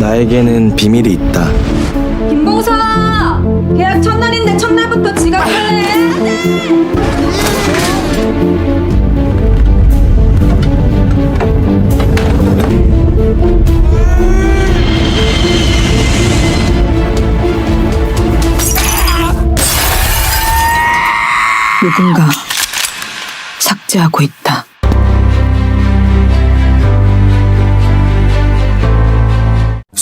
나에게는 비밀이 있다. 김봉서! 계약 첫날인데 첫날부터 지각을 해! 누군가 삭제하고 있다.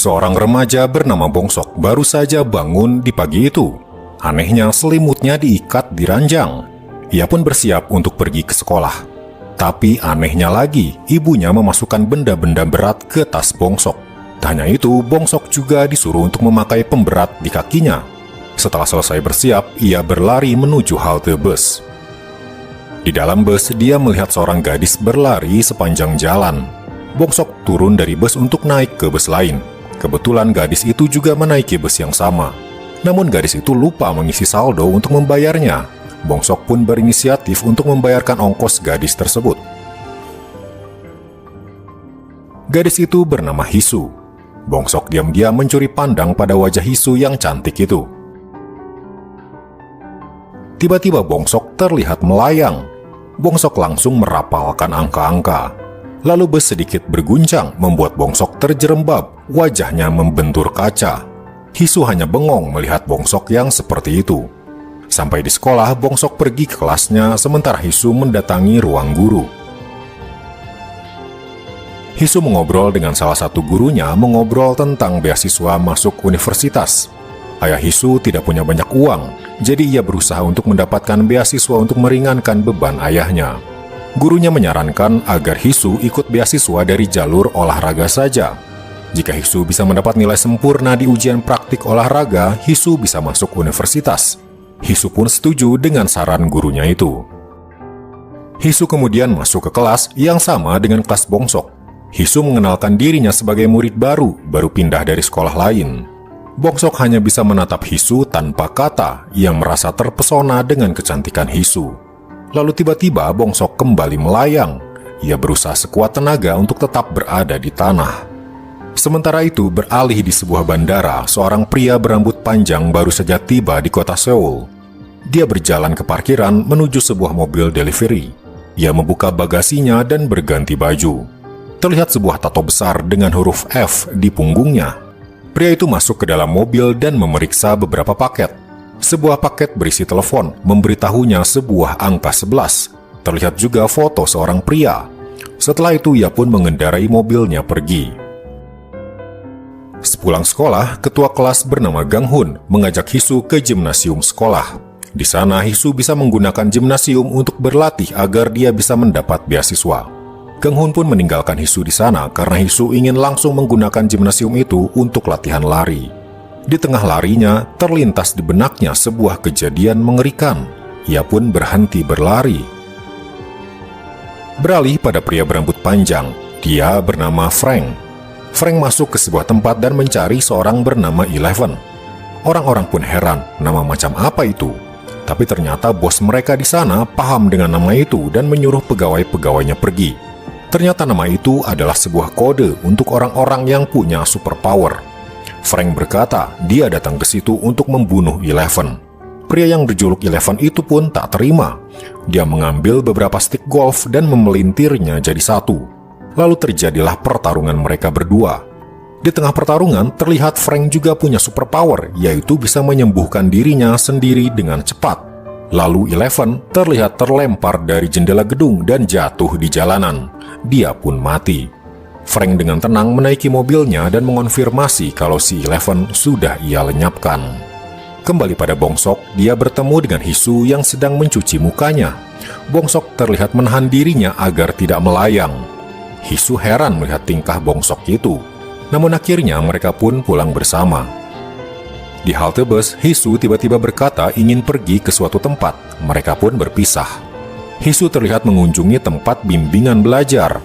Seorang remaja bernama Bongsok baru saja bangun di pagi itu. Anehnya selimutnya diikat di ranjang. Ia pun bersiap untuk pergi ke sekolah. Tapi anehnya lagi, ibunya memasukkan benda-benda berat ke tas Bongsok. Tak hanya itu, Bongsok juga disuruh untuk memakai pemberat di kakinya. Setelah selesai bersiap, ia berlari menuju halte bus. Di dalam bus, dia melihat seorang gadis berlari sepanjang jalan. Bongsok turun dari bus untuk naik ke bus lain. Kebetulan gadis itu juga menaiki bus yang sama. Namun gadis itu lupa mengisi saldo untuk membayarnya. Bongsok pun berinisiatif untuk membayarkan ongkos gadis tersebut. Gadis itu bernama Hisu. Bongsok diam-diam mencuri pandang pada wajah Hisu yang cantik itu. Tiba-tiba Bongsok terlihat melayang. Bongsok langsung merapalkan angka-angka. Lalu bus sedikit berguncang membuat Bongsok terjerembab, wajahnya membentur kaca. Hisu hanya bengong melihat Bongsok yang seperti itu. Sampai di sekolah, Bongsok pergi ke kelasnya sementara Hisu mendatangi ruang guru. Hisu mengobrol dengan salah satu gurunya mengobrol tentang beasiswa masuk universitas. Ayah Hisu tidak punya banyak uang, jadi ia berusaha untuk mendapatkan beasiswa untuk meringankan beban ayahnya. Gurunya menyarankan agar Hisu ikut beasiswa dari jalur olahraga saja. Jika Hisu bisa mendapat nilai sempurna di ujian praktik olahraga, Hisu bisa masuk universitas. Hisu pun setuju dengan saran gurunya itu. Hisu kemudian masuk ke kelas yang sama dengan kelas Bongsok. Hisu mengenalkan dirinya sebagai murid baru pindah dari sekolah lain. Bongsok hanya bisa menatap Hisu tanpa kata, ia merasa terpesona dengan kecantikan Hisu. Lalu tiba-tiba Bongsok kembali melayang. Ia berusaha sekuat tenaga untuk tetap berada di tanah. Sementara itu, beralih di sebuah bandara, seorang pria berambut panjang baru saja tiba di kota Seoul. Dia berjalan ke parkiran menuju sebuah mobil delivery. Ia membuka bagasinya dan berganti baju. Terlihat sebuah tato besar dengan huruf F di punggungnya. Pria itu masuk ke dalam mobil dan memeriksa beberapa paket. Sebuah paket berisi telepon memberitahunya sebuah angka 11. Terlihat juga foto seorang pria. Setelah itu ia pun mengendarai mobilnya pergi. Sepulang sekolah, ketua kelas bernama Gang Hun mengajak Hisu ke gimnasium sekolah. Di sana Hisu bisa menggunakan gimnasium untuk berlatih agar dia bisa mendapat beasiswa. Gang Hun pun meninggalkan Hisu di sana karena Hisu ingin langsung menggunakan gimnasium itu untuk latihan lari. Di tengah larinya, terlintas di benaknya sebuah kejadian mengerikan. Ia pun berhenti berlari. Beralih pada pria berambut panjang, dia bernama Frank. Frank masuk ke sebuah tempat dan mencari seorang bernama Eleven. Orang-orang pun heran, nama macam apa itu? Tapi ternyata bos mereka di sana paham dengan nama itu dan menyuruh pegawai-pegawainya pergi. Ternyata nama itu adalah sebuah kode untuk orang-orang yang punya superpower. Frank berkata dia datang ke situ untuk membunuh Eleven. Pria yang berjuluk Eleven itu pun tak terima. Dia mengambil beberapa stik golf dan memelintirnya jadi satu. Lalu terjadilah pertarungan mereka berdua. Di tengah pertarungan terlihat Frank juga punya superpower, yaitu bisa menyembuhkan dirinya sendiri dengan cepat. Lalu Eleven terlihat terlempar dari jendela gedung dan jatuh di jalanan. Dia pun mati. Frank dengan tenang menaiki mobilnya dan mengonfirmasi kalau si Eleven sudah ia lenyapkan. Kembali pada Bongsok, dia bertemu dengan Hisu yang sedang mencuci mukanya. Bongsok terlihat menahan dirinya agar tidak melayang. Hisu heran melihat tingkah Bongsok itu. Namun akhirnya mereka pun pulang bersama. Di halte bus, Hisu tiba-tiba berkata ingin pergi ke suatu tempat. Mereka pun berpisah. Hisu terlihat mengunjungi tempat bimbingan belajar.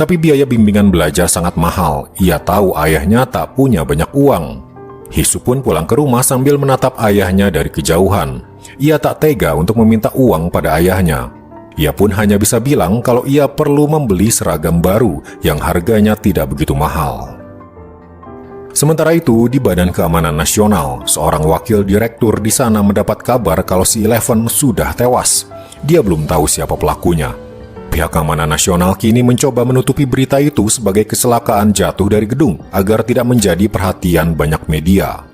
Tapi biaya bimbingan belajar sangat mahal. Ia tahu ayahnya tak punya banyak uang. Hisu pun pulang ke rumah sambil menatap ayahnya dari kejauhan. Ia tak tega untuk meminta uang pada ayahnya. Ia pun hanya bisa bilang kalau ia perlu membeli seragam baru yang harganya tidak begitu mahal. Sementara itu, di Badan Keamanan Nasional, seorang wakil direktur di sana mendapat kabar kalau si Eleven sudah tewas. Dia belum tahu siapa pelakunya. Pihak Keamanan Nasional kini mencoba menutupi berita itu sebagai kecelakaan jatuh dari gedung agar tidak menjadi perhatian banyak media.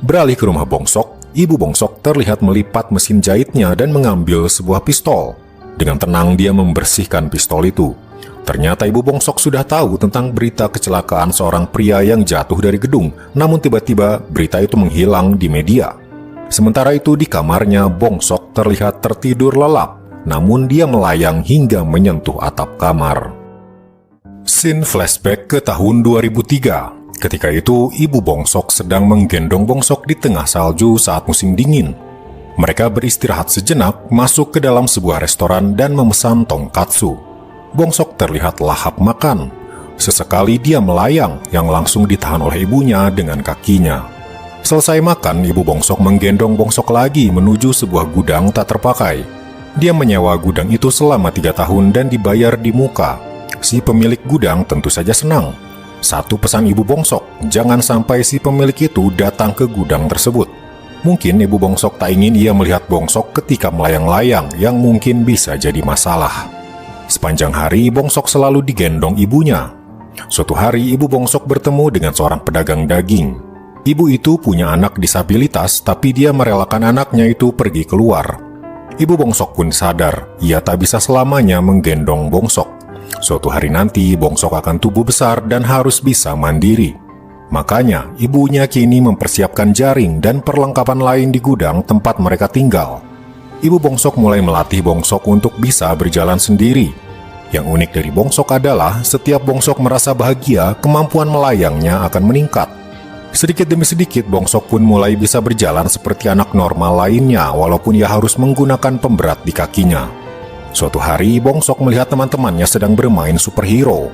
Beralih ke rumah Bongsok, ibu Bongsok terlihat melipat mesin jahitnya dan mengambil sebuah pistol. Dengan tenang dia membersihkan pistol itu. Ternyata ibu Bongsok sudah tahu tentang berita kecelakaan seorang pria yang jatuh dari gedung, namun tiba-tiba berita itu menghilang di media. Sementara itu di kamarnya, Bongsok terlihat tertidur lelap, namun dia melayang hingga menyentuh atap kamar. Scene flashback ke tahun 2003. Ketika itu, ibu Bongsok sedang menggendong Bongsok di tengah salju saat musim dingin. Mereka beristirahat sejenak, masuk ke dalam sebuah restoran dan memesan tonkatsu. Bongsok terlihat lahap makan. Sesekali dia melayang yang langsung ditahan oleh ibunya dengan kakinya. Selesai makan, ibu Bongsok menggendong Bongsok lagi menuju sebuah gudang tak terpakai. Dia menyewa gudang itu selama 3 tahun dan dibayar di muka. Si pemilik gudang tentu saja senang. Satu pesan ibu Bongsok, jangan sampai si pemilik itu datang ke gudang tersebut. Mungkin ibu Bongsok tak ingin ia melihat Bongsok ketika melayang-layang yang mungkin bisa jadi masalah. Sepanjang hari, Bongsok selalu digendong ibunya. Suatu hari, ibu Bongsok bertemu dengan seorang pedagang daging. Ibu itu punya anak disabilitas, tapi dia merelakan anaknya itu pergi keluar. Ibu Bongsok pun sadar, ia tak bisa selamanya menggendong Bongsok. Suatu hari nanti, Bongsok akan tumbuh besar dan harus bisa mandiri. Makanya, ibunya kini mempersiapkan jaring dan perlengkapan lain di gudang tempat mereka tinggal. Ibu Bongsok mulai melatih Bongsok untuk bisa berjalan sendiri. Yang unik dari Bongsok adalah setiap Bongsok merasa bahagia, kemampuan melayangnya akan meningkat. Sedikit demi sedikit, Bongsok pun mulai bisa berjalan seperti anak normal lainnya, walaupun ia harus menggunakan pemberat di kakinya. Suatu hari, Bongsok melihat teman-temannya sedang bermain superhero.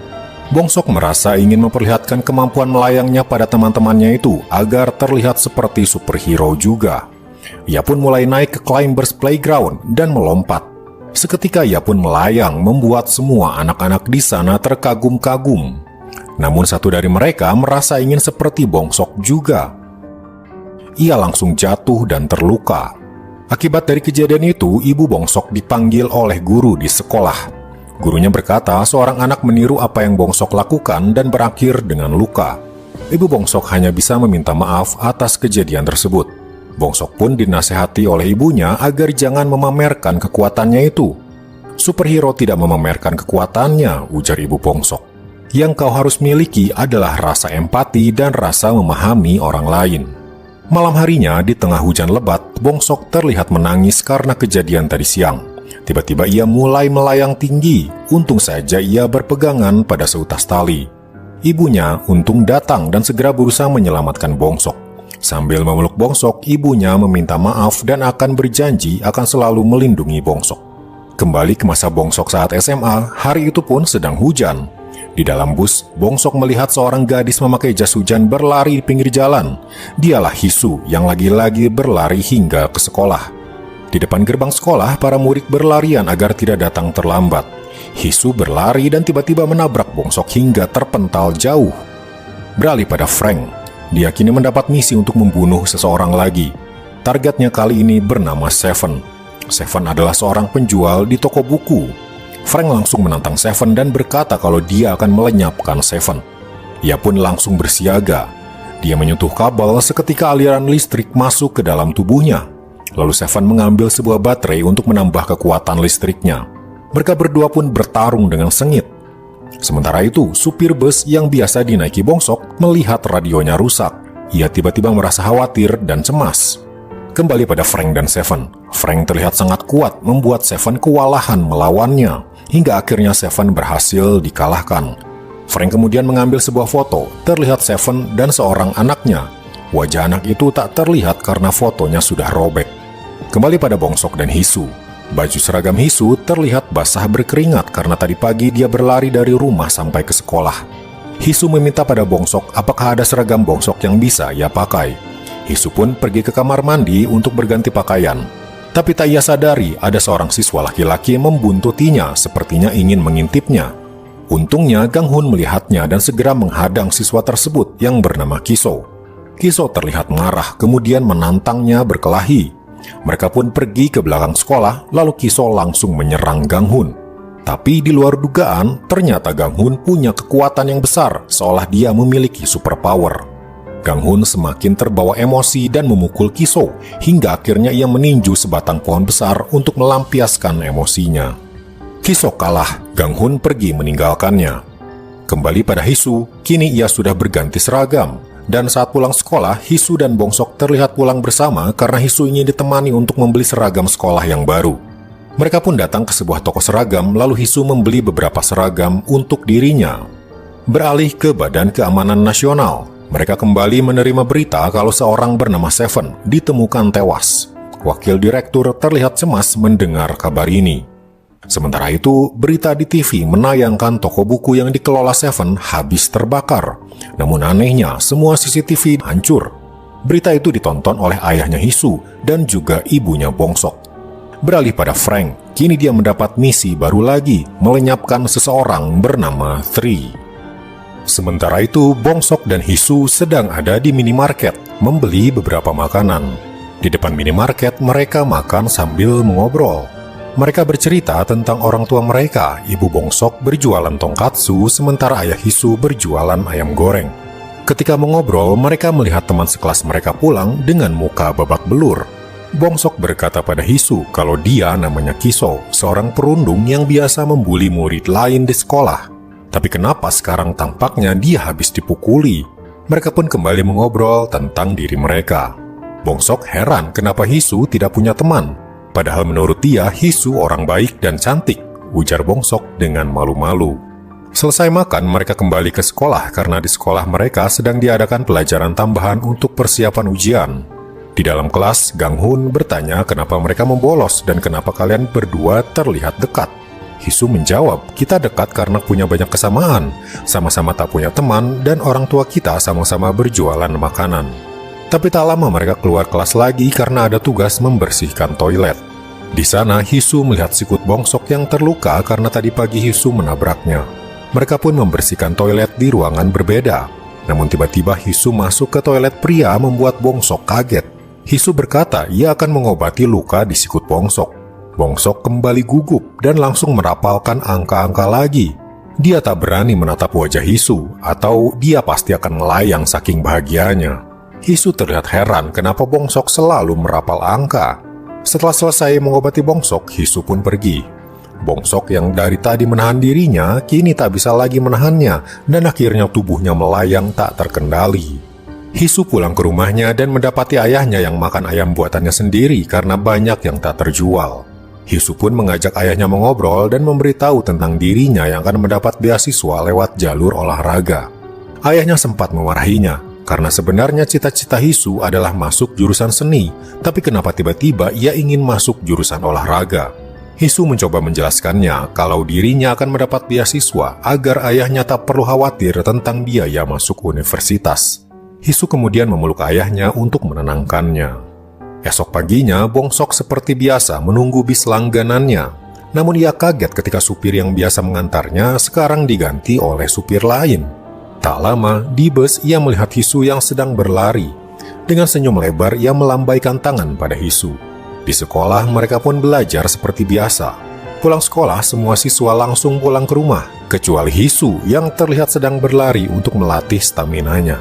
Bongsok merasa ingin memperlihatkan kemampuan melayangnya pada teman-temannya itu agar terlihat seperti superhero juga. Ia pun mulai naik ke Climbers Playground dan melompat. Seketika ia pun melayang, membuat semua anak-anak di sana terkagum-kagum. Namun satu dari mereka merasa ingin seperti Bongsok juga. Ia langsung jatuh dan terluka. Akibat dari kejadian itu, ibu Bongsok dipanggil oleh guru di sekolah. Gurunya berkata seorang anak meniru apa yang Bongsok lakukan dan berakhir dengan luka. Ibu Bongsok hanya bisa meminta maaf atas kejadian tersebut. Bongsok pun dinasehati oleh ibunya agar jangan memamerkan kekuatannya itu. Superhero tidak memamerkan kekuatannya, ujar ibu Bongsok. Yang kau harus miliki adalah rasa empati dan rasa memahami orang lain. Malam harinya, di tengah hujan lebat, Bongsok terlihat menangis karena kejadian tadi siang. Tiba-tiba ia mulai melayang tinggi, untung saja ia berpegangan pada seutas tali. Ibunya untung datang dan segera berusaha menyelamatkan Bongsok. Sambil memeluk Bongsok, ibunya meminta maaf dan akan berjanji akan selalu melindungi Bongsok. Kembali ke masa Bongsok saat SMA, hari itu pun sedang hujan. Di dalam bus, Bongsok melihat seorang gadis memakai jas hujan berlari di pinggir jalan. Dialah Hisu yang lagi-lagi berlari hingga ke sekolah. Di depan gerbang sekolah, para murid berlarian agar tidak datang terlambat. Hisu berlari dan tiba-tiba menabrak Bongsok hingga terpental jauh. Beralih pada Frank. Dia kini mendapat misi untuk membunuh seseorang lagi. Targetnya kali ini bernama Seven. Seven adalah seorang penjual di toko buku. Frank langsung menantang Seven dan berkata kalau dia akan melenyapkan Seven. Ia pun langsung bersiaga. Dia menyentuh kabel seketika aliran listrik masuk ke dalam tubuhnya. Lalu Seven mengambil sebuah baterai untuk menambah kekuatan listriknya. Mereka berdua pun bertarung dengan sengit. Sementara itu, supir bus yang biasa dinaiki Bongsok melihat radionya rusak. Ia tiba-tiba merasa khawatir dan cemas. Kembali pada Frank dan Seven. Frank terlihat sangat kuat, membuat Seven kewalahan melawannya. Hingga akhirnya Seven berhasil dikalahkan. Frank kemudian mengambil sebuah foto. Terlihat Seven dan seorang anaknya. Wajah anak itu tak terlihat karena fotonya sudah robek. Kembali pada Bongsok dan Hisu. Baju seragam Hisu terlihat basah berkeringat karena tadi pagi dia berlari dari rumah sampai ke sekolah. Hisu meminta pada Bongsok apakah ada seragam Bongsok yang bisa ia pakai. Hisu pun pergi ke kamar mandi untuk berganti pakaian. Tapi tak ia sadari ada seorang siswa laki-laki membuntutinya sepertinya ingin mengintipnya. Untungnya Gang Hun melihatnya dan segera menghadang siswa tersebut yang bernama Kiso. Kiso terlihat marah kemudian menantangnya berkelahi. Mereka pun pergi ke belakang sekolah, lalu Kiso langsung menyerang Gang Hun. Tapi di luar dugaan, ternyata Gang Hun punya kekuatan yang besar, seolah dia memiliki superpower. Gang Hun semakin terbawa emosi dan memukul Kiso, hingga akhirnya ia meninju sebatang pohon besar untuk melampiaskan emosinya. Kiso kalah, Gang Hun pergi meninggalkannya. Kembali pada Hisu, kini ia sudah berganti seragam. Dan saat pulang sekolah, Hisu dan Bongsok terlihat pulang bersama karena Hisu ingin ditemani untuk membeli seragam sekolah yang baru. Mereka pun datang ke sebuah toko seragam, lalu Hisu membeli beberapa seragam untuk dirinya. Beralih ke Badan Keamanan Nasional, mereka kembali menerima berita kalau seorang bernama Seven ditemukan tewas. Wakil direktur terlihat cemas mendengar kabar ini. Sementara itu, berita di TV menayangkan toko buku yang dikelola Seven habis terbakar. Namun anehnya, semua CCTV hancur. Berita itu ditonton oleh ayahnya Hisu dan juga ibunya Bongsok. Beralih pada Frank, kini dia mendapat misi baru lagi, melenyapkan seseorang bernama Three. Sementara itu, Bongsok dan Hisu sedang ada di minimarket, membeli beberapa makanan. Di depan minimarket, mereka makan sambil mengobrol. Mereka bercerita tentang orang tua mereka. Ibu Bongsok berjualan tongkatsu, sementara ayah Hisu berjualan ayam goreng. Ketika mengobrol, mereka melihat teman sekelas mereka pulang dengan muka babak belur. Bongsok berkata pada Hisu kalau dia namanya Kiso, seorang perundung yang biasa membuli murid lain di sekolah. Tapi kenapa sekarang tampaknya dia habis dipukuli? Mereka pun kembali mengobrol tentang diri mereka. Bongsok heran kenapa Hisu tidak punya teman. Padahal menurut dia, Hisu orang baik dan cantik, ujar Bongsok dengan malu-malu. Selesai makan, mereka kembali ke sekolah karena di sekolah mereka sedang diadakan pelajaran tambahan untuk persiapan ujian. Di dalam kelas, Gang Hun bertanya kenapa mereka membolos dan kenapa kalian berdua terlihat dekat. Hisu menjawab, kita dekat karena punya banyak kesamaan, sama-sama tak punya teman dan orang tua kita sama-sama berjualan makanan. Tapi tak lama mereka keluar kelas lagi karena ada tugas membersihkan toilet. Di sana, Hisu melihat sikut Bongsok yang terluka karena tadi pagi Hisu menabraknya. Mereka pun membersihkan toilet di ruangan berbeda. Namun tiba-tiba Hisu masuk ke toilet pria membuat Bongsok kaget. Hisu berkata ia akan mengobati luka di sikut Bongsok. Bongsok kembali gugup dan langsung merapalkan angka-angka lagi. Dia tak berani menatap wajah Hisu atau dia pasti akan melayang saking bahagianya. Hisu terlihat heran kenapa Bongsok selalu merapal angka. Setelah selesai mengobati Bongsok, Hisu pun pergi. Bongsok yang dari tadi menahan dirinya, kini tak bisa lagi menahannya, dan akhirnya tubuhnya melayang tak terkendali. Hisu pulang ke rumahnya dan mendapati ayahnya yang makan ayam buatannya sendiri karena banyak yang tak terjual. Hisu pun mengajak ayahnya mengobrol dan memberitahu tentang dirinya yang akan mendapat beasiswa lewat jalur olahraga. Ayahnya sempat memarahinya, karena sebenarnya cita-cita Hisu adalah masuk jurusan seni, tapi kenapa tiba-tiba ia ingin masuk jurusan olahraga? Hisu mencoba menjelaskannya kalau dirinya akan mendapat beasiswa agar ayahnya tak perlu khawatir tentang biaya masuk universitas. Hisu kemudian memeluk ayahnya untuk menenangkannya. Esok paginya, Bongsok seperti biasa menunggu bis langganannya. Namun ia kaget ketika supir yang biasa mengantarnya sekarang diganti oleh supir lain. Tak lama, di bus ia melihat Hisu yang sedang berlari. Dengan senyum lebar, ia melambaikan tangan pada Hisu. Di sekolah, mereka pun belajar seperti biasa. Pulang sekolah, semua siswa langsung pulang ke rumah, kecuali Hisu yang terlihat sedang berlari untuk melatih staminanya.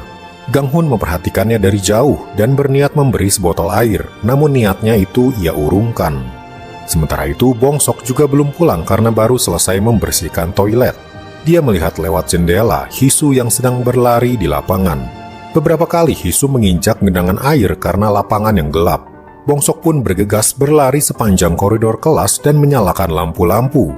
Gang Hun memperhatikannya dari jauh dan berniat memberi sebotol air, namun niatnya itu ia urungkan. Sementara itu, Bongsok juga belum pulang karena baru selesai membersihkan toilet. Dia melihat lewat jendela Hisu yang sedang berlari di lapangan. Beberapa kali Hisu menginjak genangan air karena lapangan yang gelap. Bongsok pun bergegas berlari sepanjang koridor kelas dan menyalakan lampu-lampu.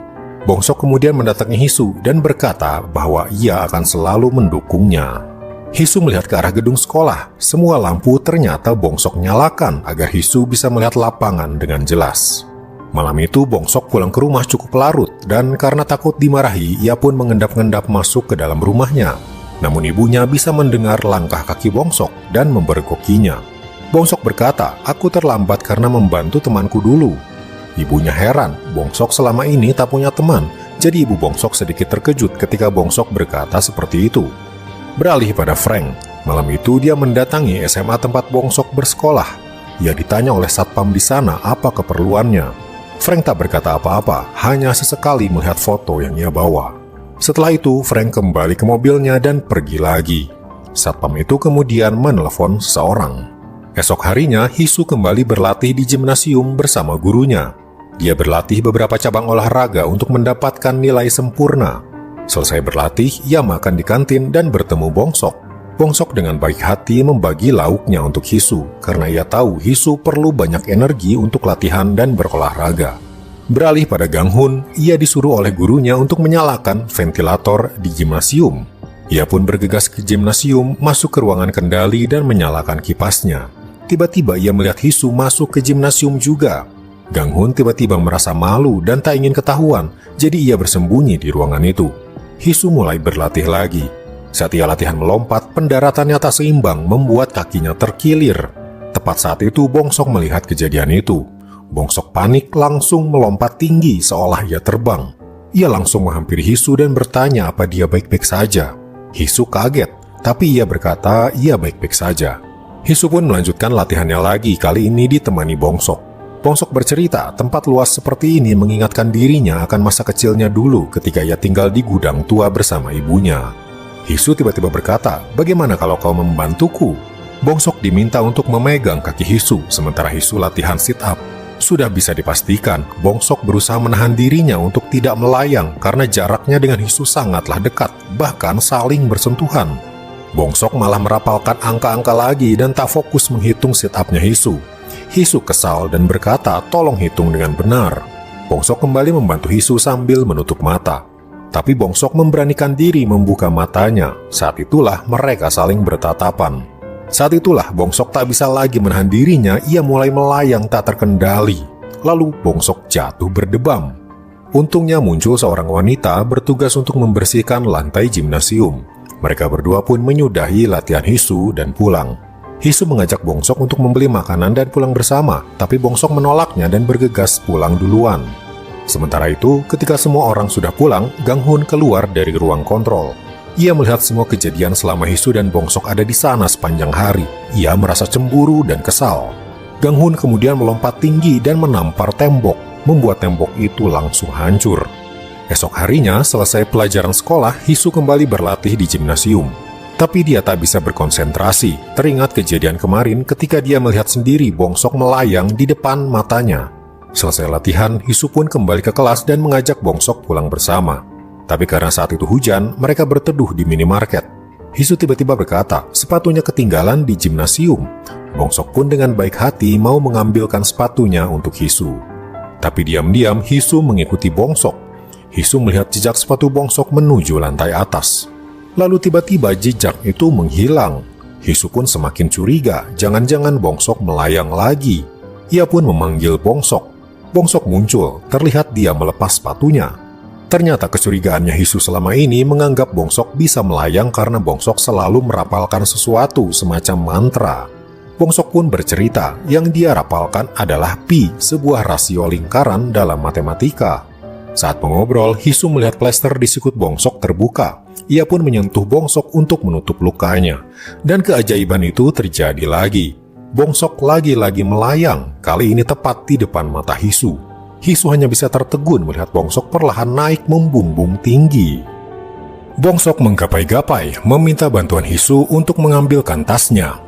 Bongsok kemudian mendatangi Hisu dan berkata bahwa ia akan selalu mendukungnya. Hisu melihat ke arah gedung sekolah. Semua lampu ternyata Bongsok nyalakan agar Hisu bisa melihat lapangan dengan jelas. Malam itu Bongsok pulang ke rumah cukup larut dan karena takut dimarahi, ia pun mengendap-endap masuk ke dalam rumahnya. Namun ibunya bisa mendengar langkah kaki Bongsok dan membergokinya. Bongsok berkata, aku terlambat karena membantu temanku dulu. Ibunya heran, Bongsok selama ini tak punya teman, Jadi ibu Bongsok sedikit terkejut ketika Bongsok berkata seperti itu. Beralih pada Frank, malam itu dia mendatangi SMA tempat Bongsok bersekolah. Ia ditanya oleh satpam di sana apa keperluannya. Frank tak berkata apa-apa, hanya sesekali melihat foto yang ia bawa. Setelah itu, Frank kembali ke mobilnya dan pergi lagi. Satpam itu kemudian menelepon seseorang. Esok harinya, Hisu kembali berlatih di gimnasium bersama gurunya. Dia berlatih beberapa cabang olahraga untuk mendapatkan nilai sempurna. Selesai berlatih, ia makan di kantin dan bertemu Bongsok. Bongsok dengan baik hati membagi lauknya untuk Hisu, karena ia tahu Hisu perlu banyak energi untuk latihan dan berolahraga. Beralih pada Ganghun, ia disuruh oleh gurunya untuk menyalakan ventilator di gimnasium. Ia pun bergegas ke gimnasium, masuk ke ruangan kendali dan menyalakan kipasnya. Tiba-tiba ia melihat Hisu masuk ke gimnasium juga. Ganghun tiba-tiba merasa malu dan tak ingin ketahuan, jadi ia bersembunyi di ruangan itu. Hisu mulai berlatih lagi. Saat ia latihan melompat, pendaratannya tak seimbang membuat kakinya terkilir. Tepat saat itu Bongsok melihat kejadian itu. Bongsok panik langsung melompat tinggi seolah ia terbang. Ia langsung menghampiri Hisu dan bertanya apa dia baik-baik saja. Hisu kaget, tapi ia berkata ia baik-baik saja. Hisu pun melanjutkan latihannya lagi, kali ini ditemani Bongsok. Bongsok bercerita tempat luas seperti ini mengingatkan dirinya akan masa kecilnya dulu ketika ia tinggal di gudang tua bersama ibunya. Hisu tiba-tiba berkata, "Bagaimana kalau kau membantuku?" Bongsok diminta untuk memegang kaki Hisu, sementara Hisu latihan sit-up. Sudah bisa dipastikan, Bongsok berusaha menahan dirinya untuk tidak melayang karena jaraknya dengan Hisu sangatlah dekat, bahkan saling bersentuhan. Bongsok malah merapalkan angka-angka lagi dan tak fokus menghitung sit-up-nya Hisu. Hisu kesal dan berkata, "Tolong hitung dengan benar." Bongsok kembali membantu Hisu sambil menutup mata. Tapi Bongsok memberanikan diri membuka matanya. Saat itulah mereka saling bertatapan. Saat itulah Bongsok tak bisa lagi menahan dirinya, ia mulai melayang tak terkendali. Lalu Bongsok jatuh berdebam. Untungnya muncul seorang wanita bertugas untuk membersihkan lantai gimnasium. Mereka berdua pun menyudahi latihan Hisu dan pulang. Hisu mengajak Bongsok untuk membeli makanan dan pulang bersama, tapi Bongsok menolaknya dan bergegas pulang duluan. Sementara itu, ketika semua orang sudah pulang, Ganghun keluar dari ruang kontrol. Ia melihat semua kejadian selama Hisu dan Bongsok ada di sana sepanjang hari. Ia merasa cemburu dan kesal. Ganghun kemudian melompat tinggi dan menampar tembok, membuat tembok itu langsung hancur. Esok harinya, selesai pelajaran sekolah, Hisu kembali berlatih di gimnasium. Tapi dia tak bisa berkonsentrasi, teringat kejadian kemarin ketika dia melihat sendiri Bongsok melayang di depan matanya. Selesai latihan, Hisu pun kembali ke kelas dan mengajak Bongsok pulang bersama. Tapi karena saat itu hujan, mereka berteduh di minimarket. Hisu tiba-tiba berkata, sepatunya ketinggalan di gimnasium. Bongsok pun dengan baik hati mau mengambilkan sepatunya untuk Hisu. Tapi diam-diam Hisu mengikuti Bongsok. Hisu melihat jejak sepatu Bongsok menuju lantai atas. Lalu tiba-tiba jejak itu menghilang. Hisu pun semakin curiga, jangan-jangan Bongsok melayang lagi. Ia pun memanggil Bongsok. Bongsok muncul, terlihat dia melepas sepatunya. Ternyata kecurigaannya Hisu selama ini menganggap Bongsok bisa melayang karena Bongsok selalu merapalkan sesuatu semacam mantra. Bongsok pun bercerita, yang dia rapalkan adalah pi, sebuah rasio lingkaran dalam matematika. Saat mengobrol, Hisu melihat plester di sikut Bongsok terbuka. Ia pun menyentuh Bongsok untuk menutup lukanya. Dan keajaiban itu terjadi lagi. Bongsok lagi-lagi melayang, kali ini tepat di depan mata Hisu. Hisu hanya bisa tertegun melihat Bongsok perlahan naik membumbung tinggi. Bongsok menggapai-gapai, meminta bantuan Hisu untuk mengambilkan tasnya.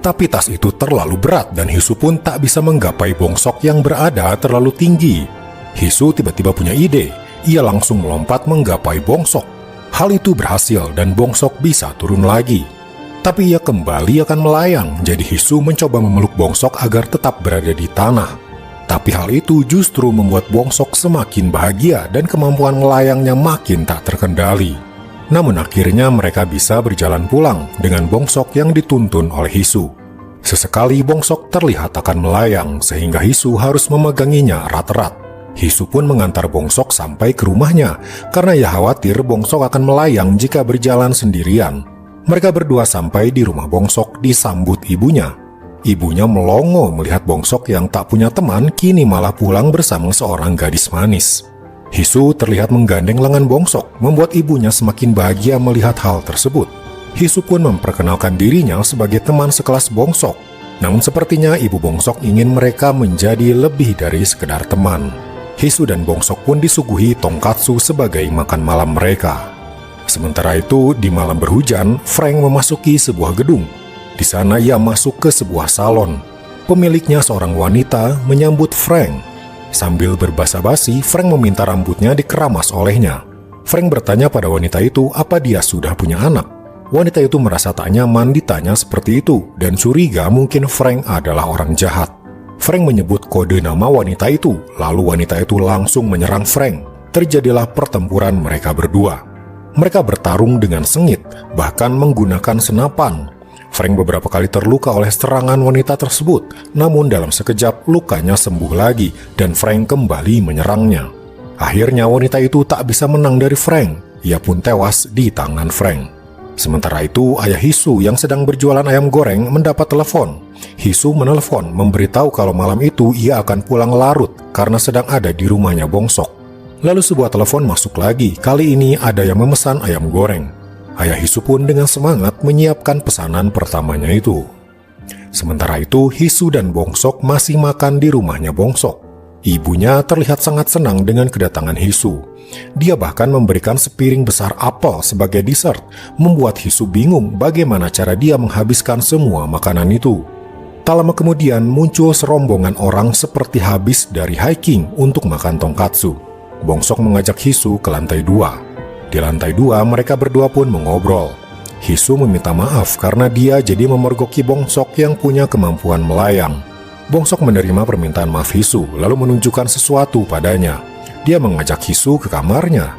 Tapi tas itu terlalu berat dan Hisu pun tak bisa menggapai Bongsok yang berada terlalu tinggi. Hisu tiba-tiba punya ide, ia langsung melompat menggapai Bongsok. Hal itu berhasil dan Bongsok bisa turun lagi. Tapi ia kembali akan melayang, jadi Hisu mencoba memeluk Bongsok agar tetap berada di tanah. Tapi hal itu justru membuat Bongsok semakin bahagia dan kemampuan melayangnya makin tak terkendali. Namun akhirnya mereka bisa berjalan pulang dengan Bongsok yang dituntun oleh Hisu. Sesekali Bongsok terlihat akan melayang sehingga Hisu harus memeganginya erat-erat. Hisu pun mengantar Bongsok sampai ke rumahnya karena ia khawatir Bongsok akan melayang jika berjalan sendirian. Mereka berdua sampai di rumah Bongsok disambut ibunya. Ibunya melongo melihat Bongsok yang tak punya teman kini malah pulang bersama seorang gadis manis. Hisu terlihat menggandeng lengan Bongsok, membuat ibunya semakin bahagia melihat hal tersebut. Hisu pun memperkenalkan dirinya sebagai teman sekelas Bongsok. Namun sepertinya ibu Bongsok ingin mereka menjadi lebih dari sekedar teman. Hisu dan Bongsok pun disuguhi tonkatsu sebagai makan malam mereka. Sementara itu, di malam berhujan, Frank memasuki sebuah gedung. Di sana ia masuk ke sebuah salon. Pemiliknya seorang wanita menyambut Frank. Sambil berbasa-basi, Frank meminta rambutnya dikeramas olehnya. Frank bertanya pada wanita itu apa dia sudah punya anak. Wanita itu merasa tak nyaman ditanya seperti itu dan curiga mungkin Frank adalah orang jahat. Frank menyebut kode nama wanita itu, lalu wanita itu langsung menyerang Frank. Terjadilah pertempuran mereka berdua. Mereka bertarung dengan sengit, bahkan menggunakan senapan. Frank beberapa kali terluka oleh serangan wanita tersebut, namun dalam sekejap lukanya sembuh lagi dan Frank kembali menyerangnya. Akhirnya wanita itu tak bisa menang dari Frank, ia pun tewas di tangan Frank. Sementara itu, ayah Hisu yang sedang berjualan ayam goreng mendapat telepon. Hisu menelepon memberitahu kalau malam itu ia akan pulang larut karena sedang ada di rumahnya Bongsok. Lalu sebuah telepon masuk lagi, kali ini ada yang memesan ayam goreng. Ayah Hisu pun dengan semangat menyiapkan pesanan pertamanya itu. Sementara itu, Hisu dan Bongsok masih makan di rumahnya Bongsok. Ibunya terlihat sangat senang dengan kedatangan Hisu. Dia bahkan memberikan sepiring besar apel sebagai dessert, membuat Hisu bingung bagaimana cara dia menghabiskan semua makanan itu. Tak lama kemudian muncul serombongan orang seperti habis dari hiking untuk makan tonkatsu. Bongsok mengajak Hisu ke lantai 2. Di lantai 2 mereka berdua pun mengobrol. Hisu meminta maaf karena dia jadi memergoki Bongsok yang punya kemampuan melayang. Bongsok menerima permintaan maaf Hisu lalu menunjukkan sesuatu padanya. Dia mengajak Hisu ke kamarnya.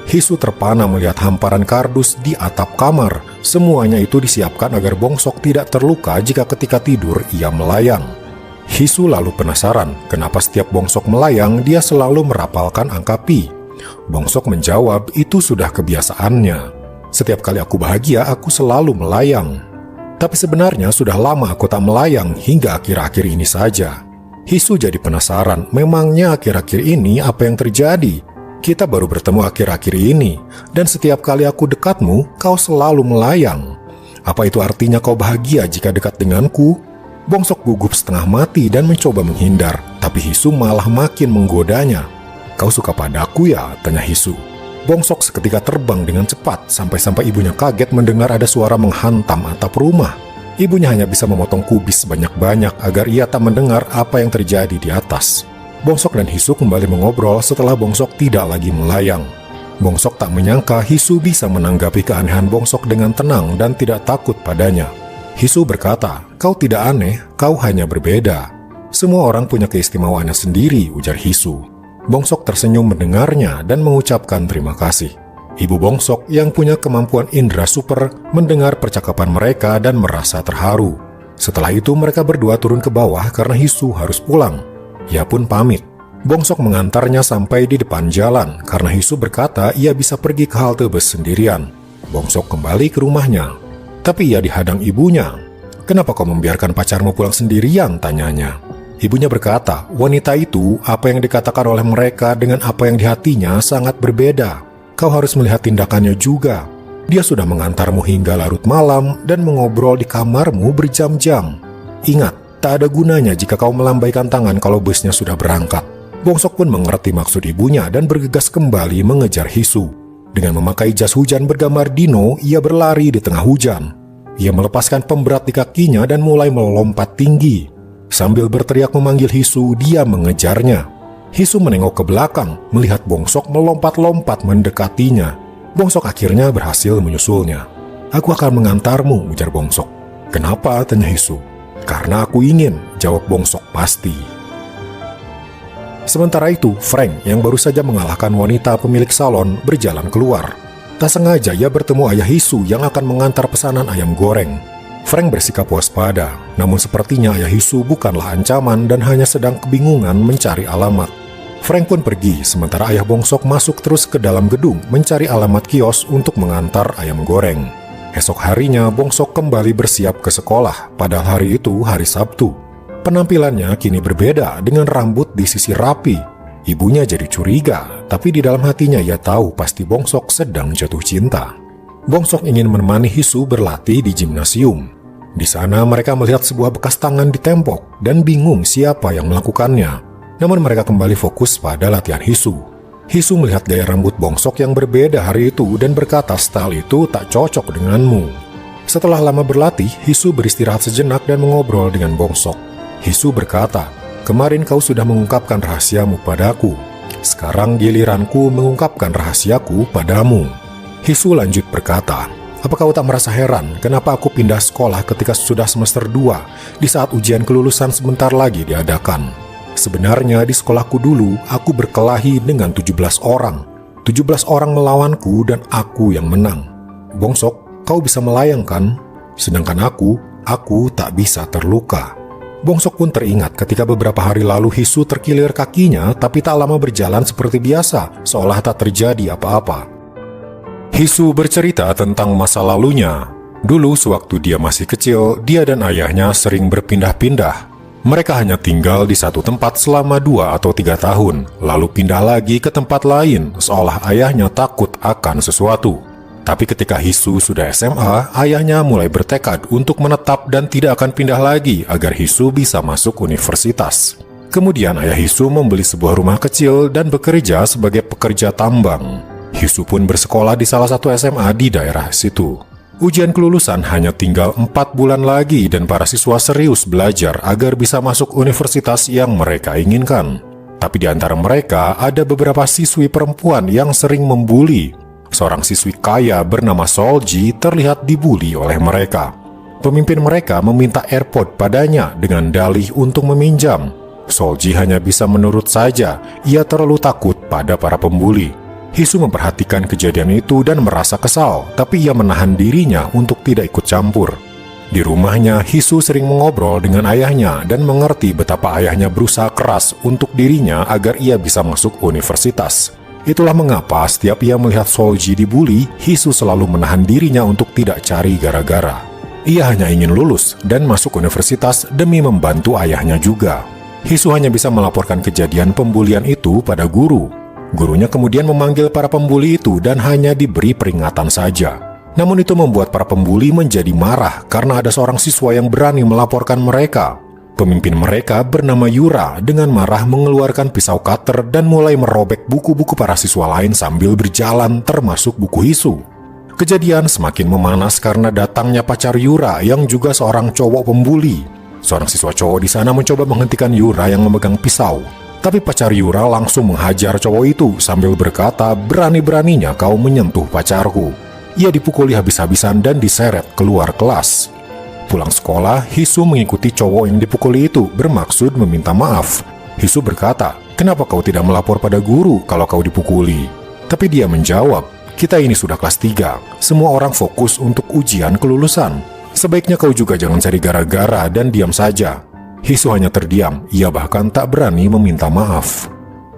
Hisu terpana melihat hamparan kardus di atap kamar. Semuanya itu disiapkan agar Bongsok tidak terluka jika ketika tidur ia melayang. Hisu lalu penasaran kenapa setiap Bongsok melayang dia selalu merapalkan angka pi. Bongsok menjawab itu sudah kebiasaannya. Setiap kali aku bahagia aku selalu melayang. Tapi sebenarnya sudah lama aku tak melayang hingga akhir-akhir ini saja. Hisu jadi penasaran, memangnya akhir-akhir ini apa yang terjadi? Kita baru bertemu akhir-akhir ini, dan setiap kali aku dekatmu, kau selalu melayang. Apa itu artinya kau bahagia jika dekat denganku? Bongsok gugup setengah mati dan mencoba menghindar, tapi Hisu malah makin menggodanya. Kau suka padaku ya? Tanya Hisu. Bongsok seketika terbang dengan cepat, sampai-sampai ibunya kaget mendengar ada suara menghantam atap rumah. Ibunya hanya bisa memotong kubis sebanyak-banyak agar ia tak mendengar apa yang terjadi di atas. Bongsok dan Hisu kembali mengobrol setelah Bongsok tidak lagi melayang. Bongsok tak menyangka Hisu bisa menanggapi keanehan Bongsok dengan tenang dan tidak takut padanya. Hisu berkata, kau tidak aneh, kau hanya berbeda. Semua orang punya keistimewaannya sendiri, ujar Hisu. Bongsok tersenyum mendengarnya dan mengucapkan terima kasih. Ibu Bongsok yang punya kemampuan indera super mendengar percakapan mereka dan merasa terharu. Setelah itu mereka berdua turun ke bawah karena Hisu harus pulang. Ia pun pamit. Bongsok mengantarnya sampai di depan jalan karena Hisu berkata ia bisa pergi ke halte bus sendirian. Bongsok kembali ke rumahnya. Tapi ia dihadang ibunya. Kenapa kau membiarkan pacarmu pulang sendirian? Tanyanya. Ibunya berkata, wanita itu apa yang dikatakan oleh mereka dengan apa yang di hatinya sangat berbeda. Kau harus melihat tindakannya juga. Dia sudah mengantarmu hingga larut malam dan mengobrol di kamarmu berjam-jam. Ingat, tak ada gunanya jika kau melambaikan tangan kalau busnya sudah berangkat. Bongsok pun mengerti maksud ibunya dan bergegas kembali mengejar Hisu. Dengan memakai jas hujan bergambar dino, ia berlari di tengah hujan. Ia melepaskan pemberat di kakinya dan mulai melompat tinggi. Sambil berteriak memanggil Hisu, dia mengejarnya. Hisu menengok ke belakang, melihat Bongsok melompat-lompat mendekatinya. Bongsok akhirnya berhasil menyusulnya. Aku akan mengantarmu, ujar Bongsok. Kenapa? Tanya Hisu. Karena aku ingin, jawab Bongsok pasti. Sementara itu, Frank yang baru saja mengalahkan wanita pemilik salon berjalan keluar. Tak sengaja ia bertemu ayah Hisu yang akan mengantar pesanan ayam goreng. Frank bersikap waspada, namun sepertinya ayah Hisu bukanlah ancaman dan hanya sedang kebingungan mencari alamat. Frank pun pergi, sementara ayah Bongsok masuk terus ke dalam gedung mencari alamat kios untuk mengantar ayam goreng. Esok harinya, Bongsok kembali bersiap ke sekolah, padahal hari itu hari Sabtu. Penampilannya kini berbeda dengan rambut disisir rapi. Ibunya jadi curiga, tapi di dalam hatinya ia tahu pasti Bongsok sedang jatuh cinta. Bongsok ingin menemani Hisu berlatih di gimnasium. Di sana mereka melihat sebuah bekas tangan di tembok dan bingung siapa yang melakukannya. Namun mereka kembali fokus pada latihan Hisu. Hisu melihat gaya rambut Bongsok yang berbeda hari itu dan berkata style itu tak cocok denganmu. Setelah lama berlatih, Hisu beristirahat sejenak dan mengobrol dengan Bongsok. Hisu berkata, "Kemarin kau sudah mengungkapkan rahasiamu padaku. Sekarang giliranku mengungkapkan rahasiaku padamu." Hisu lanjut berkata, "Apa kau tak merasa heran kenapa aku pindah sekolah ketika sudah semester 2 di saat ujian kelulusan sebentar lagi diadakan? Sebenarnya di sekolahku dulu aku berkelahi dengan 17 orang. 17 orang melawanku dan aku yang menang. Bongsok, kau bisa melayang kan? Sedangkan aku tak bisa terluka." Bongsok pun teringat ketika beberapa hari lalu Hisu terkilir kakinya tapi tak lama berjalan seperti biasa, seolah tak terjadi apa-apa. Hisu bercerita tentang masa lalunya. Dulu sewaktu dia masih kecil, dia dan ayahnya sering berpindah-pindah. Mereka hanya tinggal di satu tempat selama 2 atau 3 tahun, lalu pindah lagi ke tempat lain, seolah ayahnya takut akan sesuatu. Tapi ketika Hisu sudah SMA, ayahnya mulai bertekad untuk menetap dan tidak akan pindah lagi agar Hisu bisa masuk universitas. Kemudian ayah Hisu membeli sebuah rumah kecil dan bekerja sebagai pekerja tambang. Hisu pun bersekolah di salah satu SMA di daerah situ. Ujian kelulusan hanya tinggal 4 bulan lagi dan para siswa serius belajar agar bisa masuk universitas yang mereka inginkan. Tapi di antara mereka ada beberapa siswi perempuan yang sering membuli. Seorang siswi kaya bernama Solji terlihat dibuli oleh mereka. Pemimpin mereka meminta AirPod padanya dengan dalih untuk meminjam. Solji hanya bisa menurut saja, ia terlalu takut pada para pembuli. Hisu memperhatikan kejadian itu dan merasa kesal, tapi ia menahan dirinya untuk tidak ikut campur. Di rumahnya, Hisu sering mengobrol dengan ayahnya dan mengerti betapa ayahnya berusaha keras untuk dirinya agar ia bisa masuk universitas. Itulah mengapa setiap ia melihat Solji dibuli, Hisu selalu menahan dirinya untuk tidak cari gara-gara. Ia hanya ingin lulus dan masuk universitas demi membantu ayahnya juga. Hisu hanya bisa melaporkan kejadian pembulian itu pada guru. Gurunya kemudian memanggil para pembuli itu dan hanya diberi peringatan saja. Namun itu membuat para pembuli menjadi marah karena ada seorang siswa yang berani melaporkan mereka. Pemimpin mereka bernama Yura dengan marah mengeluarkan pisau cutter dan mulai merobek buku-buku para siswa lain sambil berjalan termasuk buku Hisu. Kejadian semakin memanas karena datangnya pacar Yura yang juga seorang cowok pembuli. Seorang siswa cowok di sana mencoba menghentikan Yura yang memegang pisau. Tapi pacar Yura langsung menghajar cowok itu sambil berkata, "Berani-beraninya kau menyentuh pacarku." Ia dipukuli habis-habisan dan diseret keluar kelas. Pulang sekolah, Hisu mengikuti cowok yang dipukuli itu bermaksud meminta maaf. Hisu berkata, "Kenapa kau tidak melapor pada guru kalau kau dipukuli?" Tapi dia menjawab, "Kita ini sudah kelas 3, semua orang fokus untuk ujian kelulusan. Sebaiknya kau juga jangan cari gara-gara dan diam saja." Hisu hanya terdiam, ia bahkan tak berani meminta maaf.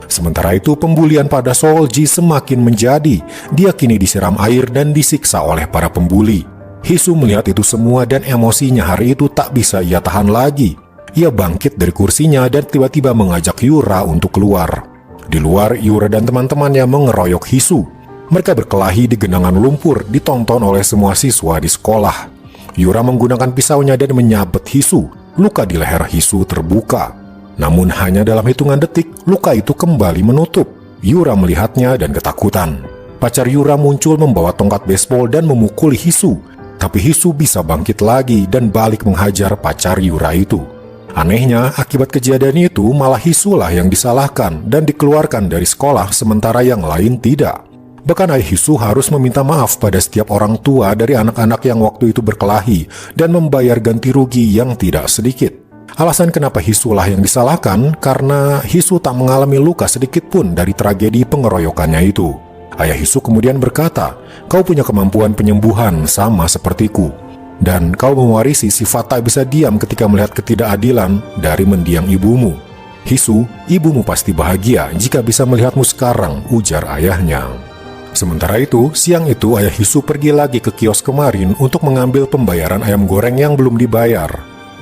Sementara itu pembulian pada Solji semakin menjadi, dia kini disiram air dan disiksa oleh para pembuli. Hisu melihat itu semua dan emosinya hari itu tak bisa ia tahan lagi. Ia bangkit dari kursinya dan tiba-tiba mengajak Yura untuk keluar. Di luar, Yura dan teman-temannya mengeroyok Hisu. Mereka berkelahi di genangan lumpur, ditonton oleh semua siswa di sekolah. Yura menggunakan pisaunya dan menyabet Hisu. Luka di leher Hisu terbuka. Namun hanya dalam hitungan detik, luka itu kembali menutup. Yura melihatnya dan ketakutan. Pacar Yura muncul membawa tongkat baseball dan memukuli Hisu. Tapi Hisu bisa bangkit lagi dan balik menghajar pacar Yura itu. Anehnya, akibat kejadian itu malah Hisulah yang disalahkan dan dikeluarkan dari sekolah sementara yang lain tidak. Bahkan ayah Hisu harus meminta maaf pada setiap orang tua dari anak-anak yang waktu itu berkelahi dan membayar ganti rugi yang tidak sedikit. Alasan kenapa Hisulah yang disalahkan karena Hisu tak mengalami luka sedikit pun dari tragedi pengeroyokannya itu. Ayah Hisu kemudian berkata, "Kau punya kemampuan penyembuhan sama sepertiku. Dan kau mewarisi sifat tak bisa diam ketika melihat ketidakadilan dari mendiang ibumu. Hisu, ibumu pasti bahagia jika bisa melihatmu sekarang," ujar ayahnya. Sementara itu, siang itu ayah Hisu pergi lagi ke kios kemarin untuk mengambil pembayaran ayam goreng yang belum dibayar.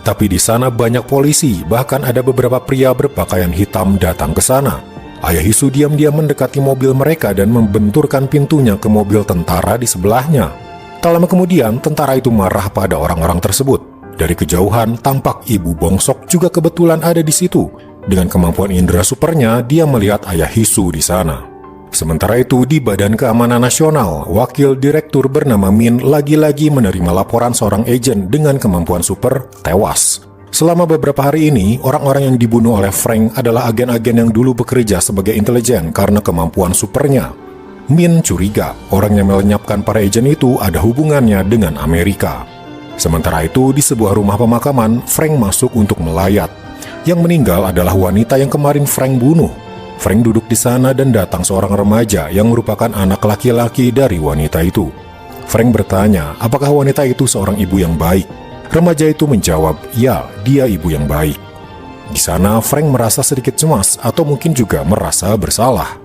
Tapi di sana banyak polisi, bahkan ada beberapa pria berpakaian hitam datang ke sana. Ayah Hisu diam-diam mendekati mobil mereka dan membenturkan pintunya ke mobil tentara di sebelahnya. Tak lama kemudian, tentara itu marah pada orang-orang tersebut. Dari kejauhan, tampak ibu Bongsok juga kebetulan ada di situ. Dengan kemampuan indera supernya, dia melihat ayah Hisu di sana. Sementara itu, di Badan Keamanan Nasional, wakil direktur bernama Min lagi-lagi menerima laporan seorang agen dengan kemampuan super tewas. Selama beberapa hari ini, orang-orang yang dibunuh oleh Frank adalah agen-agen yang dulu bekerja sebagai intelijen karena kemampuan supernya. Min curiga orang yang melenyapkan para agen itu ada hubungannya dengan Amerika. Sementara itu, di sebuah rumah pemakaman, Frank masuk untuk melayat. Yang meninggal adalah wanita yang kemarin Frank bunuh. Frank duduk di sana dan datang seorang remaja yang merupakan anak laki-laki dari wanita itu. Frank bertanya, apakah wanita itu seorang ibu yang baik? Remaja itu menjawab, ya, dia ibu yang baik. Di sana, Frank merasa sedikit cemas atau mungkin juga merasa bersalah.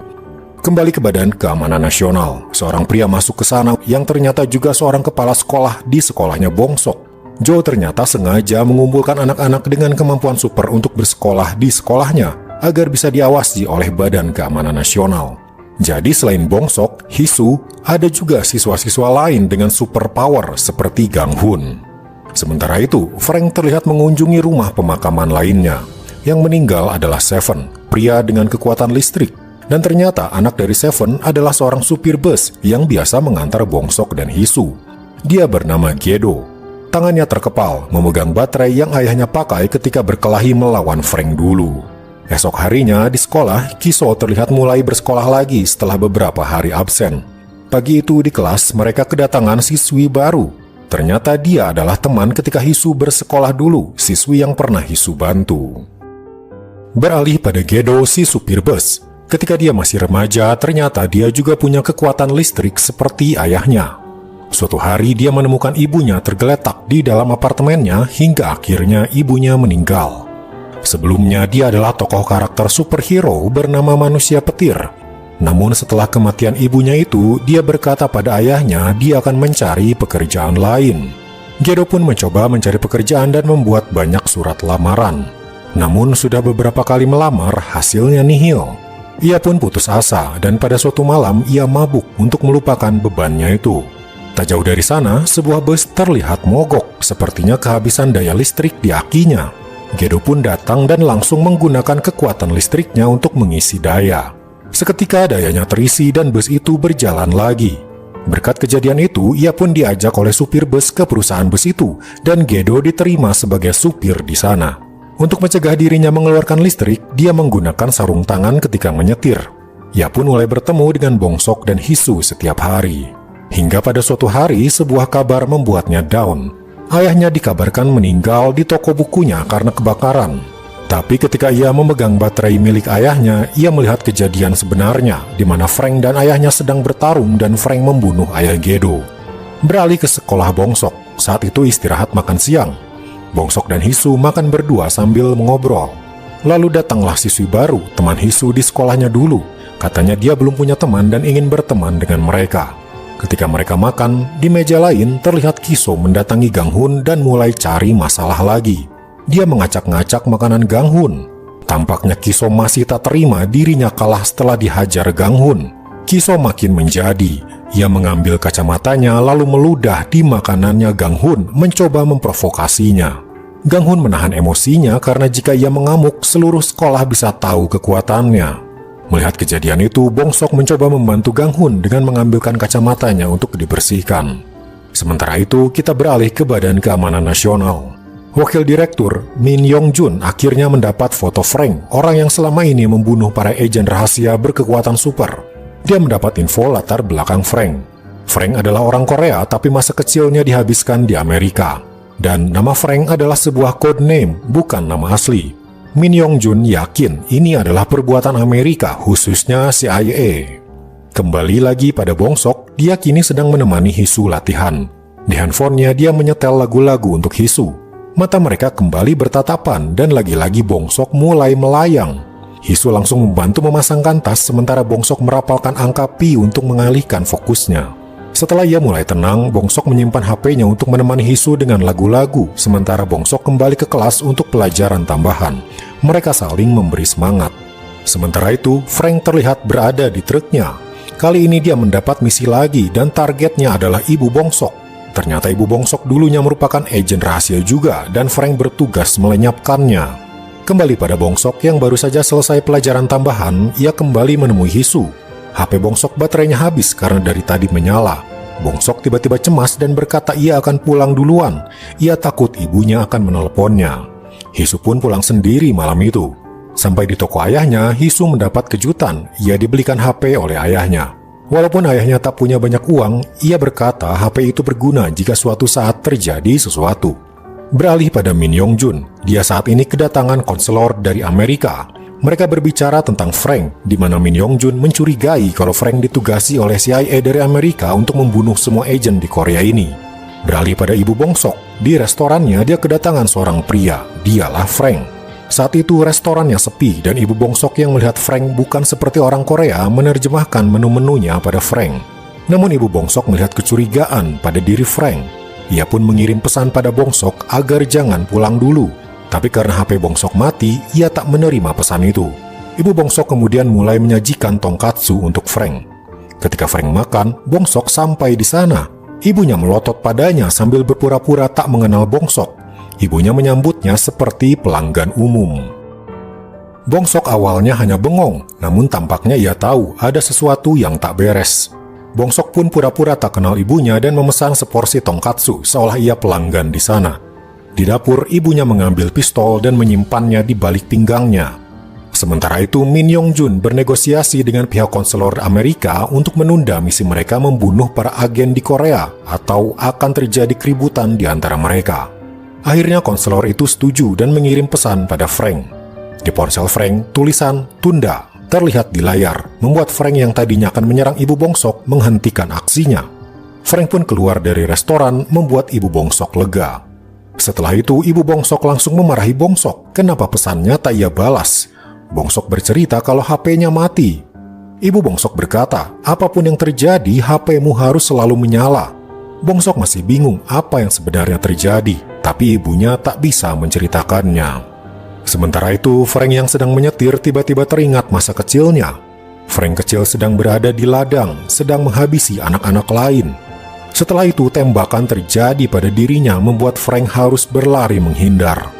Kembali ke Badan Keamanan Nasional, seorang pria masuk ke sana yang ternyata juga seorang kepala sekolah di sekolahnya Bongsok. Joe ternyata sengaja mengumpulkan anak-anak dengan kemampuan super untuk bersekolah di sekolahnya agar bisa diawasi oleh Badan Keamanan Nasional. Jadi selain Bongsok, Hisu, ada juga siswa-siswa lain dengan superpower seperti Gang Hun. Sementara itu, Frank terlihat mengunjungi rumah pemakaman lainnya. Yang meninggal adalah Seven, pria dengan kekuatan listrik. Dan ternyata anak dari Seven adalah seorang supir bus yang biasa mengantar Bongsok dan Hisu. Dia bernama Gedo. Tangannya terkepal, memegang baterai yang ayahnya pakai ketika berkelahi melawan Frank dulu. Esok harinya di sekolah, Kiso terlihat mulai bersekolah lagi setelah beberapa hari absen. Pagi itu di kelas, mereka kedatangan siswi baru. Ternyata dia adalah teman ketika Hisu bersekolah dulu, siswi yang pernah Hisu bantu. Beralih pada Gedo, si supir bus. Ketika dia masih remaja, ternyata dia juga punya kekuatan listrik seperti ayahnya. Suatu hari dia menemukan ibunya tergeletak di dalam apartemennya hingga akhirnya ibunya meninggal. Sebelumnya dia adalah tokoh karakter superhero bernama Manusia Petir. Namun setelah kematian ibunya itu, dia berkata pada ayahnya dia akan mencari pekerjaan lain. Gedo pun mencoba mencari pekerjaan dan membuat banyak surat lamaran. Namun sudah beberapa kali melamar, hasilnya nihil. Ia pun putus asa dan pada suatu malam ia mabuk untuk melupakan bebannya itu. Tak jauh dari sana, sebuah bus terlihat mogok, sepertinya kehabisan daya listrik di akinya. Gedo pun datang dan langsung menggunakan kekuatan listriknya untuk mengisi daya. Seketika dayanya terisi dan bus itu berjalan lagi. Berkat kejadian itu, ia pun diajak oleh supir bus ke perusahaan bus itu dan Gedo diterima sebagai supir di sana. Untuk mencegah dirinya mengeluarkan listrik, dia menggunakan sarung tangan ketika menyetir. Ia pun mulai bertemu dengan Bongsok dan Hisu setiap hari. Hingga pada suatu hari, sebuah kabar membuatnya down. Ayahnya dikabarkan meninggal di toko bukunya karena kebakaran. Tapi ketika ia memegang baterai milik ayahnya, ia melihat kejadian sebenarnya, di mana Frank dan ayahnya sedang bertarung dan Frank membunuh ayah Gedo. Beralih ke sekolah Bongsok, saat itu istirahat makan siang. Bongsok dan Hisu makan berdua sambil mengobrol. Lalu datanglah siswi baru, teman Hisu di sekolahnya dulu. Katanya dia belum punya teman dan ingin berteman dengan mereka. Ketika mereka makan, di meja lain terlihat Kiso mendatangi Gang Hun dan mulai cari masalah lagi. Dia ngacak-ngacak makanan Gang Hun. Tampaknya Kiso masih tak terima dirinya kalah setelah dihajar Gang Hun. Kiso makin menjadi. Ia mengambil kacamatanya lalu meludah di makanannya Gang Hun, mencoba memprovokasinya. Gang Hun menahan emosinya karena jika ia mengamuk, seluruh sekolah bisa tahu kekuatannya. Melihat kejadian itu, Bongsok mencoba membantu Gang Hun dengan mengambilkan kacamatanya untuk dibersihkan. Sementara itu, kita beralih ke Badan Keamanan Nasional. Wakil Direktur Min Yong-jun akhirnya mendapat foto Frank, orang yang selama ini membunuh para agen rahasia berkekuatan super. Dia mendapat info latar belakang Frank. Frank adalah orang Korea tapi masa kecilnya dihabiskan di Amerika. Dan nama Frank adalah sebuah code name, bukan nama asli. Min Yong-jun yakin ini adalah perbuatan Amerika, khususnya CIA. Kembali lagi pada Bongsok, dia kini sedang menemani Hisu latihan. Di handphonenya dia menyetel lagu-lagu untuk Hisu. Mata mereka kembali bertatapan dan lagi-lagi Bongsok mulai melayang. Hisu langsung membantu memasangkan tas sementara Bongsok merapalkan angka pi untuk mengalihkan fokusnya. Setelah ia mulai tenang, Bongsok menyimpan HP-nya untuk menemani Hisu dengan lagu-lagu, sementara Bongsok kembali ke kelas untuk pelajaran tambahan. Mereka saling memberi semangat. Sementara itu, Frank terlihat berada di truknya. Kali ini dia mendapat misi lagi dan targetnya adalah Ibu Bongsok. Ternyata Ibu Bongsok dulunya merupakan agen rahasia juga dan Frank bertugas melenyapkannya. Kembali pada Bongsok yang baru saja selesai pelajaran tambahan, ia kembali menemui Hisu. HP Bongsok baterainya habis karena dari tadi menyala. Bongsok tiba-tiba cemas dan berkata ia akan pulang duluan. Ia takut ibunya akan menelponnya. Hisu pun pulang sendiri malam itu. Sampai di toko ayahnya, Hisu mendapat kejutan. Ia dibelikan HP oleh ayahnya. Walaupun ayahnya tak punya banyak uang, ia berkata HP itu berguna jika suatu saat terjadi sesuatu. Beralih pada Min Yong Jun, dia saat ini kedatangan konselor dari Amerika. Mereka berbicara tentang Frank, di mana Min Yong Jun mencurigai kalau Frank ditugasi oleh CIA dari Amerika untuk membunuh semua agen di Korea ini. Beralih pada Ibu Bongsok, di restorannya dia kedatangan seorang pria, dialah Frank. Saat itu restorannya sepi dan Ibu Bongsok yang melihat Frank bukan seperti orang Korea menerjemahkan menu-menunya pada Frank. Namun Ibu Bongsok melihat kecurigaan pada diri Frank. Ia pun mengirim pesan pada Bongsok agar jangan pulang dulu. Tapi karena HP Bongsok mati, ia tak menerima pesan itu. Ibu Bongsok kemudian mulai menyajikan tongkatsu untuk Frank. Ketika Frank makan, Bongsok sampai di sana. Ibunya melotot padanya sambil berpura-pura tak mengenal Bongsok. Ibunya menyambutnya seperti pelanggan umum. Bongsok awalnya hanya bengong, namun tampaknya ia tahu ada sesuatu yang tak beres. Bongsok pun pura-pura tak kenal ibunya dan memesan seporsi tongkatsu seolah ia pelanggan di sana. Di dapur, ibunya mengambil pistol dan menyimpannya di balik pinggangnya. Sementara itu, Min Yong Jun bernegosiasi dengan pihak konselor Amerika untuk menunda misi mereka membunuh para agen di Korea atau akan terjadi keributan di antara mereka. Akhirnya konselor itu setuju dan mengirim pesan pada Frank. Di ponsel Frank, tulisan "Tunda" terlihat di layar, membuat Frank yang tadinya akan menyerang Ibu Bongsok menghentikan aksinya. Frank pun keluar dari restoran, membuat Ibu Bongsok lega. Setelah itu, Ibu Bongsok langsung memarahi Bongsok. Kenapa pesannya tak ia balas? Bongsok bercerita kalau HP-nya mati. Ibu Bongsok berkata, apapun yang terjadi, HP-mu harus selalu menyala. Bongsok masih bingung apa yang sebenarnya terjadi, tapi ibunya tak bisa menceritakannya. Sementara itu, Frank yang sedang menyetir tiba-tiba teringat masa kecilnya. Frank kecil sedang berada di ladang, sedang menghabisi anak-anak lain. Setelah itu, tembakan terjadi pada dirinya membuat Frank harus berlari menghindar.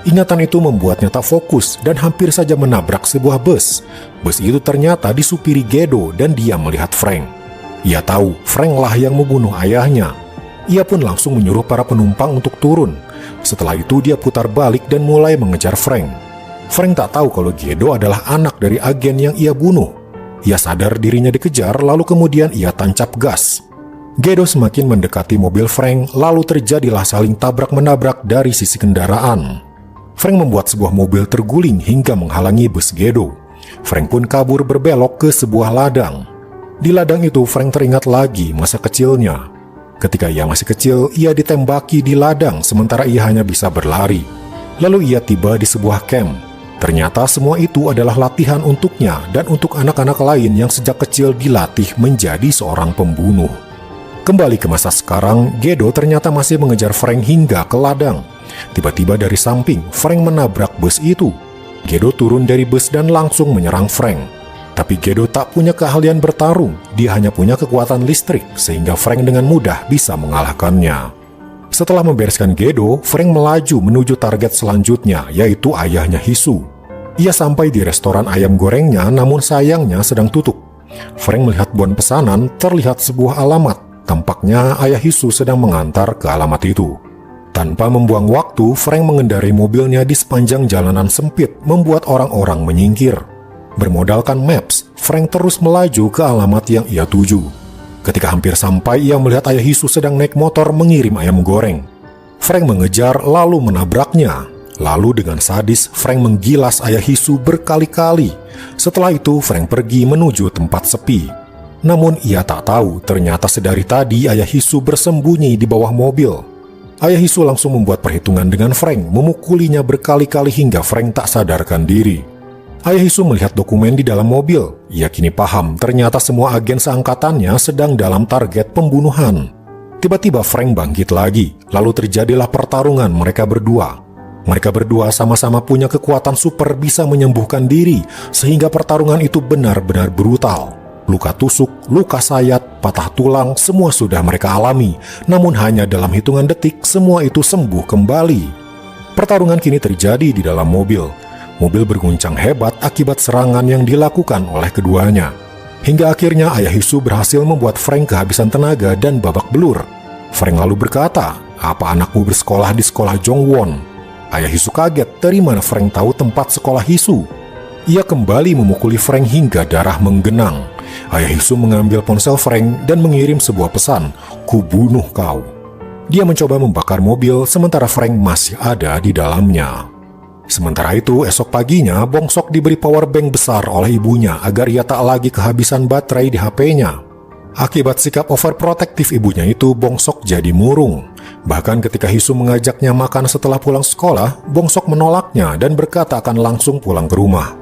Ingatan itu membuatnya tak fokus dan hampir saja menabrak sebuah bus. Bus itu ternyata disupiri Gedo dan dia melihat Frank. Ia tahu Frank lah yang membunuh ayahnya. Ia pun langsung menyuruh para penumpang untuk turun. Setelah itu dia putar balik dan mulai mengejar Frank. Frank tak tahu kalau Gedo adalah anak dari agen yang ia bunuh. Ia sadar dirinya dikejar lalu kemudian ia tancap gas. Gedo semakin mendekati mobil Frank, lalu terjadilah saling tabrak-menabrak dari sisi kendaraan. Frank membuat sebuah mobil terguling hingga menghalangi bus Gedo. Frank pun kabur berbelok ke sebuah ladang. Di ladang itu, Frank teringat lagi masa kecilnya. Ketika ia masih kecil, ia ditembaki di ladang sementara ia hanya bisa berlari. Lalu ia tiba di sebuah camp. Ternyata semua itu adalah latihan untuknya dan untuk anak-anak lain yang sejak kecil dilatih menjadi seorang pembunuh. Kembali ke masa sekarang, Gedo ternyata masih mengejar Frank hingga ke ladang. Tiba-tiba dari samping, Frank menabrak bus itu. Gedo turun dari bus dan langsung menyerang Frank. Tapi Gedo tak punya keahlian bertarung, dia hanya punya kekuatan listrik, sehingga Frank dengan mudah bisa mengalahkannya. Setelah membereskan Gedo, Frank melaju menuju target selanjutnya, yaitu ayahnya Hisu. Ia sampai di restoran ayam gorengnya, namun sayangnya sedang tutup. Frank melihat bon pesanan, terlihat sebuah alamat. Tampaknya ayah Hisu sedang mengantar ke alamat itu. Tanpa membuang waktu, Frank mengendarai mobilnya di sepanjang jalanan sempit, membuat orang-orang menyingkir. Bermodalkan maps, Frank terus melaju ke alamat yang ia tuju. Ketika hampir sampai, ia melihat ayah Hisu sedang naik motor mengirim ayam goreng. Frank mengejar lalu menabraknya. Lalu dengan sadis, Frank menggilas ayah Hisu berkali-kali. Setelah itu, Frank pergi menuju tempat sepi. Namun ia tak tahu ternyata sedari tadi ayah Hisu bersembunyi di bawah mobil. Ayah Hisu langsung membuat perhitungan dengan Frank, memukulinya berkali-kali hingga Frank tak sadarkan diri. Ayah Hisu melihat dokumen di dalam mobil. Ia kini paham ternyata semua agen seangkatannya sedang dalam target pembunuhan. Tiba-tiba Frank bangkit lagi, lalu terjadilah pertarungan mereka berdua. Mereka berdua sama-sama punya kekuatan super bisa menyembuhkan diri, sehingga pertarungan itu benar-benar brutal. Luka tusuk, luka sayat, patah tulang, semua sudah mereka alami. Namun hanya dalam hitungan detik, semua itu sembuh kembali. Pertarungan kini terjadi di dalam mobil. Mobil berguncang hebat akibat serangan yang dilakukan oleh keduanya. Hingga akhirnya ayah Hisu berhasil membuat Frank kehabisan tenaga dan babak belur. Frank lalu berkata, "Apa anakmu bersekolah di sekolah Jongwon?" Ayah Hisu kaget dari mana Frank tahu tempat sekolah Hisu. Ia kembali memukuli Frank hingga darah menggenang. Ayah Hisu mengambil ponsel Frank dan mengirim sebuah pesan, "Kubunuh kau." Dia mencoba membakar mobil sementara Frank masih ada di dalamnya. Sementara itu, esok paginya Bongsok diberi power bank besar oleh ibunya agar ia tak lagi kehabisan baterai di HP-nya. Akibat sikap overprotektif ibunya itu, Bongsok jadi murung. Bahkan ketika Hisu mengajaknya makan setelah pulang sekolah, Bongsok menolaknya dan berkata akan langsung pulang ke rumah.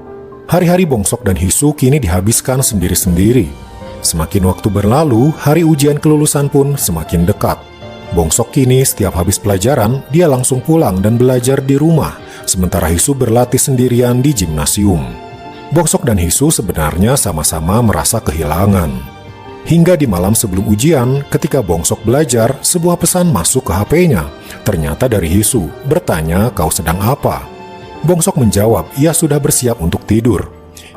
Hari-hari Bongsok dan Hisu kini dihabiskan sendiri-sendiri. Semakin waktu berlalu, hari ujian kelulusan pun semakin dekat. Bongsok kini setiap habis pelajaran, dia langsung pulang dan belajar di rumah, sementara Hisu berlatih sendirian di gimnasium. Bongsok dan Hisu sebenarnya sama-sama merasa kehilangan. Hingga di malam sebelum ujian, ketika Bongsok belajar, sebuah pesan masuk ke HP-nya. Ternyata dari Hisu, bertanya, "Kau sedang apa?" Bongsok menjawab, ia sudah bersiap untuk tidur.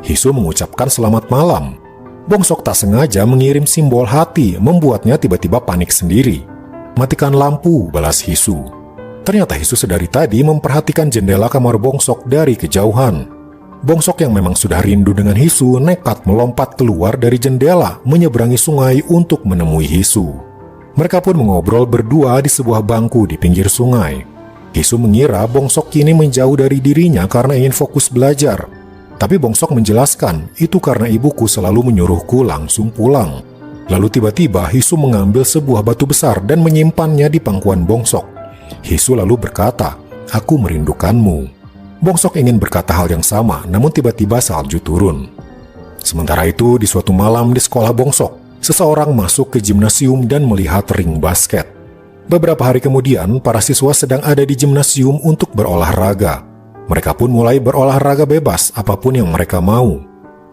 Hisu mengucapkan selamat malam. Bongsok tak sengaja mengirim simbol hati, membuatnya tiba-tiba panik sendiri. "Matikan lampu," balas Hisu. Ternyata Hisu sedari tadi memperhatikan jendela kamar Bongsok dari kejauhan. Bongsok yang memang sudah rindu dengan Hisu nekat melompat keluar dari jendela, menyeberangi sungai untuk menemui Hisu. Mereka pun mengobrol berdua di sebuah bangku di pinggir sungai. Hisu mengira Bongsok kini menjauh dari dirinya karena ingin fokus belajar. Tapi Bongsok menjelaskan, itu karena ibuku selalu menyuruhku langsung pulang. Lalu tiba-tiba Hisu mengambil sebuah batu besar dan menyimpannya di pangkuan Bongsok. Hisu lalu berkata, "Aku merindukanmu." Bongsok ingin berkata hal yang sama, namun tiba-tiba salju turun. Sementara itu, di suatu malam di sekolah Bongsok, seseorang masuk ke gimnasium dan melihat ring basket. Beberapa hari kemudian, para siswa sedang ada di gimnasium untuk berolahraga. Mereka pun mulai berolahraga bebas, apapun yang mereka mau.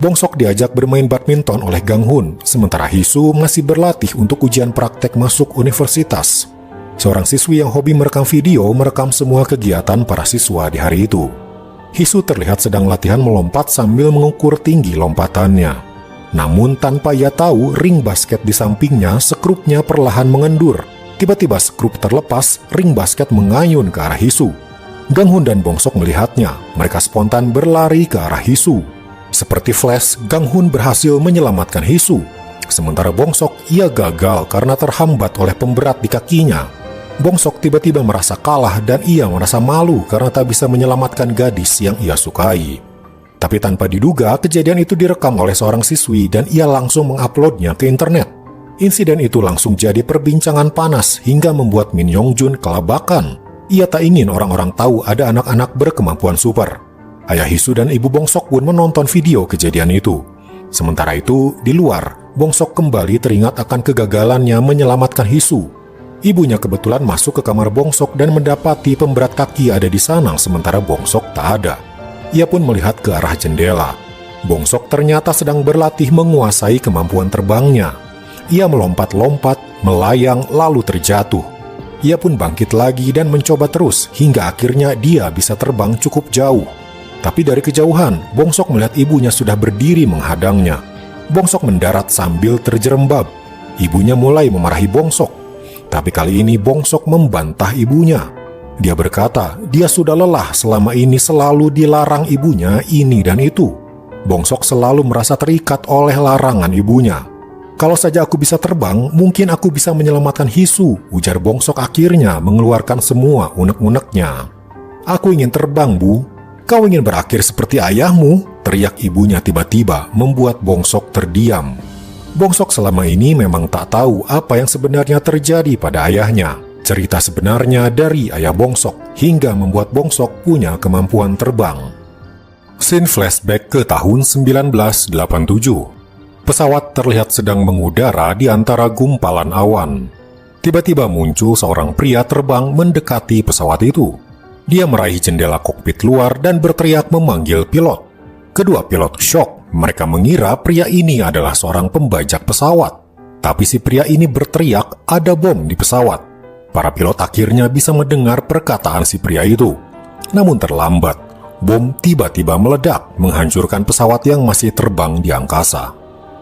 Bongsok diajak bermain badminton oleh Gang Hun, sementara Hisu masih berlatih untuk ujian praktek masuk universitas. Seorang siswi yang hobi merekam video merekam semua kegiatan para siswa di hari itu. Hisu terlihat sedang latihan melompat sambil mengukur tinggi lompatannya. Namun tanpa ia tahu, ring basket di sampingnya sekrupnya perlahan mengendur. Tiba-tiba sekrup terlepas, ring basket mengayun ke arah Hisu. Gang Hun dan Bongsok melihatnya, mereka spontan berlari ke arah Hisu. Seperti flash, Gang Hun berhasil menyelamatkan Hisu. Sementara Bongsok, ia gagal karena terhambat oleh pemberat di kakinya. Bongsok tiba-tiba merasa kalah dan ia merasa malu karena tak bisa menyelamatkan gadis yang ia sukai. Tapi tanpa diduga, kejadian itu direkam oleh seorang siswi dan ia langsung menguploadnya ke internet. Insiden itu langsung jadi perbincangan panas hingga membuat Min Yongjun kelabakan. Ia tak ingin orang-orang tahu ada anak-anak berkemampuan super. Ayah Hisu dan ibu Bongsok pun menonton video kejadian itu. Sementara itu, di luar, Bongsok kembali teringat akan kegagalannya menyelamatkan Hisu. Ibunya kebetulan masuk ke kamar Bongsok dan mendapati pemberat kaki ada di sana sementara Bongsok tak ada. Ia pun melihat ke arah jendela. Bongsok ternyata sedang berlatih menguasai kemampuan terbangnya. Ia melompat-lompat, melayang, lalu terjatuh. Ia pun bangkit lagi dan mencoba terus hingga akhirnya dia bisa terbang cukup jauh. Tapi dari kejauhan, Bongsok melihat ibunya sudah berdiri menghadangnya. Bongsok mendarat sambil terjerembab. Ibunya mulai memarahi Bongsok. Tapi kali ini Bongsok membantah ibunya. Dia berkata, dia sudah lelah selama ini selalu dilarang ibunya ini dan itu. Bongsok selalu merasa terikat oleh larangan ibunya. "Kalau saja aku bisa terbang, mungkin aku bisa menyelamatkan Hisu," ujar Bongsok akhirnya mengeluarkan semua unek-uneknya. "Aku ingin terbang, Bu." "Kau ingin berakhir seperti ayahmu?" teriak ibunya tiba-tiba, membuat Bongsok terdiam. Bongsok selama ini memang tak tahu apa yang sebenarnya terjadi pada ayahnya. Cerita sebenarnya dari ayah Bongsok hingga membuat Bongsok punya kemampuan terbang. Scene flashback ke tahun 1987. Pesawat terlihat sedang mengudara di antara gumpalan awan. Tiba-tiba muncul seorang pria terbang mendekati pesawat itu. Dia meraih jendela kokpit luar dan berteriak memanggil pilot. Kedua pilot syok. Mereka mengira pria ini adalah seorang pembajak pesawat. Tapi si pria ini berteriak ada bom di pesawat. Para pilot akhirnya bisa mendengar perkataan si pria itu. Namun terlambat. Bom tiba-tiba meledak, menghancurkan pesawat yang masih terbang di angkasa.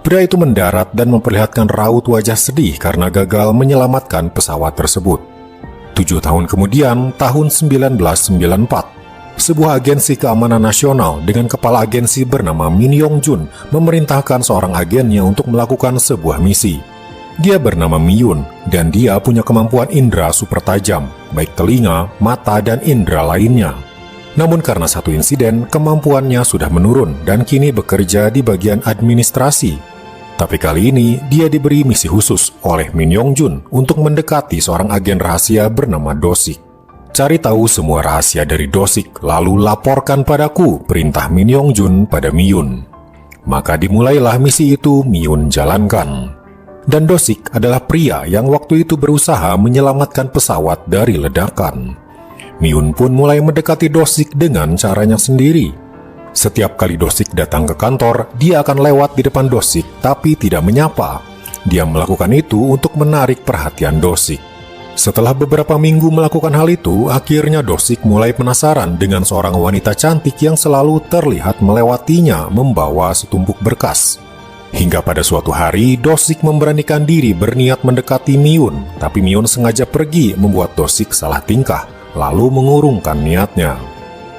Pria itu mendarat dan memperlihatkan raut wajah sedih karena gagal menyelamatkan pesawat tersebut. 7 tahun kemudian, tahun 1994, sebuah agensi keamanan nasional dengan kepala agensi bernama Min Yong-jun memerintahkan seorang agennya untuk melakukan sebuah misi. Dia bernama Miyun, dan dia punya kemampuan indera super tajam, baik telinga, mata, dan indera lainnya. Namun karena satu insiden, kemampuannya sudah menurun dan kini bekerja di bagian administrasi. Tapi kali ini, dia diberi misi khusus oleh Min Yong-jun untuk mendekati seorang agen rahasia bernama Do-sik. Cari tahu semua rahasia dari Do-sik, lalu laporkan padaku, perintah Min Yong-jun pada Miyun. Maka dimulailah misi itu Miyun jalankan. Dan Do-sik adalah pria yang waktu itu berusaha menyelamatkan pesawat dari ledakan. Miyun pun mulai mendekati Do-sik dengan caranya sendiri. Setiap kali Do-sik datang ke kantor, dia akan lewat di depan Do-sik tapi tidak menyapa. Dia melakukan itu untuk menarik perhatian Do-sik. Setelah beberapa minggu melakukan hal itu, akhirnya Do-sik mulai penasaran dengan seorang wanita cantik yang selalu terlihat melewatinya membawa setumpuk berkas. Hingga pada suatu hari, Do-sik memberanikan diri berniat mendekati Miyun, tapi Miyun sengaja pergi membuat Do-sik salah tingkah, lalu mengurungkan niatnya.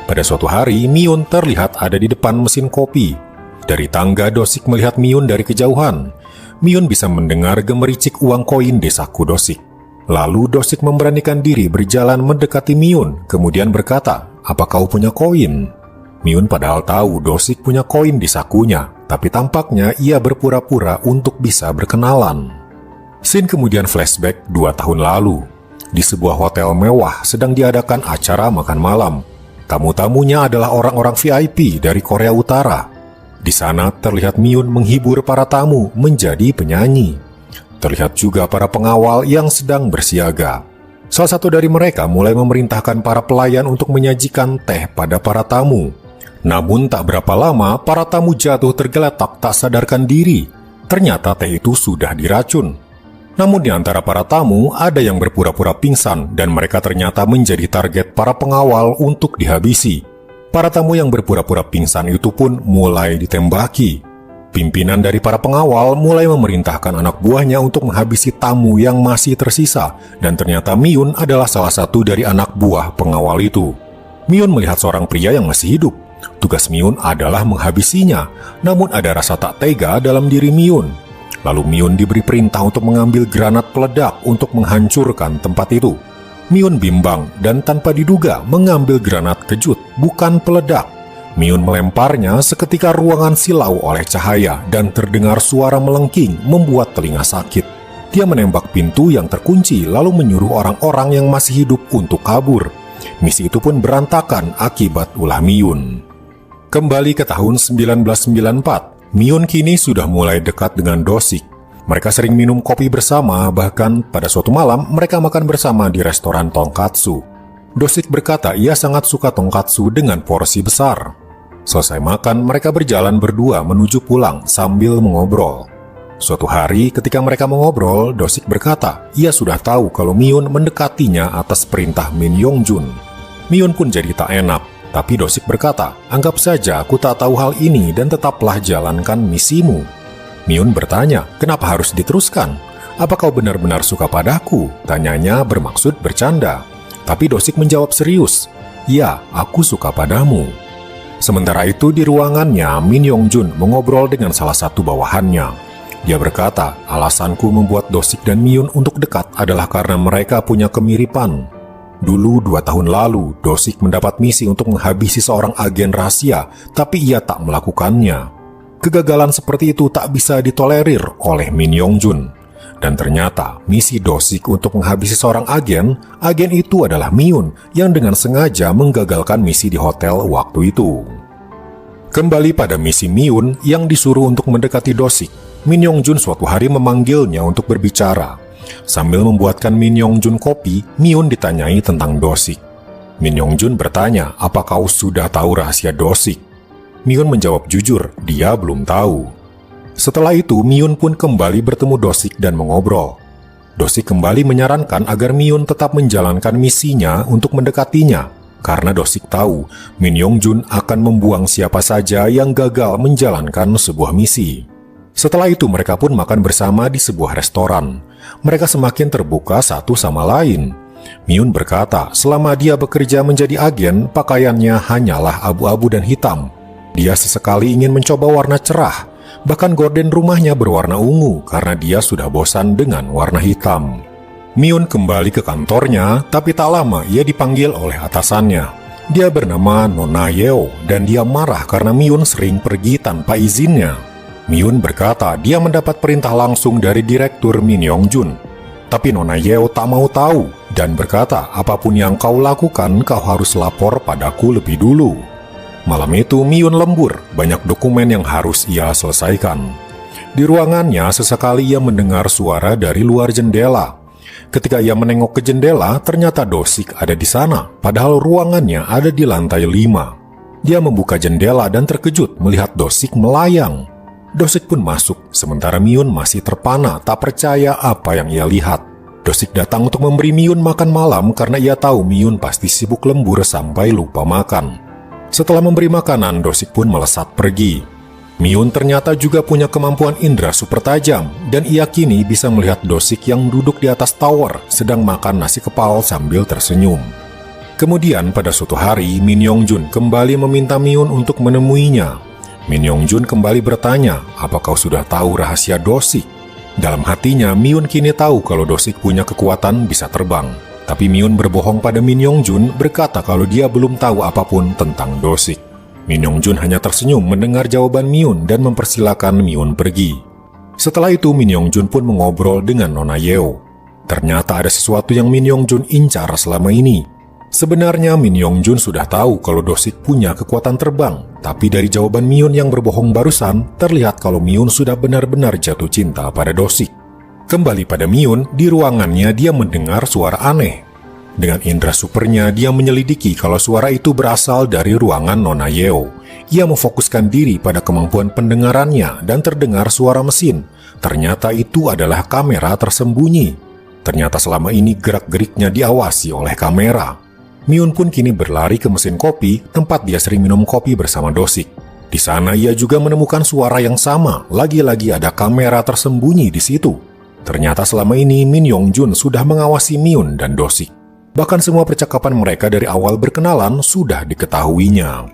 Pada suatu hari, Miyun terlihat ada di depan mesin kopi. Dari tangga, Do-sik melihat Miyun dari kejauhan. Miyun bisa mendengar gemericik uang koin di saku Do-sik. Lalu Do-sik memberanikan diri berjalan mendekati Miyun, kemudian berkata, "Apa kau punya koin?" Miyun padahal tahu Do-sik punya koin di sakunya, tapi tampaknya ia berpura-pura untuk bisa berkenalan. Scene kemudian flashback 2 tahun lalu. Di sebuah hotel mewah sedang diadakan acara makan malam. Tamu-tamunya adalah orang-orang VIP dari Korea Utara. Di sana terlihat Miyun menghibur para tamu menjadi penyanyi. Terlihat juga para pengawal yang sedang bersiaga. Salah satu dari mereka mulai memerintahkan para pelayan untuk menyajikan teh pada para tamu. Namun tak berapa lama para tamu jatuh tergeletak tak sadarkan diri. Ternyata teh itu sudah diracun. Namun di antara para tamu, ada yang berpura-pura pingsan dan mereka ternyata menjadi target para pengawal untuk dihabisi. Para tamu yang berpura-pura pingsan itu pun mulai ditembaki. Pimpinan dari para pengawal mulai memerintahkan anak buahnya untuk menghabisi tamu yang masih tersisa, dan ternyata Miyun adalah salah satu dari anak buah pengawal itu. Miyun melihat seorang pria yang masih hidup. Tugas Miyun adalah menghabisinya, namun ada rasa tak tega dalam diri Miyun. Lalu Miyun diberi perintah untuk mengambil granat peledak untuk menghancurkan tempat itu. Miyun bimbang dan tanpa diduga mengambil granat kejut, bukan peledak. Miyun melemparnya seketika ruangan silau oleh cahaya dan terdengar suara melengking membuat telinga sakit. Dia menembak pintu yang terkunci lalu menyuruh orang-orang yang masih hidup untuk kabur. Misi itu pun berantakan akibat ulah Miyun. Kembali ke tahun 1994. Miyun kini sudah mulai dekat dengan Do-sik. Mereka sering minum kopi bersama, bahkan pada suatu malam mereka makan bersama di restoran tonkatsu. Do-sik berkata ia sangat suka tonkatsu dengan porsi besar. Selesai makan, mereka berjalan berdua menuju pulang sambil mengobrol. Suatu hari ketika mereka mengobrol, Do-sik berkata ia sudah tahu kalau Miyun mendekatinya atas perintah Min Yong-jun. Miyun pun jadi tak enak. Tapi Do-sik berkata, anggap saja aku tak tahu hal ini dan tetaplah jalankan misimu. Miyun bertanya, kenapa harus diteruskan? Apa kau benar-benar suka padaku? Tanyanya bermaksud bercanda. Tapi Do-sik menjawab serius, ya, aku suka padamu. Sementara itu di ruangannya, Min Yong-jun mengobrol dengan salah satu bawahannya. Dia berkata, alasanku membuat Do-sik dan Miyun untuk dekat adalah karena mereka punya kemiripan. Dulu 2 tahun lalu, Do-sik mendapat misi untuk menghabisi seorang agen rahasia, tapi ia tak melakukannya. Kegagalan seperti itu tak bisa ditolerir oleh Min Yong-jun. Dan ternyata, misi Do-sik untuk menghabisi seorang agen itu adalah Miyun yang dengan sengaja menggagalkan misi di hotel waktu itu. Kembali pada misi Miyun yang disuruh untuk mendekati Do-sik, Min Yong-jun suatu hari memanggilnya untuk berbicara. Sambil membuatkan Min Yong-jun kopi, Miyun ditanyai tentang Do-sik. Min Yongjun bertanya, apa kau sudah tahu rahasia Dosik? Myun menjawab jujur, dia belum tahu. Setelah itu, Myun pun kembali bertemu Dosik dan mengobrol. Dosik kembali menyarankan agar Myun tetap menjalankan misinya untuk mendekatinya, karena Dosik tahu Min Yongjun akan membuang siapa saja yang gagal menjalankan sebuah misi. Setelah itu, mereka pun makan bersama di sebuah restoran. Mereka semakin terbuka satu sama lain. Myun berkata, selama dia bekerja menjadi agen, pakaiannya hanyalah abu-abu dan hitam. Dia sesekali ingin mencoba warna cerah, bahkan gorden rumahnya berwarna ungu karena dia sudah bosan dengan warna hitam. Myun kembali ke kantornya, tapi tak lama ia dipanggil oleh atasannya. Dia bernama Nona Yeo dan dia marah karena Myun sering pergi tanpa izinnya. Myun berkata dia mendapat perintah langsung dari direktur Min Yongjun. Tapi Nona Yeo tak mau tahu dan berkata, apapun yang kau lakukan, kau harus lapor padaku lebih dulu. Malam itu, Myun lembur, banyak dokumen yang harus ia selesaikan. Di ruangannya, sesekali ia mendengar suara dari luar jendela. Ketika ia menengok ke jendela, ternyata Dosik ada di sana, padahal ruangannya ada di lantai 5. Dia membuka jendela dan terkejut melihat Dosik melayang. Dosik pun masuk, sementara Myun masih terpana, tak percaya apa yang ia lihat. Dosik datang untuk memberi Myun makan malam karena ia tahu Myun pasti sibuk lembur sampai lupa makan. Setelah memberi makanan, Dosik pun melesat pergi. Myun ternyata juga punya kemampuan indera super tajam, dan ia kini bisa melihat Dosik yang duduk di atas tower sedang makan nasi kepal sambil tersenyum. Kemudian pada suatu hari, Min Yongjun kembali meminta Myun untuk menemuinya. Min Yongjun kembali bertanya, apa kau sudah tahu rahasia Dosik? Dalam hatinya, Myun kini tahu kalau Dosik punya kekuatan bisa terbang. Tapi Myun berbohong pada Min Yongjun berkata kalau dia belum tahu apapun tentang Dosik. Min Yongjun hanya tersenyum mendengar jawaban Myun dan mempersilakan Myun pergi. Setelah itu Min Yongjun pun mengobrol dengan Nona Yeo. Ternyata ada sesuatu yang Min Yongjun incar selama ini. Sebenarnya Min Yongjun sudah tahu kalau Dosik punya kekuatan terbang, tapi dari jawaban Myun yang berbohong barusan, terlihat kalau Myun sudah benar-benar jatuh cinta pada Dosik. Kembali pada Myun, di ruangannya dia mendengar suara aneh. Dengan indera supernya, dia menyelidiki kalau suara itu berasal dari ruangan Nona Yeo. Ia memfokuskan diri pada kemampuan pendengarannya dan terdengar suara mesin. Ternyata itu adalah kamera tersembunyi. Ternyata selama ini gerak-geriknya diawasi oleh kamera. Myun pun kini berlari ke mesin kopi, tempat dia sering minum kopi bersama Dosik. Di sana ia juga menemukan suara yang sama, lagi-lagi ada kamera tersembunyi di situ. Ternyata selama ini Min Yongjun sudah mengawasi Myun dan Dosik. Bahkan semua percakapan mereka dari awal berkenalan sudah diketahuinya.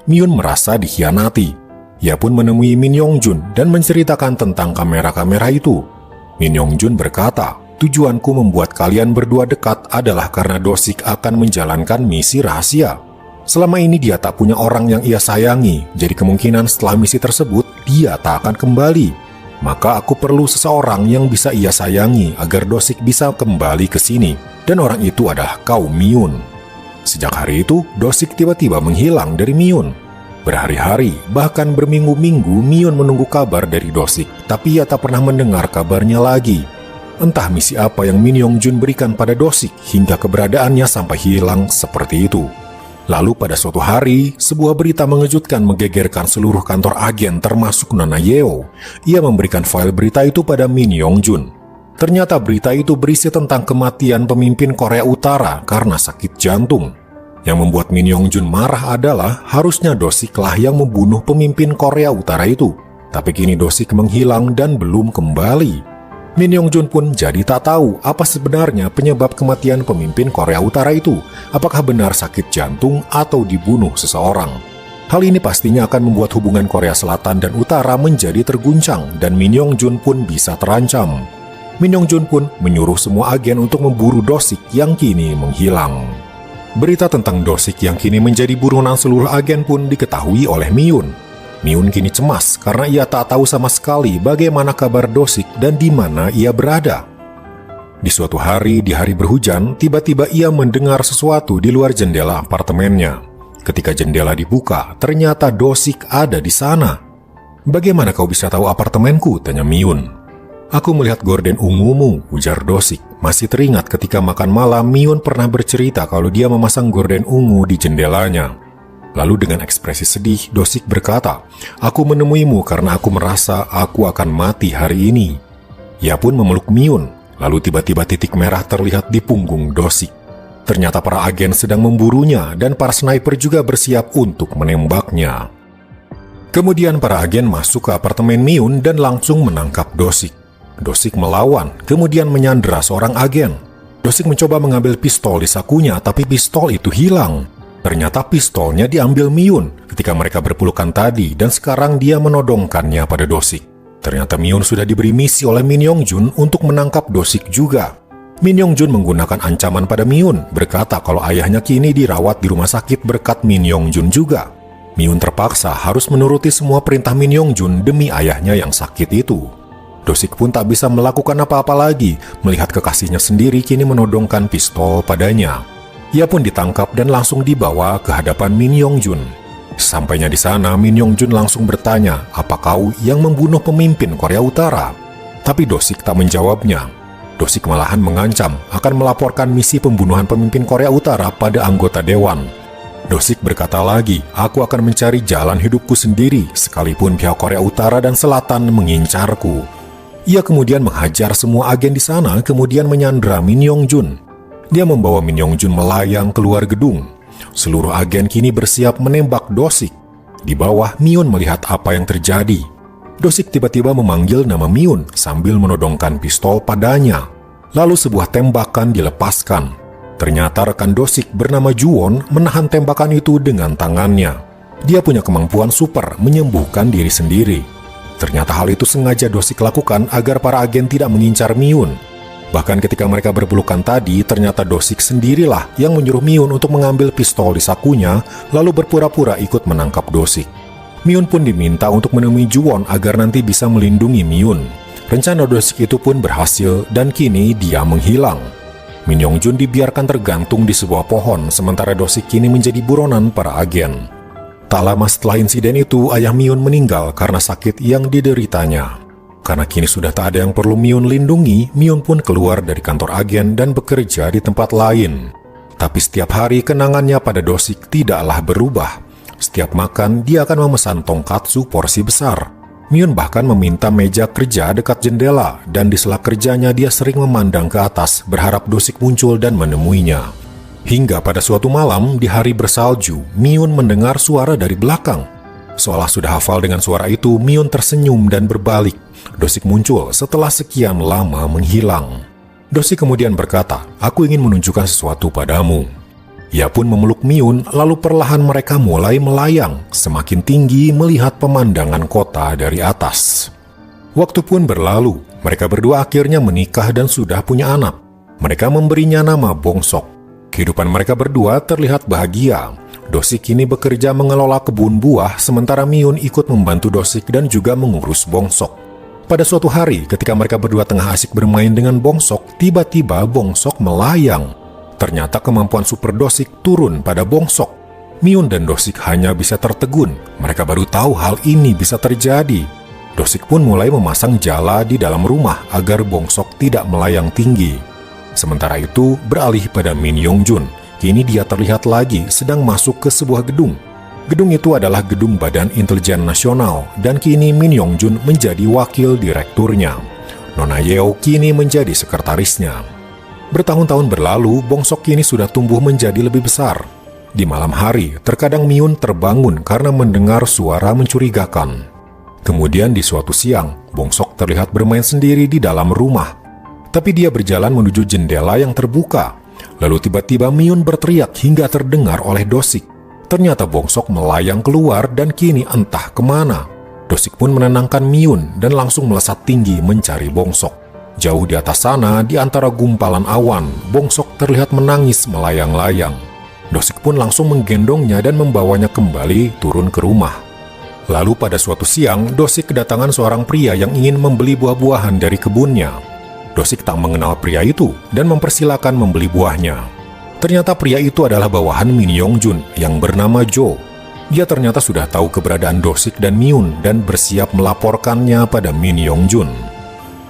Myun merasa dikhianati. Ia pun menemui Min Yongjun dan menceritakan tentang kamera-kamera itu. Min Yongjun berkata, tujuanku membuat kalian berdua dekat adalah karena Dosik akan menjalankan misi rahasia. Selama ini dia tak punya orang yang ia sayangi, jadi kemungkinan setelah misi tersebut dia tak akan kembali. Maka aku perlu seseorang yang bisa ia sayangi agar Dosik bisa kembali ke sini. Dan orang itu adalah kau, Myun. Sejak hari itu, Dosik tiba-tiba menghilang dari Myun. Berhari-hari, bahkan berminggu-minggu Myun menunggu kabar dari Dosik, tapi ia tak pernah mendengar kabarnya lagi. Entah misi apa yang Min Yongjun berikan pada Dosik hingga keberadaannya sampai hilang seperti itu. Lalu pada suatu hari, sebuah berita mengejutkan menggegerkan seluruh kantor agen termasuk Nona Yeo. Ia memberikan file berita itu pada Min Yongjun. Ternyata berita itu berisi tentang kematian pemimpin Korea Utara karena sakit jantung. Yang membuat Min Yongjun marah adalah harusnya Dosiklah yang membunuh pemimpin Korea Utara itu. Tapi kini Dosik menghilang dan belum kembali. Min Yongjun pun jadi tak tahu apa sebenarnya penyebab kematian pemimpin Korea Utara itu. Apakah benar sakit jantung atau dibunuh seseorang? Hal ini pastinya akan membuat hubungan Korea Selatan dan Utara menjadi terguncang dan Min Yongjun pun bisa terancam. Min Yongjun pun menyuruh semua agen untuk memburu Dosik yang kini menghilang. Berita tentang Dosik yang kini menjadi buronan seluruh agen pun diketahui oleh Myun. Myun kini cemas karena ia tak tahu sama sekali bagaimana kabar Dosik dan di mana ia berada. Di suatu hari, di hari berhujan, tiba-tiba ia mendengar sesuatu di luar jendela apartemennya. Ketika jendela dibuka, ternyata Dosik ada di sana. "Bagaimana kau bisa tahu apartemenku?" tanya Myun. "Aku melihat gorden ungumu," ujar Dosik. Masih teringat ketika makan malam, Myun pernah bercerita kalau dia memasang gorden ungu di jendelanya. Lalu dengan ekspresi sedih, Do-sik berkata, "Aku menemuimu karena aku merasa aku akan mati hari ini." Ia pun memeluk Myun, lalu tiba-tiba titik merah terlihat di punggung Do-sik. Ternyata para agen sedang memburunya dan para sniper juga bersiap untuk menembaknya. Kemudian para agen masuk ke apartemen Myun dan langsung menangkap Do-sik. Do-sik melawan, kemudian menyandera seorang agen. Do-sik mencoba mengambil pistol di sakunya, tapi pistol itu hilang. Ternyata pistolnya diambil Myun ketika mereka berpelukan tadi, dan sekarang dia menodongkannya pada Do-sik. Ternyata Myun sudah diberi misi oleh Min Yong-jun untuk menangkap Do-sik juga. Min Yong-jun menggunakan ancaman pada Myun, berkata kalau ayahnya kini dirawat di rumah sakit berkat Min Yong-jun juga. Myun terpaksa harus menuruti semua perintah Min Yong-jun demi ayahnya yang sakit itu. Do-sik pun tak bisa melakukan apa-apa lagi, melihat kekasihnya sendiri kini menodongkan pistol padanya. Ia pun ditangkap dan langsung dibawa ke hadapan Min Yong-jun. Sampainya di sana, Min Yong-jun langsung bertanya, "Apa kau yang membunuh pemimpin Korea Utara?" Tapi Do-sik tak menjawabnya. Do-sik malahan mengancam akan melaporkan misi pembunuhan pemimpin Korea Utara pada anggota dewan. Do-sik berkata lagi, "Aku akan mencari jalan hidupku sendiri, sekalipun pihak Korea Utara dan Selatan mengincarku." Ia kemudian menghajar semua agen di sana, kemudian menyandera Min Yong-jun. Dia membawa Min Yong-jun melayang keluar gedung. Seluruh agen kini bersiap menembak Do-sik. Di bawah, Myun melihat apa yang terjadi. Do-sik tiba-tiba memanggil nama Myun sambil menodongkan pistol padanya. Lalu sebuah tembakan dilepaskan. Ternyata rekan Do-sik bernama Ju-won menahan tembakan itu dengan tangannya. Dia punya kemampuan super menyembuhkan diri sendiri. Ternyata hal itu sengaja Do-sik lakukan agar para agen tidak mengincar Myun. Bahkan ketika mereka berpelukan tadi, ternyata Do-sik sendirilah yang menyuruh Myun untuk mengambil pistol di sakunya, lalu berpura-pura ikut menangkap Do-sik. Myun pun diminta untuk menemui Ju-won agar nanti bisa melindungi Myun. Rencana Do-sik itu pun berhasil dan kini dia menghilang. Min Yong-jun dibiarkan tergantung di sebuah pohon, sementara Do-sik kini menjadi buronan para agen. Tak lama setelah insiden itu, ayah Myun meninggal karena sakit yang dideritanya. Karena kini sudah tak ada yang perlu Myun lindungi, Myun pun keluar dari kantor agen dan bekerja di tempat lain. Tapi setiap hari kenangannya pada Do-sik tidaklah berubah. Setiap makan, dia akan memesan tongkatsu porsi besar. Myun bahkan meminta meja kerja dekat jendela, dan di sela kerjanya dia sering memandang ke atas, berharap Do-sik muncul dan menemuinya. Hingga pada suatu malam, di hari bersalju, Myun mendengar suara dari belakang. Seolah sudah hafal dengan suara itu, Myun tersenyum dan berbalik. Do-sik muncul setelah sekian lama menghilang. Do-sik kemudian berkata, "Aku ingin menunjukkan sesuatu padamu." Ia pun memeluk Myun, lalu perlahan mereka mulai melayang, semakin tinggi melihat pemandangan kota dari atas. Waktu pun berlalu, mereka berdua akhirnya menikah dan sudah punya anak. Mereka memberinya nama Bong-sok. Kehidupan mereka berdua terlihat bahagia. Do-sik kini bekerja mengelola kebun buah, sementara Myun ikut membantu Do-sik dan juga mengurus Bong-sok. Pada suatu hari, ketika mereka berdua tengah asik bermain dengan Bong-sok, tiba-tiba Bong-sok melayang. Ternyata kemampuan super Do-sik turun pada Bong-sok. Myun dan Do-sik hanya bisa tertegun. Mereka baru tahu hal ini bisa terjadi. Do-sik pun mulai memasang jala di dalam rumah agar Bong-sok tidak melayang tinggi. Sementara itu, beralih pada Min Yong-jun. Kini dia terlihat lagi sedang masuk ke sebuah gedung. Gedung itu adalah Gedung Badan Intelijen Nasional, dan kini Min Yong-jun menjadi wakil direkturnya. Nona Yeo kini menjadi sekretarisnya. Bertahun-tahun berlalu, Bong-sok kini sudah tumbuh menjadi lebih besar. Di malam hari, terkadang Myun terbangun karena mendengar suara mencurigakan. Kemudian di suatu siang, Bong-sok terlihat bermain sendiri di dalam rumah. Tapi dia berjalan menuju jendela yang terbuka. Lalu tiba-tiba Myun berteriak hingga terdengar oleh Do-sik. Ternyata Bong-sok melayang keluar dan kini entah kemana. Do-sik pun menenangkan Myun dan langsung melesat tinggi mencari Bong-sok. Jauh di atas sana, di antara gumpalan awan, Bong-sok terlihat menangis melayang-layang. Do-sik pun langsung menggendongnya dan membawanya kembali turun ke rumah. Lalu pada suatu siang, Do-sik kedatangan seorang pria yang ingin membeli buah-buahan dari kebunnya. Do-sik tak mengenal pria itu dan mempersilakan membeli buahnya. Ternyata pria itu adalah bawahan Min Yong-jun yang bernama Jo. Dia ternyata sudah tahu keberadaan Do-sik dan Myun dan bersiap melaporkannya pada Min Yong-jun.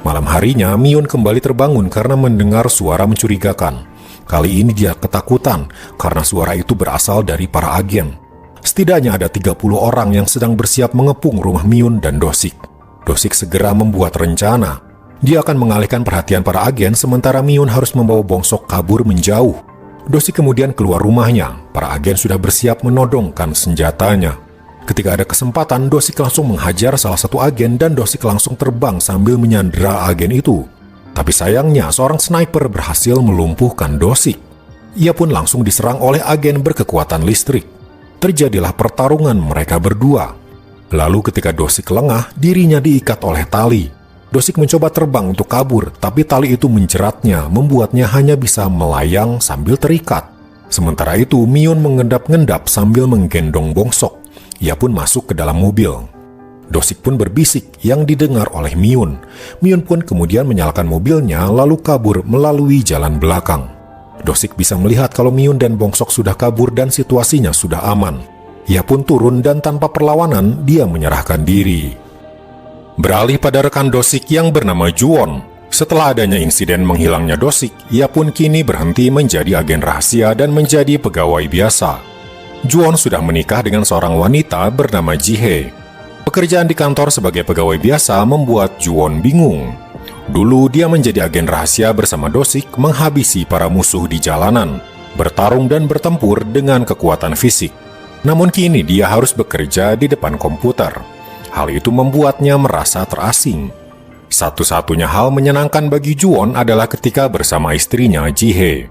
Malam harinya, Myun kembali terbangun karena mendengar suara mencurigakan. Kali ini dia ketakutan karena suara itu berasal dari para agen. Setidaknya ada 30 orang yang sedang bersiap mengepung rumah Myun dan Do-sik. Do-sik segera membuat rencana. Dia akan mengalihkan perhatian para agen sementara Myun harus membawa Bongsok kabur menjauh. Do-sik kemudian keluar rumahnya. Para agen sudah bersiap menodongkan senjatanya. Ketika ada kesempatan, Do-sik langsung menghajar salah satu agen dan Do-sik langsung terbang sambil menyandera agen itu. Tapi sayangnya, seorang sniper berhasil melumpuhkan Do-sik. Ia pun langsung diserang oleh agen berkekuatan listrik. Terjadilah pertarungan mereka berdua. Lalu ketika Do-sik lengah, dirinya diikat oleh tali. Do-sik mencoba terbang untuk kabur, tapi tali itu menjeratnya, membuatnya hanya bisa melayang sambil terikat. Sementara itu, Myun mengendap-ngendap sambil menggendong Bongsok. Ia pun masuk ke dalam mobil. Do-sik pun berbisik yang didengar oleh Myun. Myun pun kemudian menyalakan mobilnya lalu kabur melalui jalan belakang. Do-sik bisa melihat kalau Myun dan Bongsok sudah kabur dan situasinya sudah aman. Ia pun turun dan tanpa perlawanan dia menyerahkan diri. Beralih pada rekan Do-sik yang bernama Juwon. Setelah adanya insiden menghilangnya Do-sik, ia pun kini berhenti menjadi agen rahasia dan menjadi pegawai biasa. Juwon sudah menikah dengan seorang wanita bernama Ji-hye. Pekerjaan di kantor sebagai pegawai biasa membuat Juwon bingung. Dulu dia menjadi agen rahasia bersama Do-sik menghabisi para musuh di jalanan, bertarung dan bertempur dengan kekuatan fisik. Namun kini dia harus bekerja di depan komputer. Hal itu membuatnya merasa terasing. Satu-satunya hal menyenangkan bagi Juwon adalah ketika bersama istrinya Ji-hye.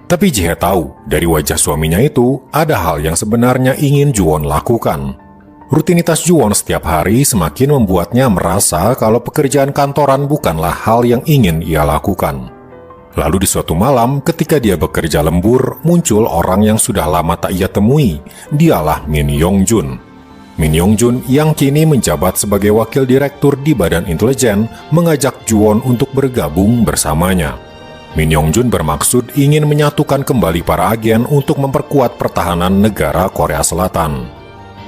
Tapi Ji-hye tahu, dari wajah suaminya itu, ada hal yang sebenarnya ingin Juwon lakukan. Rutinitas Juwon setiap hari semakin membuatnya merasa kalau pekerjaan kantoran bukanlah hal yang ingin ia lakukan. Lalu di suatu malam, ketika dia bekerja lembur, muncul orang yang sudah lama tak ia temui. Dialah Min Yong-jun. Min Yong-jun yang kini menjabat sebagai wakil direktur di Badan Intelijen mengajak Juwon untuk bergabung bersamanya. Min Yong-jun bermaksud ingin menyatukan kembali para agen untuk memperkuat pertahanan negara Korea Selatan.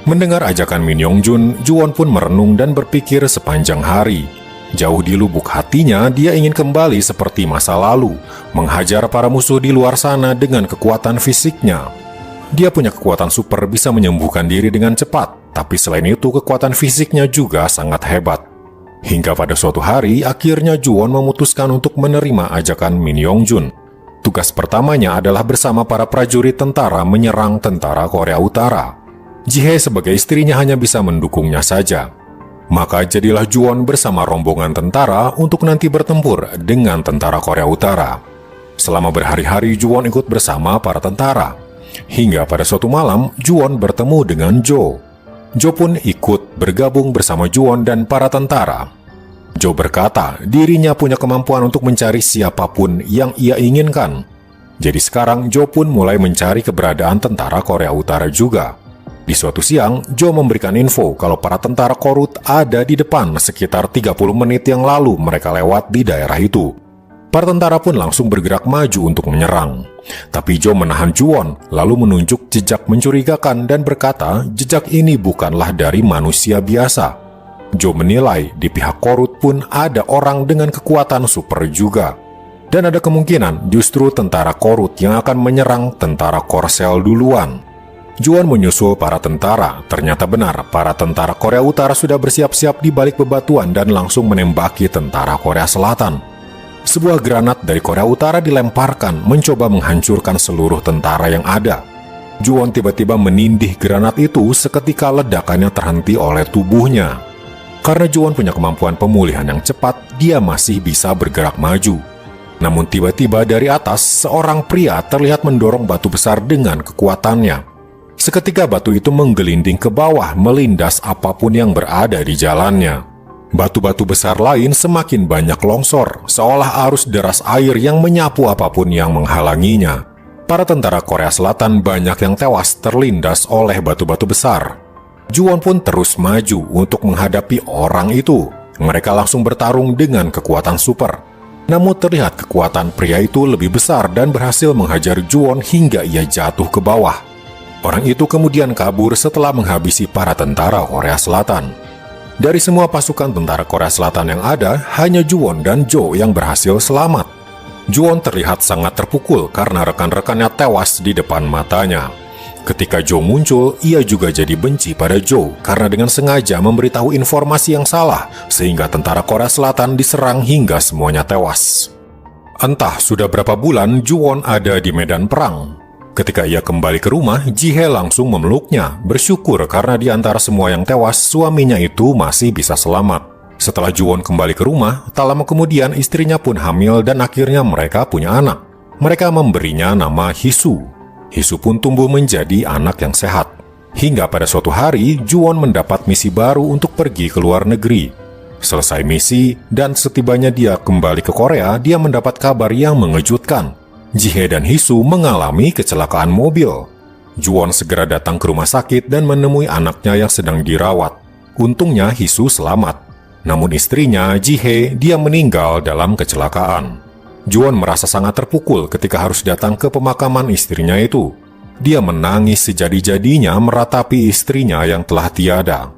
Mendengar ajakan Min Yong-jun, Juwon pun merenung dan berpikir sepanjang hari. Jauh di lubuk hatinya, dia ingin kembali seperti masa lalu, menghajar para musuh di luar sana dengan kekuatan fisiknya. Dia punya kekuatan super bisa menyembuhkan diri dengan cepat, tapi selain itu kekuatan fisiknya juga sangat hebat. Hingga pada suatu hari, akhirnya Juwon memutuskan untuk menerima ajakan Min Yong-jun. Tugas pertamanya adalah bersama para prajurit tentara menyerang tentara Korea Utara. Ji-hye sebagai istrinya hanya bisa mendukungnya saja. Maka jadilah Juwon bersama rombongan tentara untuk nanti bertempur dengan tentara Korea Utara. Selama berhari-hari Juwon ikut bersama para tentara. Hingga pada suatu malam, Juwon bertemu dengan Jo. Jo pun ikut bergabung bersama Juwon dan para tentara. Jo berkata dirinya punya kemampuan untuk mencari siapapun yang ia inginkan. Jadi sekarang Jo pun mulai mencari keberadaan tentara Korea Utara juga. Di suatu siang, Jo memberikan info kalau para tentara Korut ada di depan sekitar 30 menit yang lalu mereka lewat di daerah itu. Para tentara pun langsung bergerak maju untuk menyerang. Tapi Jo menahan Juwon, lalu menunjuk jejak mencurigakan dan berkata jejak ini bukanlah dari manusia biasa. Jo menilai di pihak Korut pun ada orang dengan kekuatan super juga. Dan ada kemungkinan justru tentara Korut yang akan menyerang tentara Korsel duluan. Juwon menyusul para tentara. Ternyata benar, para tentara Korea Utara sudah bersiap-siap di balik bebatuan dan langsung menembaki tentara Korea Selatan. Sebuah granat dari Korea Utara dilemparkan mencoba menghancurkan seluruh tentara yang ada. Juwon tiba-tiba menindih granat itu seketika ledakannya terhenti oleh tubuhnya. Karena Juwon punya kemampuan pemulihan yang cepat, dia masih bisa bergerak maju. Namun tiba-tiba dari atas, seorang pria terlihat mendorong batu besar dengan kekuatannya. Seketika batu itu menggelinding ke bawah, melindas apapun yang berada di jalannya. Batu-batu besar lain semakin banyak longsor, seolah arus deras air yang menyapu apapun yang menghalanginya. Para tentara Korea Selatan banyak yang tewas terlindas oleh batu-batu besar. Juwon pun terus maju untuk menghadapi orang itu. Mereka langsung bertarung dengan kekuatan super. Namun terlihat kekuatan pria itu lebih besar dan berhasil menghajar Juwon hingga ia jatuh ke bawah. Orang itu kemudian kabur setelah menghabisi para tentara Korea Selatan. Dari semua pasukan tentara Korea Selatan yang ada, hanya Juwon dan Jo yang berhasil selamat. Juwon terlihat sangat terpukul karena rekan-rekannya tewas di depan matanya. Ketika Jo muncul, ia juga jadi benci pada Jo karena dengan sengaja memberitahu informasi yang salah sehingga tentara Korea Selatan diserang hingga semuanya tewas. Entah sudah berapa bulan Juwon ada di medan perang. Ketika ia kembali ke rumah, Ji-hye langsung memeluknya, bersyukur karena di antara semua yang tewas, suaminya itu masih bisa selamat. Setelah Juwon kembali ke rumah, tak lama kemudian istrinya pun hamil dan akhirnya mereka punya anak. Mereka memberinya nama Hisu. Hisu pun tumbuh menjadi anak yang sehat. Hingga pada suatu hari, Juwon mendapat misi baru untuk pergi ke luar negeri. Selesai misi, dan setibanya dia kembali ke Korea, dia mendapat kabar yang mengejutkan. Ji-hye dan Hisu mengalami kecelakaan mobil. Juwon segera datang ke rumah sakit dan menemui anaknya yang sedang dirawat. Untungnya Hisu selamat. Namun istrinya, Ji-hye, dia meninggal dalam kecelakaan. Juwon merasa sangat terpukul ketika harus datang ke pemakaman istrinya itu. Dia menangis sejadi-jadinya meratapi istrinya yang telah tiada.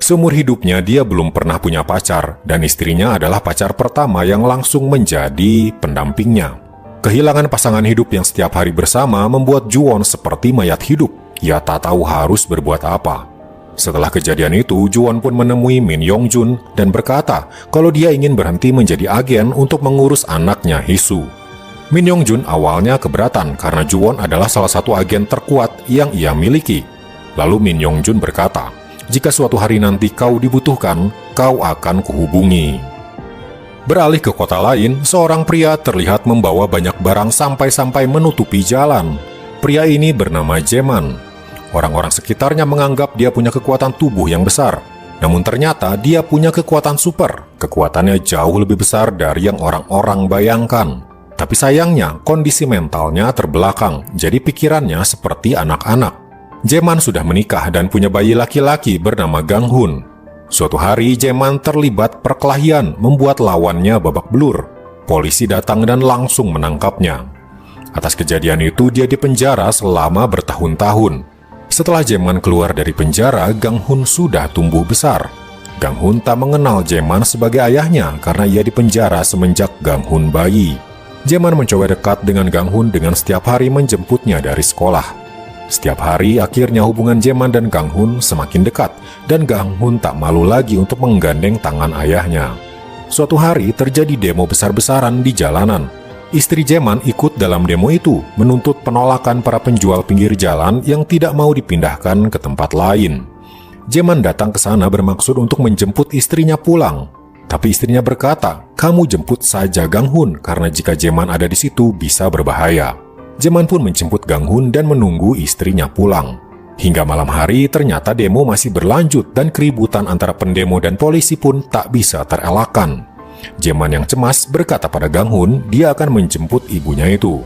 Seumur hidupnya dia belum pernah punya pacar, dan istrinya adalah pacar pertama yang langsung menjadi pendampingnya. Kehilangan pasangan hidup yang setiap hari bersama membuat Juwon seperti mayat hidup. Ia tak tahu harus berbuat apa. Setelah kejadian itu, Juwon pun menemui Min Yong-jun dan berkata kalau dia ingin berhenti menjadi agen untuk mengurus anaknya Hisu. Min Yong-jun awalnya keberatan karena Juwon adalah salah satu agen terkuat yang ia miliki. Lalu Min Yong-jun berkata, jika suatu hari nanti kau dibutuhkan, kau akan kuhubungi. Beralih ke kota lain, seorang pria terlihat membawa banyak barang sampai-sampai menutupi jalan. Pria ini bernama Jaeman. Orang-orang sekitarnya menganggap dia punya kekuatan tubuh yang besar. Namun ternyata dia punya kekuatan super. Kekuatannya jauh lebih besar dari yang orang-orang bayangkan. Tapi sayangnya, kondisi mentalnya terbelakang, jadi pikirannya seperti anak-anak. Jaeman sudah menikah dan punya bayi laki-laki bernama Gang-hun. Suatu hari, Jaeman terlibat perkelahian membuat lawannya babak belur. Polisi datang dan langsung menangkapnya. Atas kejadian itu, dia dipenjara selama bertahun-tahun. Setelah Jaeman keluar dari penjara, Gang-hun sudah tumbuh besar. Gang-hun tak mengenal Jaeman sebagai ayahnya karena ia dipenjara semenjak Gang-hun bayi. Jaeman mencoba dekat dengan Gang-hun dengan setiap hari menjemputnya dari sekolah. Setiap hari, akhirnya hubungan Jaeman dan Gang-hun semakin dekat, dan Gang-hun tak malu lagi untuk menggandeng tangan ayahnya. Suatu hari, terjadi demo besar-besaran di jalanan. Istri Jaeman ikut dalam demo itu, menuntut penolakan para penjual pinggir jalan yang tidak mau dipindahkan ke tempat lain. Jaeman datang ke sana bermaksud untuk menjemput istrinya pulang. Tapi istrinya berkata, kamu jemput saja Gang-hun, karena jika Jaeman ada di situ bisa berbahaya. Jaeman pun menjemput Gang-hun dan menunggu istrinya pulang. Hingga malam hari, ternyata demo masih berlanjut dan keributan antara pendemo dan polisi pun tak bisa terelakkan. Jaeman yang cemas berkata pada Gang-hun, dia akan menjemput ibunya itu.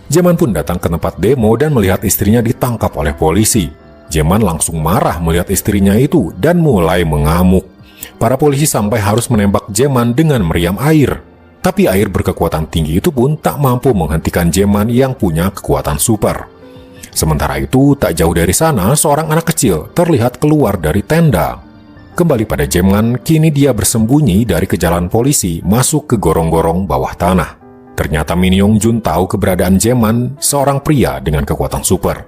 Jaeman pun datang ke tempat demo dan melihat istrinya ditangkap oleh polisi. Jaeman langsung marah melihat istrinya itu dan mulai mengamuk. Para polisi sampai harus menembak Jaeman dengan meriam air. Tapi air berkekuatan tinggi itu pun tak mampu menghentikan Jaeman yang punya kekuatan super. Sementara itu, tak jauh dari sana, seorang anak kecil terlihat keluar dari tenda. Kembali pada Jaeman, kini dia bersembunyi dari kejaran polisi masuk ke gorong-gorong bawah tanah. Ternyata Min Yong-jun tahu keberadaan Jaeman, seorang pria dengan kekuatan super.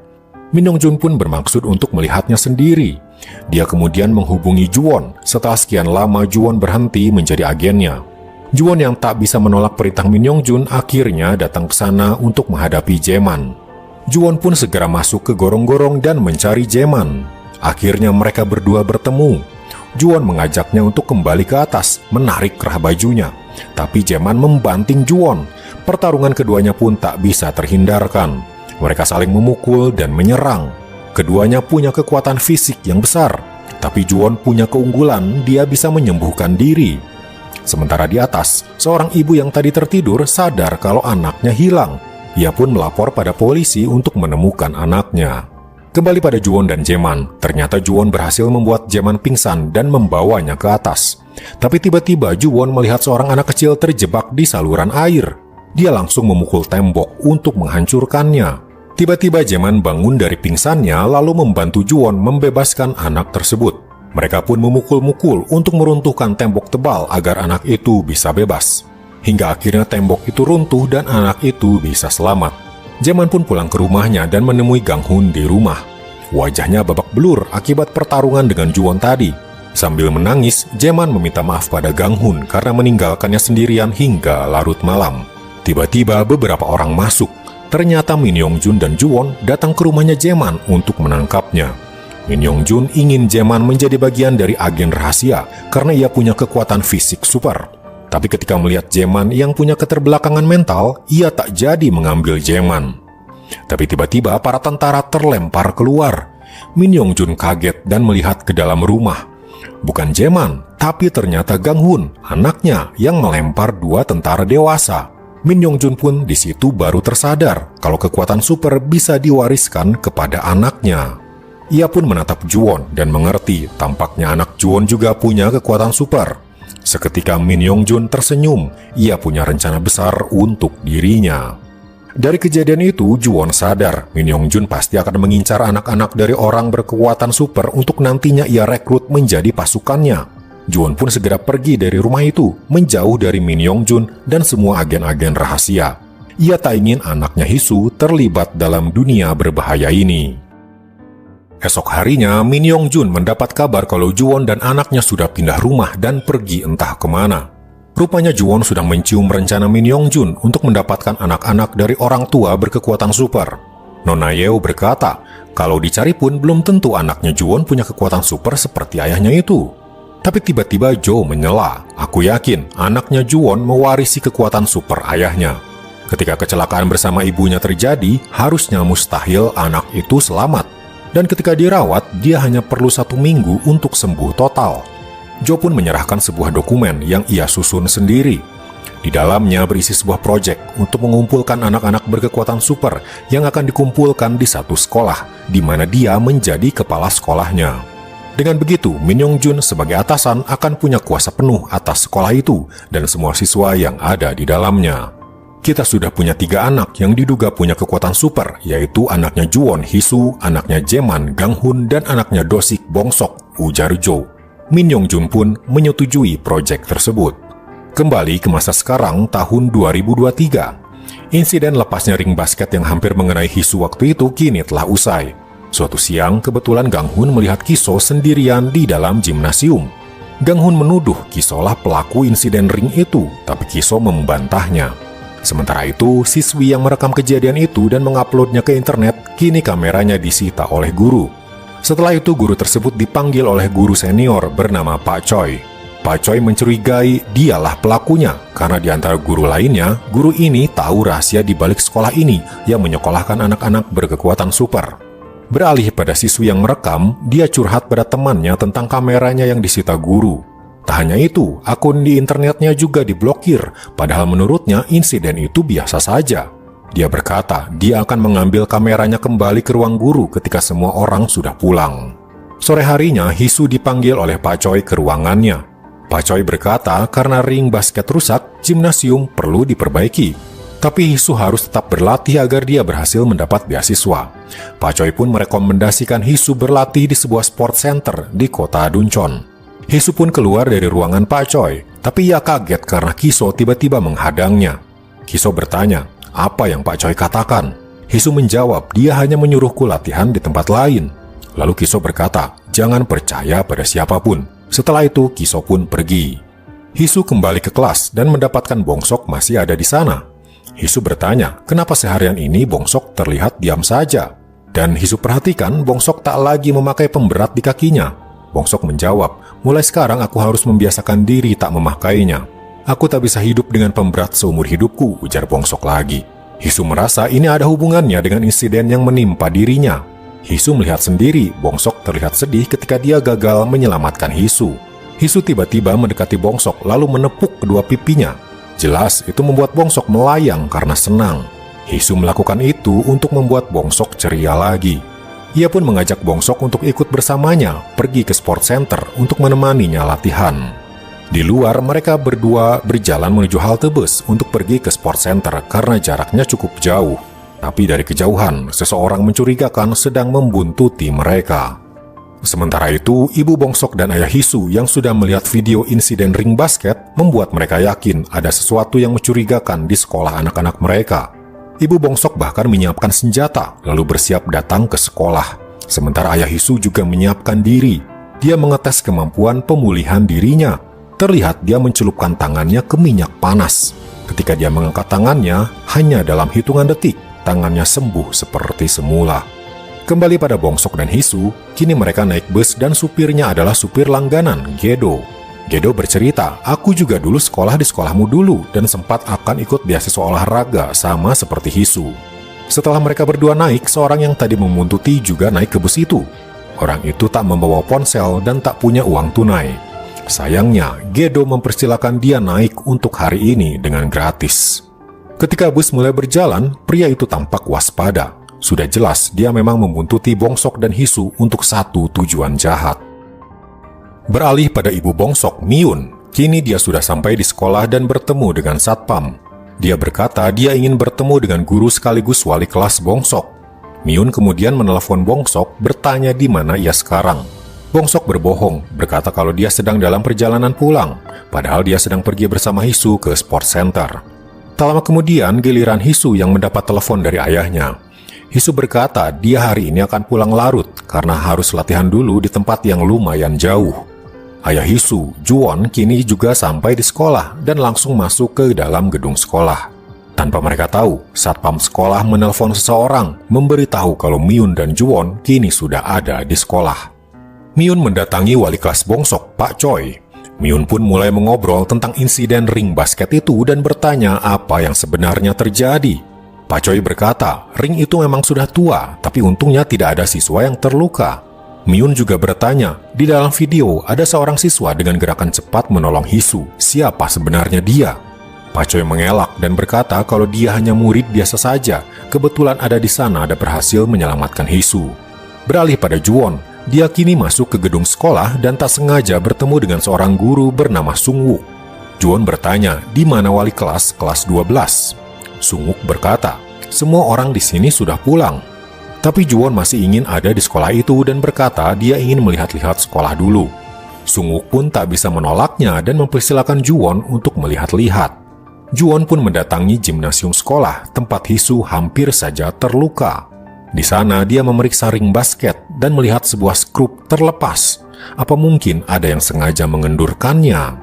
Min Yong-jun pun bermaksud untuk melihatnya sendiri. Dia kemudian menghubungi Juwon. Setelah sekian lama Juwon berhenti menjadi agennya. Juwon yang tak bisa menolak perintah Min Yong-jun akhirnya datang ke sana untuk menghadapi Jaeman. Juwon pun segera masuk ke gorong-gorong dan mencari Jaeman. Akhirnya mereka berdua bertemu. Juwon mengajaknya untuk kembali ke atas, menarik kerah bajunya. Tapi Jaeman membanting Juwon. Pertarungan keduanya pun tak bisa terhindarkan. Mereka saling memukul dan menyerang. Keduanya punya kekuatan fisik yang besar. Tapi Juwon punya keunggulan, dia bisa menyembuhkan diri. Sementara di atas, seorang ibu yang tadi tertidur sadar kalau anaknya hilang. Ia pun melapor pada polisi untuk menemukan anaknya. Kembali pada Juwon dan Jaeman, ternyata Juwon berhasil membuat Jaeman pingsan dan membawanya ke atas. Tapi tiba-tiba Juwon melihat seorang anak kecil terjebak di saluran air. Dia langsung memukul tembok untuk menghancurkannya. Tiba-tiba Jaeman bangun dari pingsannya lalu membantu Juwon membebaskan anak tersebut. Mereka pun memukul-mukul untuk meruntuhkan tembok tebal agar anak itu bisa bebas. Hingga akhirnya tembok itu runtuh dan anak itu bisa selamat. Jaeman pun pulang ke rumahnya dan menemui Gang-hun di rumah. Wajahnya babak belur akibat pertarungan dengan Ju-won tadi. Sambil menangis, Jaeman meminta maaf pada Gang-hun karena meninggalkannya sendirian hingga larut malam. Tiba-tiba beberapa orang masuk. Ternyata Min Yong-jun dan Ju-won datang ke rumahnya Jaeman untuk menangkapnya. Min Yong-jun ingin Jaeman menjadi bagian dari agen rahasia karena ia punya kekuatan fisik super. Tapi ketika melihat Jaeman yang punya keterbelakangan mental, ia tak jadi mengambil Jaeman. Tapi tiba-tiba para tentara terlempar keluar. Min Yong-jun kaget dan melihat ke dalam rumah. Bukan Jaeman, tapi ternyata Gang-hun, anaknya yang melempar 2 tentara dewasa. Min Yong-jun pun di situ baru tersadar kalau kekuatan super bisa diwariskan kepada anaknya. Ia pun menatap Ju-won dan mengerti tampaknya anak Ju-won juga punya kekuatan super. Seketika Min Yong-jun tersenyum, ia punya rencana besar untuk dirinya. Dari kejadian itu, Ju-won sadar Min Yong-jun pasti akan mengincar anak-anak dari orang berkekuatan super untuk nantinya ia rekrut menjadi pasukannya. Ju-won pun segera pergi dari rumah itu, menjauh dari Min Yong-jun dan semua agen-agen rahasia. Ia tak ingin anaknya Hee-soo terlibat dalam dunia berbahaya ini. Esok harinya, Min Yong-jun mendapat kabar kalau Ju-won dan anaknya sudah pindah rumah dan pergi entah kemana. Rupanya Ju-won sudah mencium rencana Min Yong-jun untuk mendapatkan anak-anak dari orang tua berkekuatan super. Nona Yeo berkata, kalau dicari pun belum tentu anaknya Ju-won punya kekuatan super seperti ayahnya itu. Tapi tiba-tiba Jo menyela, aku yakin anaknya Ju-won mewarisi kekuatan super ayahnya. Ketika kecelakaan bersama ibunya terjadi, harusnya mustahil anak itu selamat. Dan ketika dirawat, dia hanya perlu 1 minggu untuk sembuh total. Jo pun menyerahkan sebuah dokumen yang ia susun sendiri. Di dalamnya berisi sebuah proyek untuk mengumpulkan anak-anak berkekuatan super yang akan dikumpulkan di satu sekolah, di mana dia menjadi kepala sekolahnya. Dengan begitu, Min Yong-jun sebagai atasan akan punya kuasa penuh atas sekolah itu dan semua siswa yang ada di dalamnya. Kita sudah punya 3 anak yang diduga punya kekuatan super, yaitu anaknya Ju-won Hee-soo, anaknya Jaeman Gang-hun, dan anaknya Do-sik Bong-sok, ujar Jo. Min Yong-jun pun menyetujui proyek tersebut. Kembali ke masa sekarang, tahun 2023. Insiden lepasnya ring basket yang hampir mengenai Hee-soo waktu itu kini telah usai. Suatu siang, kebetulan Gang-hun melihat Ki-so sendirian di dalam gimnasium. Gang-hun menuduh Ki-so lah pelaku insiden ring itu, tapi Ki-so membantahnya. Sementara itu, siswi yang merekam kejadian itu dan menguploadnya ke internet, kini kameranya disita oleh guru. Setelah itu, guru tersebut dipanggil oleh guru senior bernama Pak Choi. Pak Choi mencurigai dialah pelakunya, karena di antara guru lainnya, guru ini tahu rahasia di balik sekolah ini yang menyekolahkan anak-anak berkekuatan super. Beralih pada siswi yang merekam, dia curhat pada temannya tentang kameranya yang disita guru. Tak hanya itu, akun di internetnya juga diblokir, padahal menurutnya insiden itu biasa saja. Dia berkata dia akan mengambil kameranya kembali ke ruang guru ketika semua orang sudah pulang. Sore harinya, Hee-soo dipanggil oleh Pak Choi ke ruangannya. Pak Choi berkata karena ring basket rusak, gimnasium perlu diperbaiki. Tapi Hee-soo harus tetap berlatih agar dia berhasil mendapat beasiswa. Pak Choi pun merekomendasikan Hee-soo berlatih di sebuah sport center di kota Duncheon. Hee-soo pun keluar dari ruangan Pak Choi, tapi ia kaget karena Ki-so tiba-tiba menghadangnya. Ki-so bertanya, apa yang Pak Choi katakan? Hee-soo menjawab, dia hanya menyuruhku latihan di tempat lain. Lalu Ki-so berkata, jangan percaya pada siapapun. Setelah itu, Ki-so pun pergi. Hee-soo kembali ke kelas dan mendapatkan Bong-sok masih ada di sana. Hee-soo bertanya, kenapa seharian ini Bong-sok terlihat diam saja? Dan Hee-soo perhatikan Bong-sok tak lagi memakai pemberat di kakinya. Bong-sok menjawab, mulai sekarang aku harus membiasakan diri tak memakainya. Aku tak bisa hidup dengan pemberat seumur hidupku, ujar Bong-sok lagi. Hee-soo merasa ini ada hubungannya dengan insiden yang menimpa dirinya. Hee-soo melihat sendiri, Bong-sok terlihat sedih ketika dia gagal menyelamatkan Hee-soo. Hee-soo tiba-tiba mendekati Bong-sok lalu menepuk kedua pipinya. Jelas itu membuat Bong-sok melayang karena senang. Hee-soo melakukan itu untuk membuat Bong-sok ceria lagi. Ia pun mengajak Bong-sok untuk ikut bersamanya pergi ke sport center untuk menemaninya latihan. Di luar, mereka berdua berjalan menuju halte bus untuk pergi ke sport center karena jaraknya cukup jauh. Tapi dari kejauhan, seseorang mencurigakan sedang membuntuti mereka. Sementara itu, ibu Bongsok dan ayah Hisu yang sudah melihat video insiden ring basket membuat mereka yakin ada sesuatu yang mencurigakan di sekolah anak-anak mereka. Ibu Bongsok bahkan menyiapkan senjata lalu bersiap datang ke sekolah. Sementara ayah Hisu juga menyiapkan diri. Dia mengetes kemampuan pemulihan dirinya. Terlihat dia mencelupkan tangannya ke minyak panas. Ketika dia mengangkat tangannya, hanya dalam hitungan detik, tangannya sembuh seperti semula. Kembali pada Bongsok dan Hisu, kini mereka naik bus dan supirnya adalah supir langganan, Gedo. Gedo bercerita, aku juga dulu sekolah di sekolahmu dulu dan sempat akan ikut beasiswa olahraga sama seperti Hisu. Setelah mereka berdua naik, seorang yang tadi membuntuti juga naik ke bus itu. Orang itu tak membawa ponsel dan tak punya uang tunai. Sayangnya, Gedo mempersilahkan dia naik untuk hari ini dengan gratis. Ketika bus mulai berjalan, pria itu tampak waspada. Sudah jelas dia memang membuntuti Bongsok dan Hisu untuk satu tujuan jahat. Beralih pada ibu Bongsok, Miun. Kini dia sudah sampai di sekolah dan bertemu dengan satpam. Dia berkata dia ingin bertemu dengan guru sekaligus wali kelas Bongsok. Miun kemudian menelepon Bongsok bertanya di mana ia sekarang. Bongsok berbohong, berkata kalau dia sedang dalam perjalanan pulang, padahal dia sedang pergi bersama Hisu ke sport center. Tak lama kemudian, giliran Hisu yang mendapat telepon dari ayahnya. Hisu berkata dia hari ini akan pulang larut karena harus latihan dulu di tempat yang lumayan jauh. Ayah Hisu, Juwon, kini juga sampai di sekolah dan langsung masuk ke dalam gedung sekolah. Tanpa mereka tahu, satpam sekolah menelpon seseorang, memberitahu kalau Miun dan Juwon kini sudah ada di sekolah. Miun mendatangi wali kelas Bongsok, Pak Choi. Miun pun mulai mengobrol tentang insiden ring basket itu dan bertanya apa yang sebenarnya terjadi. Pak Choi berkata, ring itu memang sudah tua, tapi untungnya tidak ada siswa yang terluka. Miun juga bertanya, di dalam video ada seorang siswa dengan gerakan cepat menolong Hisu. Siapa sebenarnya dia? Pak Choi mengelak dan berkata kalau dia hanya murid biasa saja. Kebetulan ada di sana dan berhasil menyelamatkan Hisu. Beralih pada Juwon, dia kini masuk ke gedung sekolah dan tak sengaja bertemu dengan seorang guru bernama Sungwoo. Juwon bertanya, di mana wali kelas 12? Sungwoo berkata, semua orang di sini sudah pulang. Tapi Juwon masih ingin ada di sekolah itu dan berkata dia ingin melihat-lihat sekolah dulu. Sungwoo pun tak bisa menolaknya dan mempersilahkan Juwon untuk melihat-lihat. Juwon pun mendatangi gimnasium sekolah, tempat Hisu hampir saja terluka. Di sana dia memeriksa ring basket dan melihat sebuah skrup terlepas. Apa mungkin ada yang sengaja mengendurkannya?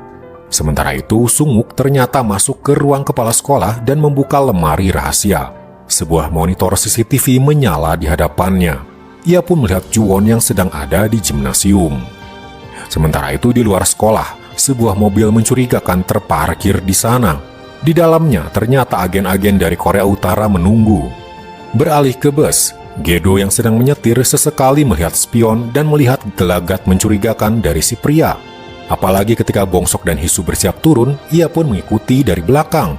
Sementara itu, Sungwoo ternyata masuk ke ruang kepala sekolah dan membuka lemari rahasia. Sebuah monitor CCTV menyala di hadapannya. Ia pun melihat Juwon yang sedang ada di gimnasium. Sementara itu di luar sekolah, sebuah mobil mencurigakan terparkir di sana. Di dalamnya ternyata agen-agen dari Korea Utara menunggu. Beralih ke bus, Gedo yang sedang menyetir sesekali melihat spion dan melihat gelagat mencurigakan dari si pria. Apalagi ketika Bongsok dan Hisu bersiap turun, ia pun mengikuti dari belakang.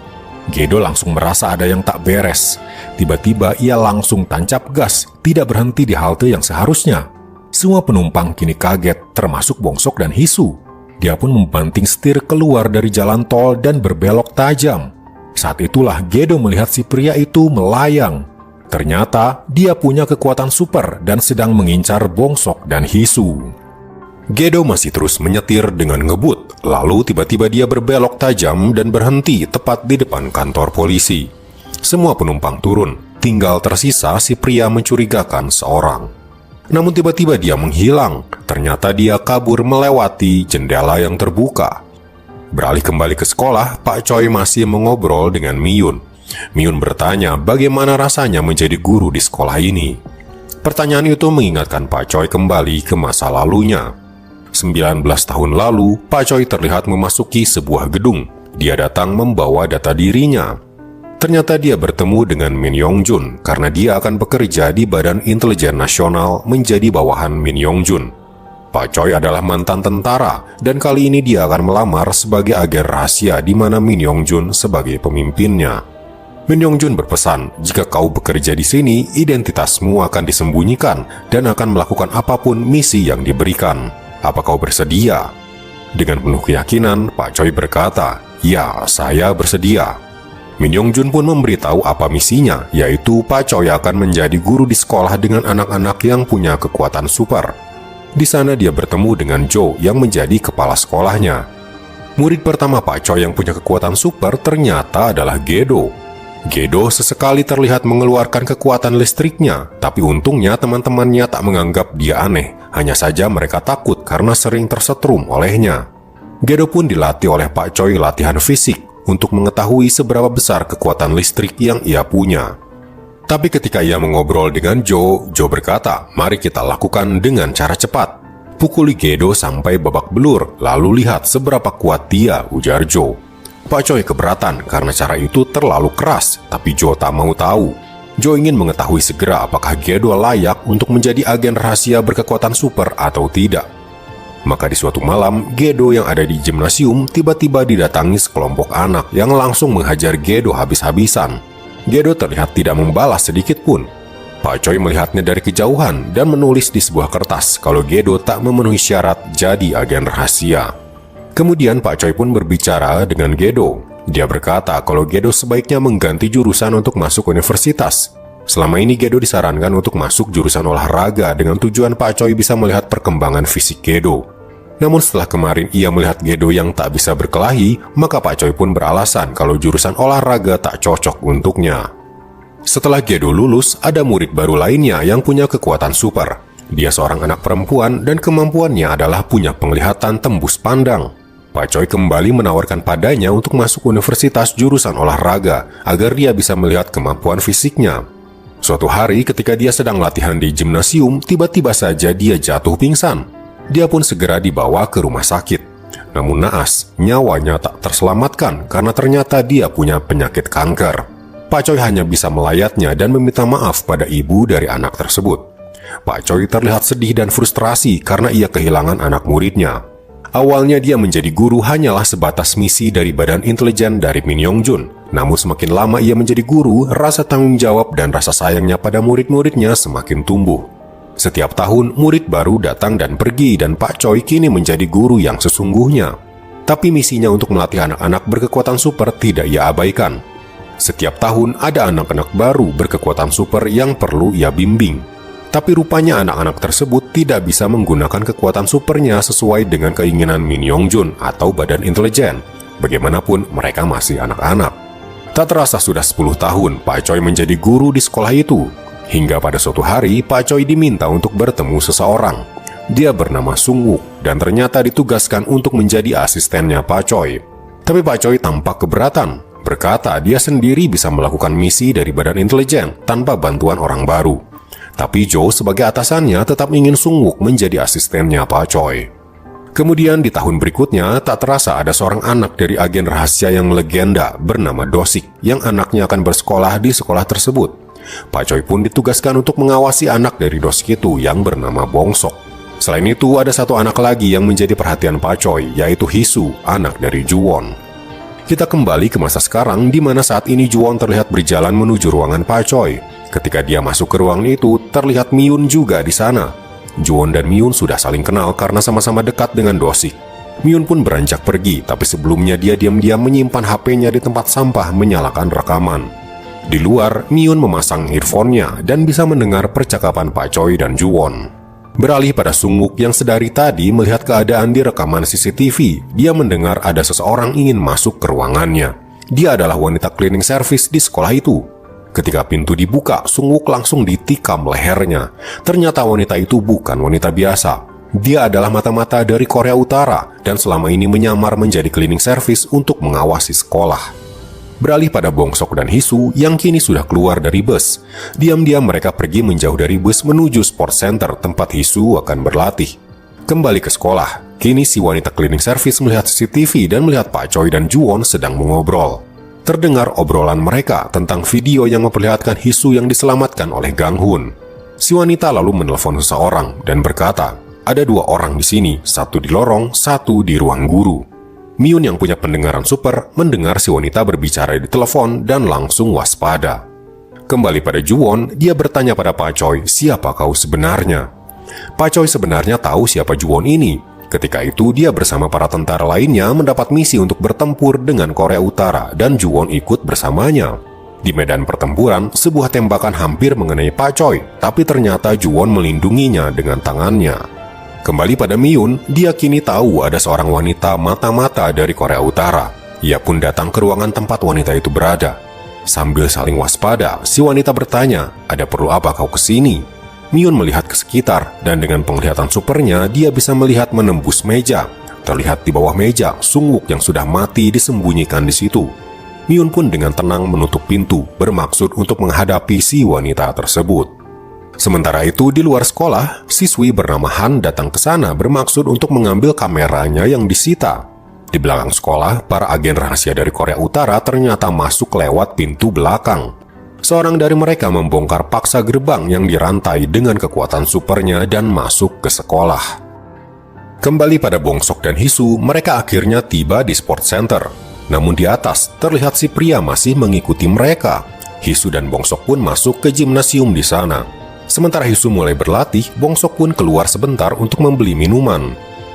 Gedo langsung merasa ada yang tak beres. Tiba-tiba ia langsung tancap gas, tidak berhenti di halte yang seharusnya. Semua penumpang kini kaget, termasuk Bongsok dan Hisu. Dia pun membanting setir keluar dari jalan tol dan berbelok tajam. Saat itulah Gedo melihat si pria itu melayang. Ternyata dia punya kekuatan super dan sedang mengincar Bongsok dan Hisu. Gedo masih terus menyetir dengan ngebut, lalu tiba-tiba dia berbelok tajam dan berhenti tepat di depan kantor polisi. Semua penumpang turun, tinggal tersisa si pria mencurigakan seorang. Namun tiba-tiba dia menghilang, ternyata dia kabur melewati jendela yang terbuka. Beralih kembali ke sekolah, Pak Choi masih mengobrol dengan Miun. Miun bertanya bagaimana rasanya menjadi guru di sekolah ini. Pertanyaan itu mengingatkan Pak Choi kembali ke masa lalunya. 19 tahun lalu, Pak Choi terlihat memasuki sebuah gedung. Dia datang membawa data dirinya. Ternyata dia bertemu dengan Min Yongjun karena dia akan bekerja di Badan Intelijen Nasional menjadi bawahan Min Yongjun. Pak Choi adalah mantan tentara dan kali ini dia akan melamar sebagai agen rahasia di mana Min Yongjun sebagai pemimpinnya. Min Yongjun berpesan, jika kau bekerja di sini, identitasmu akan disembunyikan dan akan melakukan apapun misi yang diberikan. Apa kau bersedia? Dengan penuh keyakinan, Pak Choi berkata, ya, saya bersedia. Min Yongjun pun memberitahu apa misinya, yaitu Pak Choi akan menjadi guru di sekolah dengan anak-anak yang punya kekuatan super. Di sana dia bertemu dengan Joe yang menjadi kepala sekolahnya. Murid pertama Pak Choi yang punya kekuatan super ternyata adalah Gedo. Gedo sesekali terlihat mengeluarkan kekuatan listriknya, tapi untungnya teman-temannya tak menganggap dia aneh. Hanya saja mereka takut karena sering tersetrum olehnya. Gedo pun dilatih oleh Pak Choi latihan fisik untuk mengetahui seberapa besar kekuatan listrik yang ia punya. Tapi ketika ia mengobrol dengan Joe berkata, "Mari kita lakukan dengan cara cepat. Pukuli Gedo sampai babak belur, lalu lihat seberapa kuat dia," ujar Joe. Pak Choi keberatan karena cara itu terlalu keras, tapi Joe tak mau tahu. Joe ingin mengetahui segera apakah Gedo layak untuk menjadi agen rahasia berkekuatan super atau tidak. Maka di suatu malam, Gedo yang ada di gimnasium tiba-tiba didatangi sekelompok anak yang langsung menghajar Gedo habis-habisan. Gedo terlihat tidak membalas sedikit pun. Pak Choi melihatnya dari kejauhan dan menulis di sebuah kertas kalau Gedo tak memenuhi syarat jadi agen rahasia. Kemudian Pak Choi pun berbicara dengan Gedo. Dia berkata kalau Gedo sebaiknya mengganti jurusan untuk masuk universitas. Selama ini Gedo disarankan untuk masuk jurusan olahraga dengan tujuan Pak Choi bisa melihat perkembangan fisik Gedo. Namun setelah kemarin ia melihat Gedo yang tak bisa berkelahi, maka Pak Choi pun beralasan kalau jurusan olahraga tak cocok untuknya. Setelah Gedo lulus, ada murid baru lainnya yang punya kekuatan super. Dia seorang anak perempuan dan kemampuannya adalah punya penglihatan tembus pandang. Pak Choi kembali menawarkan padanya untuk masuk universitas jurusan olahraga agar dia bisa melihat kemampuan fisiknya. Suatu hari ketika dia sedang latihan di gimnasium, tiba-tiba saja dia jatuh pingsan. Dia pun segera dibawa ke rumah sakit. Namun naas, nyawanya tak terselamatkan karena ternyata dia punya penyakit kanker. Pak Choi hanya bisa melayatnya dan meminta maaf pada ibu dari anak tersebut. Pak Choi terlihat sedih dan frustrasi karena ia kehilangan anak muridnya. Awalnya dia menjadi guru hanyalah sebatas misi dari Badan Intelijen dari Min Yong Jun. Namun semakin lama ia menjadi guru, rasa tanggung jawab dan rasa sayangnya pada murid-muridnya semakin tumbuh. Setiap tahun, murid baru datang dan pergi dan Pak Choi kini menjadi guru yang sesungguhnya. Tapi misinya untuk melatih anak-anak berkekuatan super tidak ia abaikan. Setiap tahun ada anak-anak baru berkekuatan super yang perlu ia bimbing. Tapi rupanya anak-anak tersebut tidak bisa menggunakan kekuatan supernya sesuai dengan keinginan Min Yong Jun atau Badan Intelijen. Bagaimanapun mereka masih anak-anak. Tak terasa sudah 10 tahun Pak Choi menjadi guru di sekolah itu. Hingga pada suatu hari, Pak Choi diminta untuk bertemu seseorang. Dia bernama Sung Wook dan ternyata ditugaskan untuk menjadi asistennya Pak Choi. Tapi Pak Choi tampak keberatan, berkata dia sendiri bisa melakukan misi dari Badan Intelijen tanpa bantuan orang baru. Tapi Joe sebagai atasannya tetap ingin Sung Wook menjadi asistennya Pak Choi. Kemudian di tahun berikutnya, tak terasa ada seorang anak dari agen rahasia yang melegenda bernama Do-sik yang anaknya akan bersekolah di sekolah tersebut. Pak Choi pun ditugaskan untuk mengawasi anak dari Do-sik itu yang bernama Bong-sok. Selain itu, ada satu anak lagi yang menjadi perhatian Pak Choi, yaitu Hisu, anak dari Ju-won. Kita kembali ke masa sekarang, di mana saat ini Ju-won terlihat berjalan menuju ruangan Pak Choi. Ketika dia masuk ke ruangan itu, terlihat Myun juga di sana. Ju-won dan Myun sudah saling kenal karena sama-sama dekat dengan Do-sik. Myun pun beranjak pergi, tapi sebelumnya dia diam-diam menyimpan HP-nya di tempat sampah menyalakan rekaman. Di luar, Myun memasang earphone-nya dan bisa mendengar percakapan Pak Choi dan Ju-won. Beralih pada Sung Wook yang sedari tadi melihat keadaan di rekaman CCTV, dia mendengar ada seseorang ingin masuk ke ruangannya. Dia adalah wanita cleaning service di sekolah itu. Ketika pintu dibuka, Sung Wook langsung ditikam lehernya. Ternyata wanita itu bukan wanita biasa. Dia adalah mata-mata dari Korea Utara dan selama ini menyamar menjadi cleaning service untuk mengawasi sekolah. Beralih pada Bong-sok dan Hisu yang kini sudah keluar dari bus. Diam-diam mereka pergi menjauh dari bus menuju sport center tempat Hisu akan berlatih. Kembali ke sekolah, kini si wanita cleaning service melihat CCTV dan melihat Pak Choi dan Ju-won sedang mengobrol. Terdengar obrolan mereka tentang video yang memperlihatkan Hisu yang diselamatkan oleh Gang Hun. Si wanita lalu menelpon seseorang dan berkata, ada 2 orang di sini, satu di lorong, satu di ruang guru. Myun yang punya pendengaran super mendengar si wanita berbicara di telepon dan langsung waspada. Kembali pada Ju-won, dia bertanya pada Pak Choi, siapa kau sebenarnya? Pak Choi sebenarnya tahu siapa Ju-won ini. Ketika itu dia bersama para tentara lainnya mendapat misi untuk bertempur dengan Korea Utara dan Ju-won ikut bersamanya. Di medan pertempuran, sebuah tembakan hampir mengenai Pak Choi, tapi ternyata Ju-won melindunginya dengan tangannya. Kembali pada Miyun, dia kini tahu ada seorang wanita mata-mata dari Korea Utara. Ia pun datang ke ruangan tempat wanita itu berada. Sambil saling waspada, si wanita bertanya, "Ada perlu apa kau kesini?" Miyun melihat ke sekitar, dan dengan penglihatan supernya, dia bisa melihat menembus meja. Terlihat di bawah meja, Sung-wook yang sudah mati disembunyikan di situ. Miyun pun dengan tenang menutup pintu, bermaksud untuk menghadapi si wanita tersebut. Sementara itu, di luar sekolah, siswi bernama Han datang ke sana bermaksud untuk mengambil kameranya yang disita. Di belakang sekolah, para agen rahasia dari Korea Utara ternyata masuk lewat pintu belakang. Seorang dari mereka membongkar paksa gerbang yang dirantai dengan kekuatan supernya dan masuk ke sekolah. Kembali pada Bongsok dan Hisu, mereka akhirnya tiba di sport center. Namun di atas, terlihat si pria masih mengikuti mereka. Hisu dan Bongsok pun masuk ke gimnasium di sana. Sementara Hisu mulai berlatih, Bongsok pun keluar sebentar untuk membeli minuman.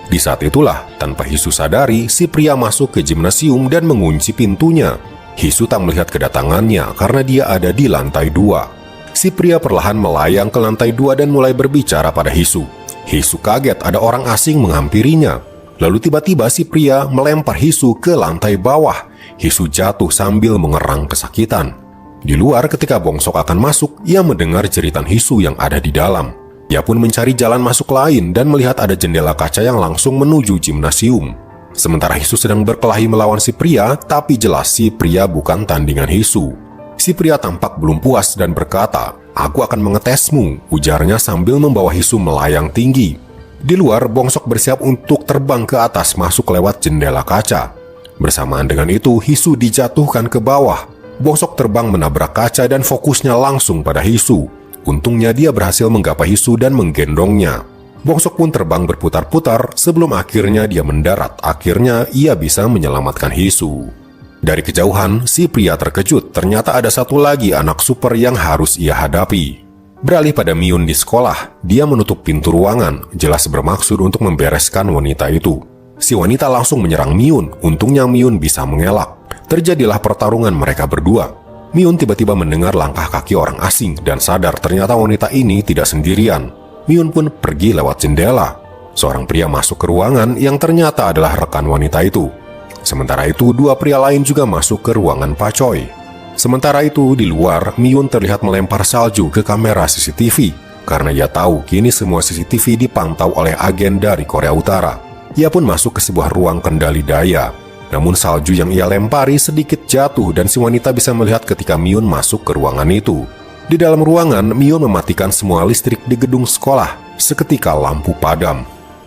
Di saat itulah, tanpa Hisu sadari, si pria masuk ke gimnasium dan mengunci pintunya. Hisu tak melihat kedatangannya karena dia ada di lantai 2. Si pria perlahan melayang ke lantai 2 dan mulai berbicara pada Hisu. Hisu kaget ada orang asing menghampirinya. Lalu tiba-tiba si pria melempar Hisu ke lantai bawah. Hisu jatuh sambil mengerang kesakitan. Di luar, ketika Bongsok akan masuk, ia mendengar jeritan Hisu yang ada di dalam. Ia pun mencari jalan masuk lain dan melihat ada jendela kaca yang langsung menuju gimnasium. Sementara Hisu sedang berkelahi melawan si pria, tapi jelas si pria bukan tandingan Hisu. Si pria tampak belum puas dan berkata, "Aku akan mengetesmu," ujarnya sambil membawa Hisu melayang tinggi. Di luar, Bongsok bersiap untuk terbang ke atas masuk lewat jendela kaca. Bersamaan dengan itu, Hisu dijatuhkan ke bawah. Bongsok terbang menabrak kaca dan fokusnya langsung pada Hisu. Untungnya dia berhasil menggapai Hisu dan menggendongnya. Bongsok pun terbang berputar-putar sebelum akhirnya dia mendarat. Akhirnya ia bisa menyelamatkan Hisu. Dari kejauhan, si pria terkejut. Ternyata ada satu lagi anak super yang harus ia hadapi. Beralih pada Miyun di sekolah, dia menutup pintu ruangan, jelas bermaksud untuk membereskan wanita itu. Si wanita langsung menyerang Miyun. Untungnya Miyun bisa mengelak. Terjadilah pertarungan mereka berdua. Miyun tiba-tiba mendengar langkah kaki orang asing dan sadar ternyata wanita ini tidak sendirian. Miyun pun pergi lewat jendela. Seorang pria masuk ke ruangan yang ternyata adalah rekan wanita itu. Sementara itu, dua pria lain juga masuk ke ruangan Pak Choi. Sementara itu, di luar, Miyun terlihat melempar salju ke kamera CCTV. Karena ia tahu kini semua CCTV dipantau oleh agen dari Korea Utara. Ia pun masuk ke sebuah ruang kendali daya. Namun salju yang ia lempari sedikit jatuh dan si wanita bisa melihat ketika Miyun masuk ke ruangan itu. Di dalam ruangan, Miyun mematikan semua listrik di gedung sekolah. Seketika lampu padam.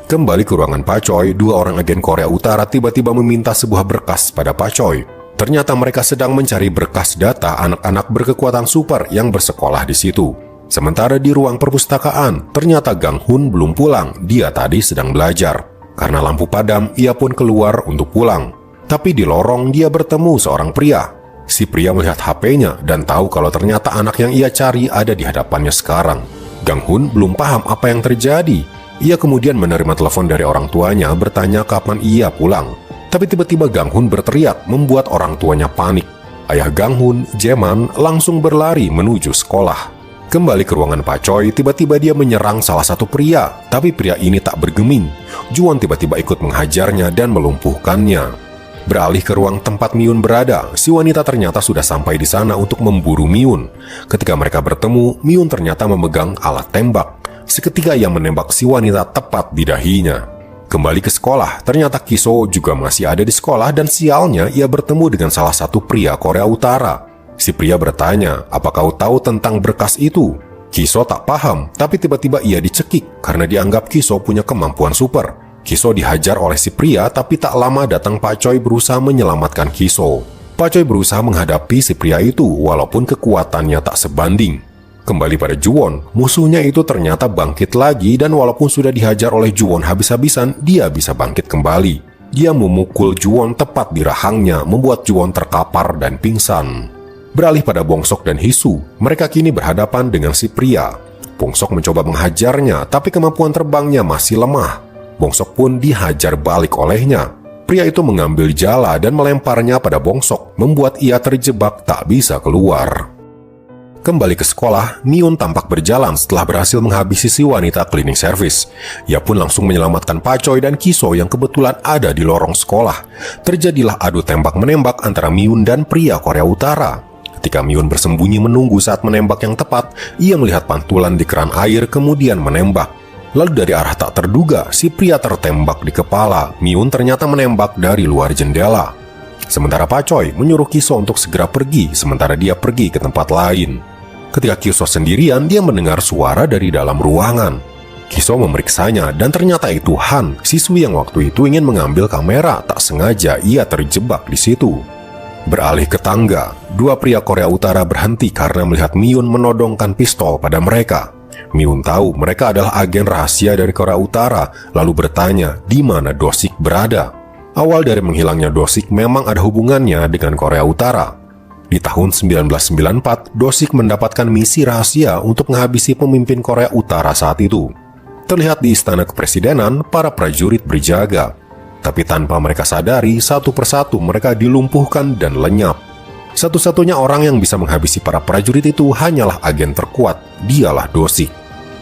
Kembali ke ruangan Pak Choi, dua orang agen Korea Utara tiba-tiba meminta sebuah berkas pada Pak Choi. Ternyata mereka sedang mencari berkas data anak-anak berkekuatan super yang bersekolah di situ. Sementara di ruang perpustakaan, ternyata Gang Hun belum pulang. Dia tadi sedang belajar. Karena lampu padam, ia pun keluar untuk pulang. Tapi di lorong dia bertemu seorang pria. Si pria melihat HP-nya dan tahu kalau ternyata anak yang ia cari ada di hadapannya sekarang. Gang Hun belum paham apa yang terjadi. Ia kemudian menerima telepon dari orang tuanya bertanya kapan ia pulang. Tapi tiba-tiba Gang Hun berteriak membuat orang tuanya panik. Ayah Gang Hun, Jaeman, langsung berlari menuju sekolah. Kembali ke ruangan Pak Choi, tiba-tiba dia menyerang salah satu pria. Tapi pria ini tak bergeming. Juwon tiba-tiba ikut menghajarnya dan melumpuhkannya. Beralih ke ruang tempat Miyun berada, si wanita ternyata sudah sampai di sana untuk memburu Miyun. Ketika mereka bertemu, Miyun ternyata memegang alat tembak. Seketika ia menembak si wanita tepat di dahinya. Kembali ke sekolah, ternyata Kiso juga masih ada di sekolah dan sialnya ia bertemu dengan salah satu pria Korea Utara. Si pria bertanya, "Apa kau tahu tentang berkas itu?" Kiso tak paham, tapi tiba-tiba ia dicekik karena dianggap Kiso punya kemampuan super. Kiso dihajar oleh si pria, tapi tak lama datang Pak Choi berusaha menyelamatkan Kiso. Pak Choi berusaha menghadapi si pria itu, walaupun kekuatannya tak sebanding. Kembali pada Juwon, musuhnya itu ternyata bangkit lagi dan walaupun sudah dihajar oleh Juwon habis-habisan, dia bisa bangkit kembali. Dia memukul Juwon tepat di rahangnya, membuat Juwon terkapar dan pingsan. Beralih pada Bongsok dan Hisu, mereka kini berhadapan dengan si pria. Bongsok mencoba menghajarnya, tapi kemampuan terbangnya masih lemah. Bongsok pun dihajar balik olehnya. Pria itu mengambil jala dan melemparnya pada Bongsok, membuat ia terjebak tak bisa keluar. Kembali ke sekolah, Myun tampak berjalan setelah berhasil menghabisi si wanita cleaning service. Ia pun langsung menyelamatkan Pa Choi dan Ki So yang kebetulan ada di lorong sekolah. Terjadilah adu tembak-menembak antara Myun dan pria Korea Utara. Ketika Myun bersembunyi menunggu saat menembak yang tepat, ia melihat pantulan di keran air kemudian menembak. Lalu dari arah tak terduga, si pria tertembak di kepala. Myun ternyata menembak dari luar jendela. Sementara Pa Choi menyuruh Ki So untuk segera pergi, sementara dia pergi ke tempat lain. Ketika Ki So sendirian, dia mendengar suara dari dalam ruangan. Ki So memeriksanya dan ternyata itu Han, siswi yang waktu itu ingin mengambil kamera. Tak sengaja ia terjebak di situ. Beralih ke tangga, dua pria Korea Utara berhenti karena melihat Myun menodongkan pistol pada mereka. Myun tahu mereka adalah agen rahasia dari Korea Utara, lalu bertanya di mana Do-sik berada. Awal dari menghilangnya Do-sik memang ada hubungannya dengan Korea Utara. Di tahun 1994, Do-sik mendapatkan misi rahasia untuk menghabisi pemimpin Korea Utara saat itu. Terlihat di istana kepresidenan, para prajurit berjaga. Tapi tanpa mereka sadari, satu persatu mereka dilumpuhkan dan lenyap. Satu-satunya orang yang bisa menghabisi para prajurit itu hanyalah agen terkuat, dialah Do-sik.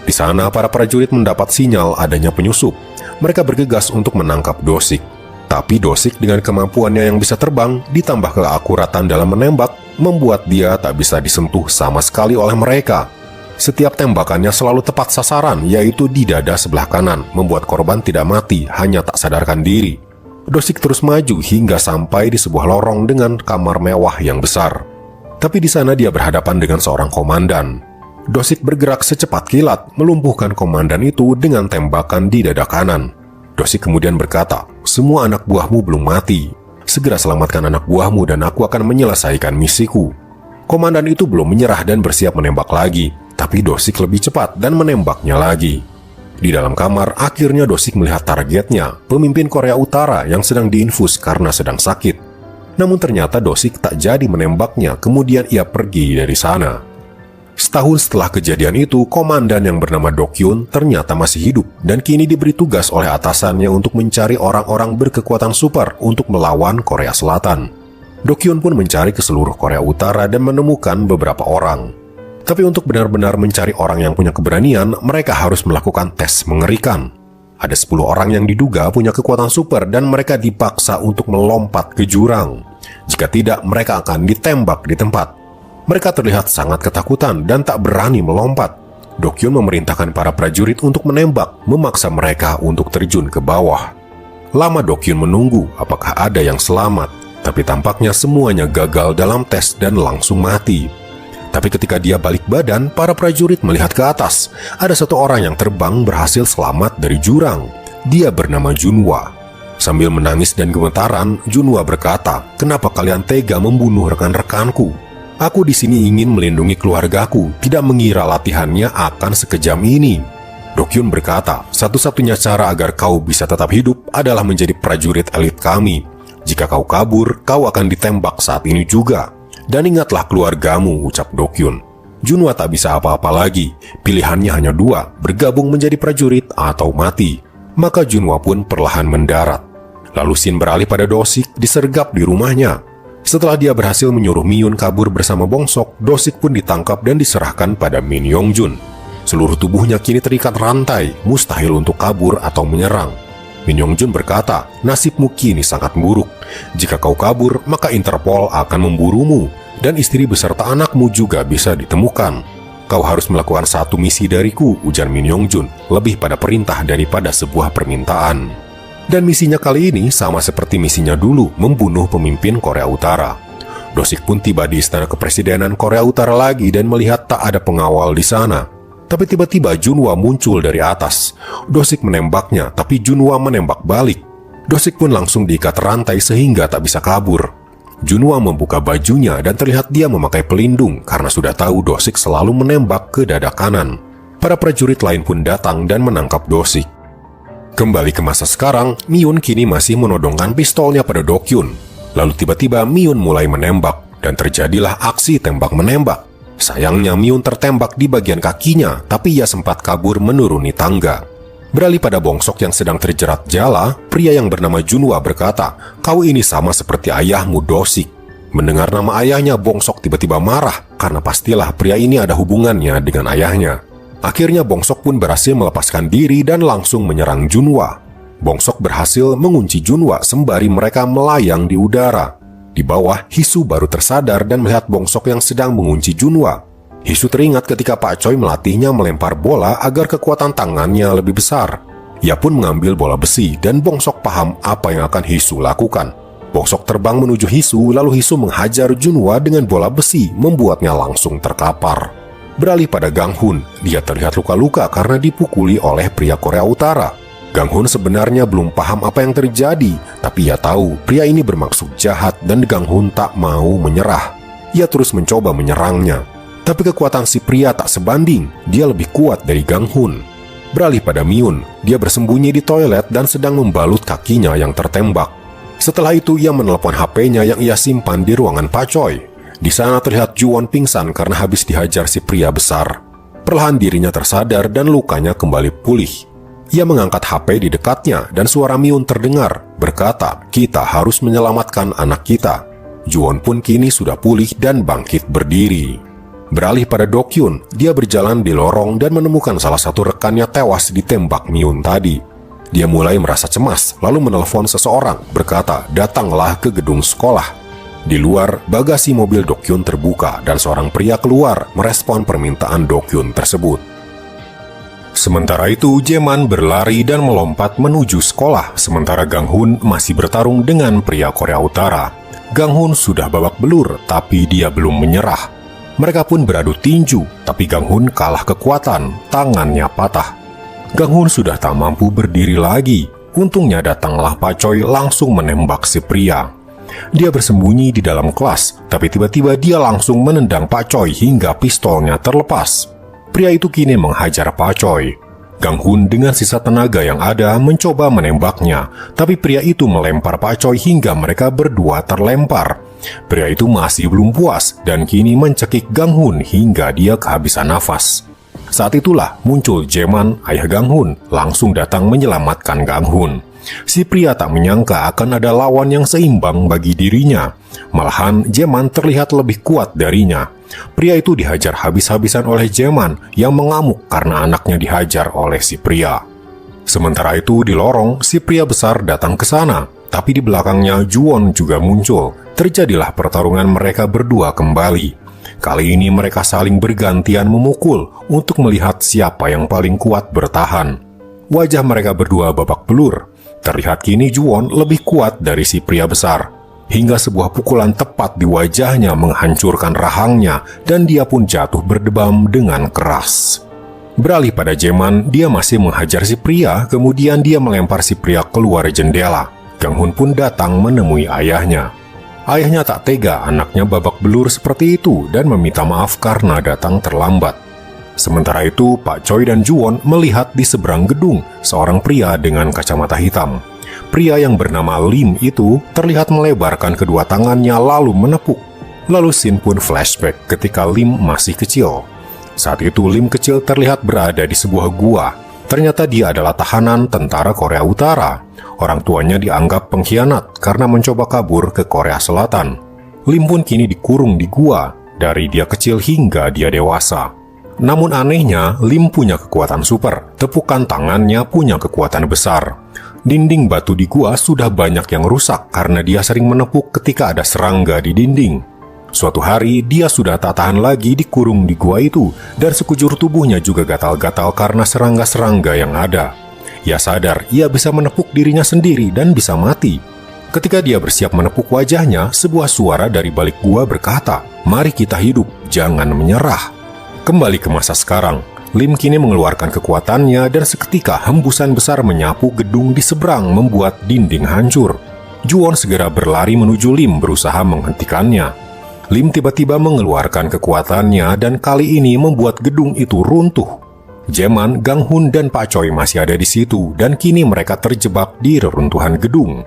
Di sana, para prajurit mendapat sinyal adanya penyusup. Mereka bergegas untuk menangkap Do-sik. Tapi Do-sik dengan kemampuannya yang bisa terbang ditambah keakuratan dalam menembak membuat dia tak bisa disentuh sama sekali oleh mereka. Setiap tembakannya selalu tepat sasaran, yaitu di dada sebelah kanan, membuat korban tidak mati, hanya tak sadarkan diri. Do-sik terus maju hingga sampai di sebuah lorong dengan kamar mewah yang besar. Tapi di sana dia berhadapan dengan seorang komandan. Do-sik bergerak secepat kilat, melumpuhkan komandan itu dengan tembakan di dada kanan. Do-sik kemudian berkata, "Semua anak buahmu belum mati. Segera selamatkan anak buahmu dan aku akan menyelesaikan misiku." Komandan itu belum menyerah dan bersiap menembak lagi, tapi Do-sik lebih cepat dan menembaknya lagi. Di dalam kamar, akhirnya Do-sik melihat targetnya, pemimpin Korea Utara yang sedang diinfus karena sedang sakit. Namun ternyata Do-sik tak jadi menembaknya, kemudian ia pergi dari sana. Setahun setelah kejadian itu, komandan yang bernama Do-kyun ternyata masih hidup dan kini diberi tugas oleh atasannya untuk mencari orang-orang berkekuatan super untuk melawan Korea Selatan. Do-kyun pun mencari ke seluruh Korea Utara dan menemukan beberapa orang. Tapi untuk benar-benar mencari orang yang punya keberanian, mereka harus melakukan tes mengerikan. Ada 10 orang yang diduga punya kekuatan super dan mereka dipaksa untuk melompat ke jurang. Jika tidak, mereka akan ditembak di tempat. Mereka terlihat sangat ketakutan dan tak berani melompat. Do-kyun memerintahkan para prajurit untuk menembak, memaksa mereka untuk terjun ke bawah. Lama Do-kyun menunggu apakah ada yang selamat, tapi tampaknya semuanya gagal dalam tes dan langsung mati. Tapi ketika dia balik badan, para prajurit melihat ke atas. Ada satu orang yang terbang berhasil selamat dari jurang. Dia bernama Junwa. Sambil menangis dan gemetaran, Junwa berkata, "Kenapa kalian tega membunuh rekan-rekanku? Aku di sini ingin melindungi keluargaku, tidak mengira latihannya akan sekejam ini." Do-kyun berkata, "Satu-satunya cara agar kau bisa tetap hidup adalah menjadi prajurit elit kami. Jika kau kabur, kau akan ditembak saat ini juga. Dan ingatlah keluargamu," ucap Do-kyun. Junwa tak bisa apa-apa lagi. Pilihannya hanya dua, bergabung menjadi prajurit atau mati. Maka Junwa pun perlahan mendarat. Lalu scene beralih pada Do-sik disergap di rumahnya. Setelah dia berhasil menyuruh Myun kabur bersama Bongsok, Do-sik pun ditangkap dan diserahkan pada Min Yongjun. Seluruh tubuhnya kini terikat rantai, mustahil untuk kabur atau menyerang. Min Yongjun berkata, "Nasibmu kini sangat buruk. Jika kau kabur, maka Interpol akan memburumu, dan istri beserta anakmu juga bisa ditemukan. Kau harus melakukan satu misi dariku," ujar Min Yongjun, lebih pada perintah daripada sebuah permintaan. Dan misinya kali ini sama seperti misinya dulu, membunuh pemimpin Korea Utara. Do-sik pun tiba di istana kepresidenan Korea Utara lagi dan melihat tak ada pengawal di sana. Tapi tiba-tiba Junwa muncul dari atas. Do-sik menembaknya, tapi Junwa menembak balik. Do-sik pun langsung diikat rantai sehingga tak bisa kabur. Junwa membuka bajunya dan terlihat dia memakai pelindung karena sudah tahu Do-sik selalu menembak ke dada kanan. Para prajurit lain pun datang dan menangkap Do-sik. Kembali ke masa sekarang, Myun kini masih menodongkan pistolnya pada Do-kyun. Lalu tiba-tiba Myun mulai menembak dan terjadilah aksi tembak-menembak. Sayangnya Myun tertembak di bagian kakinya, tapi ia sempat kabur menuruni tangga. Beralih pada Bongsok yang sedang terjerat jala, pria yang bernama Junwa berkata, "Kau ini sama seperti ayahmu Do-sik." Mendengar nama ayahnya, Bongsok tiba-tiba marah karena pastilah pria ini ada hubungannya dengan ayahnya. Akhirnya Bongsok pun berhasil melepaskan diri dan langsung menyerang Junhwa. Bongsok berhasil mengunci Junhwa sembari mereka melayang di udara. Di bawah, Hisu baru tersadar dan melihat Bongsok yang sedang mengunci Junhwa. Hisu teringat ketika Pak Choi melatihnya melempar bola agar kekuatan tangannya lebih besar. Ia pun mengambil bola besi dan Bongsok paham apa yang akan Hisu lakukan. Bongsok terbang menuju Hisu, lalu Hisu menghajar Junhwa dengan bola besi, membuatnya langsung terkapar. Beralih pada Gang Hun, dia terlihat luka-luka karena dipukuli oleh pria Korea Utara. Gang Hun sebenarnya belum paham apa yang terjadi, tapi ia tahu pria ini bermaksud jahat dan Gang Hun tak mau menyerah. Ia terus mencoba menyerangnya. Tapi kekuatan si pria tak sebanding, dia lebih kuat dari Gang Hun. Beralih pada Myun, dia bersembunyi di toilet dan sedang membalut kakinya yang tertembak. Setelah itu ia menelepon HP-nya yang ia simpan di ruangan Pak Choi. Di sana terlihat Ju-won pingsan karena habis dihajar si pria besar. Perlahan dirinya tersadar dan lukanya kembali pulih. Ia mengangkat HP di dekatnya dan suara Myun terdengar, berkata, "Kita harus menyelamatkan anak kita." Ju-won pun kini sudah pulih dan bangkit berdiri. Beralih pada Do-kyun, dia berjalan di lorong dan menemukan salah satu rekannya tewas ditembak Myun tadi. Dia mulai merasa cemas, lalu menelepon seseorang, berkata, "Datanglah ke gedung sekolah." Di luar, bagasi mobil Do-kyun terbuka dan seorang pria keluar merespon permintaan Do-kyun tersebut. Sementara itu, Jaeman berlari dan melompat menuju sekolah, sementara Gang Hun masih bertarung dengan pria Korea Utara. Gang Hun sudah babak belur, tapi dia belum menyerah. Mereka pun beradu tinju, tapi Gang Hun kalah kekuatan, tangannya patah. Gang Hun sudah tak mampu berdiri lagi. Untungnya datanglah Pak Choi langsung menembak si pria. Dia bersembunyi di dalam kelas, tapi tiba-tiba dia langsung menendang Pak Choi hingga pistolnya terlepas. Pria itu kini menghajar Pak Choi. Gang Hun dengan sisa tenaga yang ada mencoba menembaknya, tapi pria itu melempar Pak Choi hingga mereka berdua terlempar. Pria itu masih belum puas dan kini mencekik Gang Hun hingga dia kehabisan nafas. Saat itulah muncul Jaeman, ayah Gang Hun, langsung datang menyelamatkan Gang Hun. Si pria tak menyangka akan ada lawan yang seimbang bagi dirinya. Malahan Jaeman terlihat lebih kuat darinya. Pria itu dihajar habis-habisan oleh Jaeman yang mengamuk karena anaknya dihajar oleh si pria. Sementara itu di lorong, si pria besar datang ke sana. Tapi di belakangnya Ju-won juga muncul. Terjadilah pertarungan mereka berdua kembali. Kali ini mereka saling bergantian memukul untuk melihat siapa yang paling kuat bertahan. Wajah mereka berdua babak belur. Terlihat kini Ju-won lebih kuat dari si pria besar. Hingga sebuah pukulan tepat di wajahnya menghancurkan rahangnya dan dia pun jatuh berdebam dengan keras. Beralih pada Jaeman, dia masih menghajar si pria, kemudian dia melempar si pria keluar jendela. Gang Hun pun datang menemui ayahnya. Ayahnya tak tega anaknya babak belur seperti itu dan meminta maaf karena datang terlambat. Sementara itu, Pak Choi dan Ju-won melihat di seberang gedung seorang pria dengan kacamata hitam. Pria yang bernama Lim itu terlihat melebarkan kedua tangannya lalu menepuk. Lalu scene pun flashback ketika Lim masih kecil. Saat itu Lim kecil terlihat berada di sebuah gua. Ternyata dia adalah tahanan tentara Korea Utara. Orang tuanya dianggap pengkhianat karena mencoba kabur ke Korea Selatan. Lim pun kini dikurung di gua, dari dia kecil hingga dia dewasa. Namun anehnya, Lim punya kekuatan super, tepukan tangannya punya kekuatan besar. Dinding batu di gua sudah banyak yang rusak karena dia sering menepuk ketika ada serangga di dinding. Suatu hari, dia sudah tak tahan lagi dikurung di gua itu, dan sekujur tubuhnya juga gatal-gatal karena serangga-serangga yang ada. Ia sadar ia bisa menepuk dirinya sendiri dan bisa mati. Ketika dia bersiap menepuk wajahnya, sebuah suara dari balik gua berkata, "Mari kita hidup, jangan menyerah." Kembali ke masa sekarang, Lim kini mengeluarkan kekuatannya dan seketika hembusan besar menyapu gedung di seberang membuat dinding hancur. Ju-won segera berlari menuju Lim berusaha menghentikannya. Lim tiba-tiba mengeluarkan kekuatannya dan kali ini membuat gedung itu runtuh. Jaeman, Gang Hun, dan Pak Choi masih ada di situ dan kini mereka terjebak di reruntuhan gedung.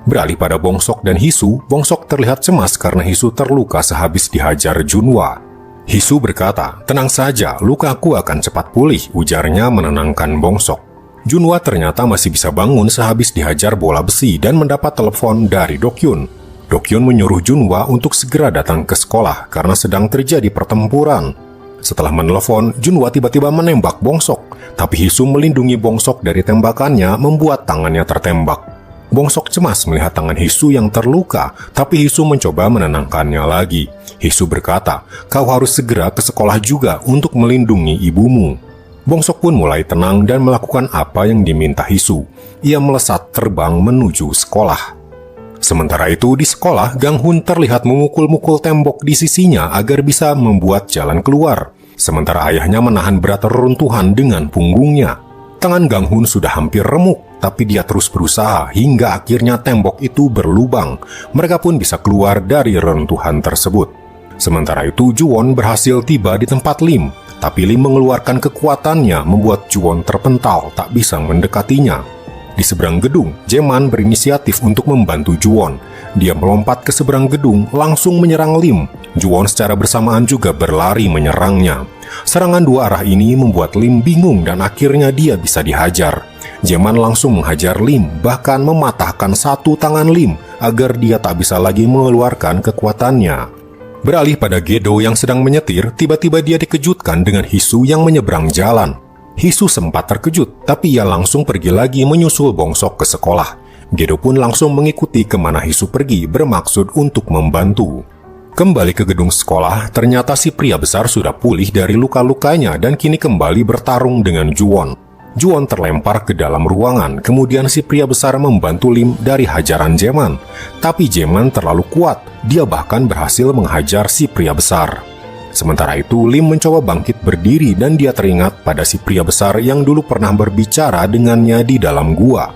Beralih pada Bongsok dan Hisu, Bongsok terlihat cemas karena Hisu terluka sehabis dihajar Junhwa. Hisu berkata, "Tenang saja, lukaku akan cepat pulih," ujarnya menenangkan Bongsok. Junhwa ternyata masih bisa bangun sehabis dihajar bola besi dan mendapat telepon dari Do-kyun. Dokyun menyuruh Junhwa untuk segera datang ke sekolah karena sedang terjadi pertempuran. Setelah menelepon, Junhwa tiba-tiba menembak Bongsok, tapi Hisu melindungi Bongsok dari tembakannya membuat tangannya tertembak. Bongsok cemas melihat tangan Hisu yang terluka, tapi Hisu mencoba menenangkannya lagi. Hisu berkata, "Kau harus segera ke sekolah juga untuk melindungi ibumu." Bongsok pun mulai tenang dan melakukan apa yang diminta Hisu. Ia melesat terbang menuju sekolah. Sementara itu di sekolah, Gang-hun terlihat memukul-mukul tembok di sisinya agar bisa membuat jalan keluar. Sementara ayahnya menahan berat reruntuhan dengan punggungnya. Tangan Gang-hun sudah hampir remuk, tapi dia terus berusaha hingga akhirnya tembok itu berlubang. Mereka pun bisa keluar dari reruntuhan tersebut. Sementara itu Juwon berhasil tiba di tempat Lim, tapi Lim mengeluarkan kekuatannya membuat Juwon terpental tak bisa mendekatinya. Di seberang gedung, Jaeman berinisiatif untuk membantu Juwon. Dia melompat ke seberang gedung, langsung menyerang Lim. Juwon secara bersamaan juga berlari menyerangnya. Serangan dua arah ini membuat Lim bingung dan akhirnya dia bisa dihajar. Jaeman langsung menghajar Lim, bahkan mematahkan satu tangan Lim agar dia tak bisa lagi mengeluarkan kekuatannya. Beralih pada Gedo yang sedang menyetir, tiba-tiba dia dikejutkan dengan Hisu yang menyeberang jalan. Hisu sempat terkejut, tapi ia langsung pergi lagi menyusul Bongsok ke sekolah. Gedo pun langsung mengikuti kemana Hisu pergi bermaksud untuk membantu. Kembali ke gedung sekolah, ternyata si pria besar sudah pulih dari luka-lukanya dan kini kembali bertarung dengan Juwon. Juwon terlempar ke dalam ruangan, kemudian si pria besar membantu Lim dari hajaran Jaeman. Tapi Jaeman terlalu kuat, dia bahkan berhasil menghajar si pria besar. Sementara itu, Lim mencoba bangkit berdiri dan dia teringat pada si pria besar yang dulu pernah berbicara dengannya di dalam gua.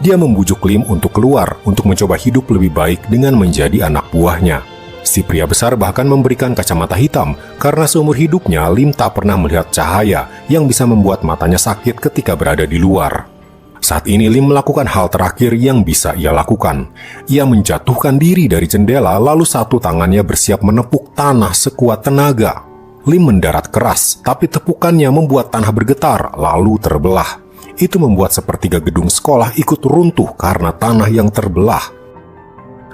Dia membujuk Lim untuk keluar, untuk mencoba hidup lebih baik dengan menjadi anak buahnya. Si pria besar bahkan memberikan kacamata hitam, karena seumur hidupnya Lim tak pernah melihat cahaya yang bisa membuat matanya sakit ketika berada di luar. Saat ini Lim melakukan hal terakhir yang bisa ia lakukan. Ia menjatuhkan diri dari jendela lalu satu tangannya bersiap menepuk tanah sekuat tenaga. Lim mendarat keras, tapi tepukannya membuat tanah bergetar lalu terbelah. Itu membuat sepertiga gedung sekolah ikut runtuh karena tanah yang terbelah.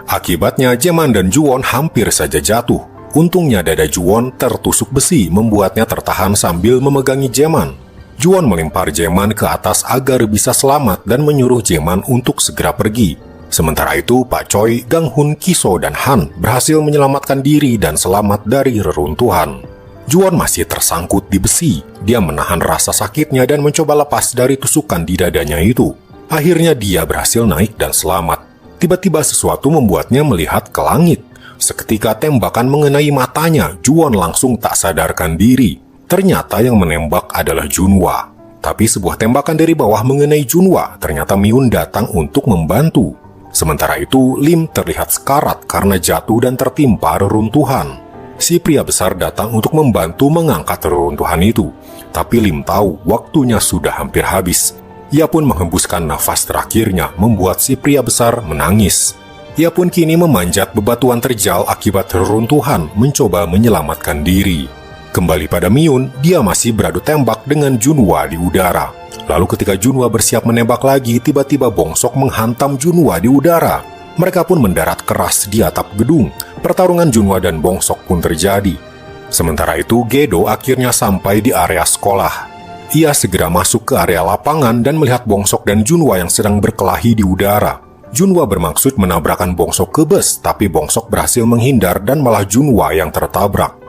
Akibatnya Jaeman dan Juwon hampir saja jatuh. Untungnya dada Juwon tertusuk besi membuatnya tertahan sambil memegangi Jaeman. Juwon melempar Jaeman ke atas agar bisa selamat dan menyuruh Jaeman untuk segera pergi. Sementara itu, Pak Choi, Gang-hun, Kiso, dan Han berhasil menyelamatkan diri dan selamat dari reruntuhan. Juwon masih tersangkut di besi. Dia menahan rasa sakitnya dan mencoba lepas dari tusukan di dadanya itu. Akhirnya dia berhasil naik dan selamat. Tiba-tiba sesuatu membuatnya melihat ke langit. Seketika tembakan mengenai matanya, Juwon langsung tak sadarkan diri. Ternyata yang menembak adalah Junhwa. Tapi sebuah tembakan dari bawah mengenai Junhwa, ternyata Miun datang untuk membantu. Sementara itu, Lim terlihat sekarat karena jatuh dan tertimpa reruntuhan. Si pria besar datang untuk membantu mengangkat reruntuhan itu. Tapi Lim tahu waktunya sudah hampir habis. Ia pun menghembuskan nafas terakhirnya, membuat si pria besar menangis. Ia pun kini memanjat bebatuan terjal akibat reruntuhan, mencoba menyelamatkan diri. Kembali pada Miun, dia masih beradu tembak dengan Junhwa di udara. Lalu ketika Junhwa bersiap menembak lagi, tiba-tiba Bongsok menghantam Junhwa di udara. Mereka pun mendarat keras di atap gedung. Pertarungan Junhwa dan Bongsok pun terjadi. Sementara itu, Gedo akhirnya sampai di area sekolah. Ia segera masuk ke area lapangan dan melihat Bongsok dan Junhwa yang sedang berkelahi di udara. Junhwa bermaksud menabrakkan Bongsok ke bus, tapi Bongsok berhasil menghindar dan malah Junhwa yang tertabrak.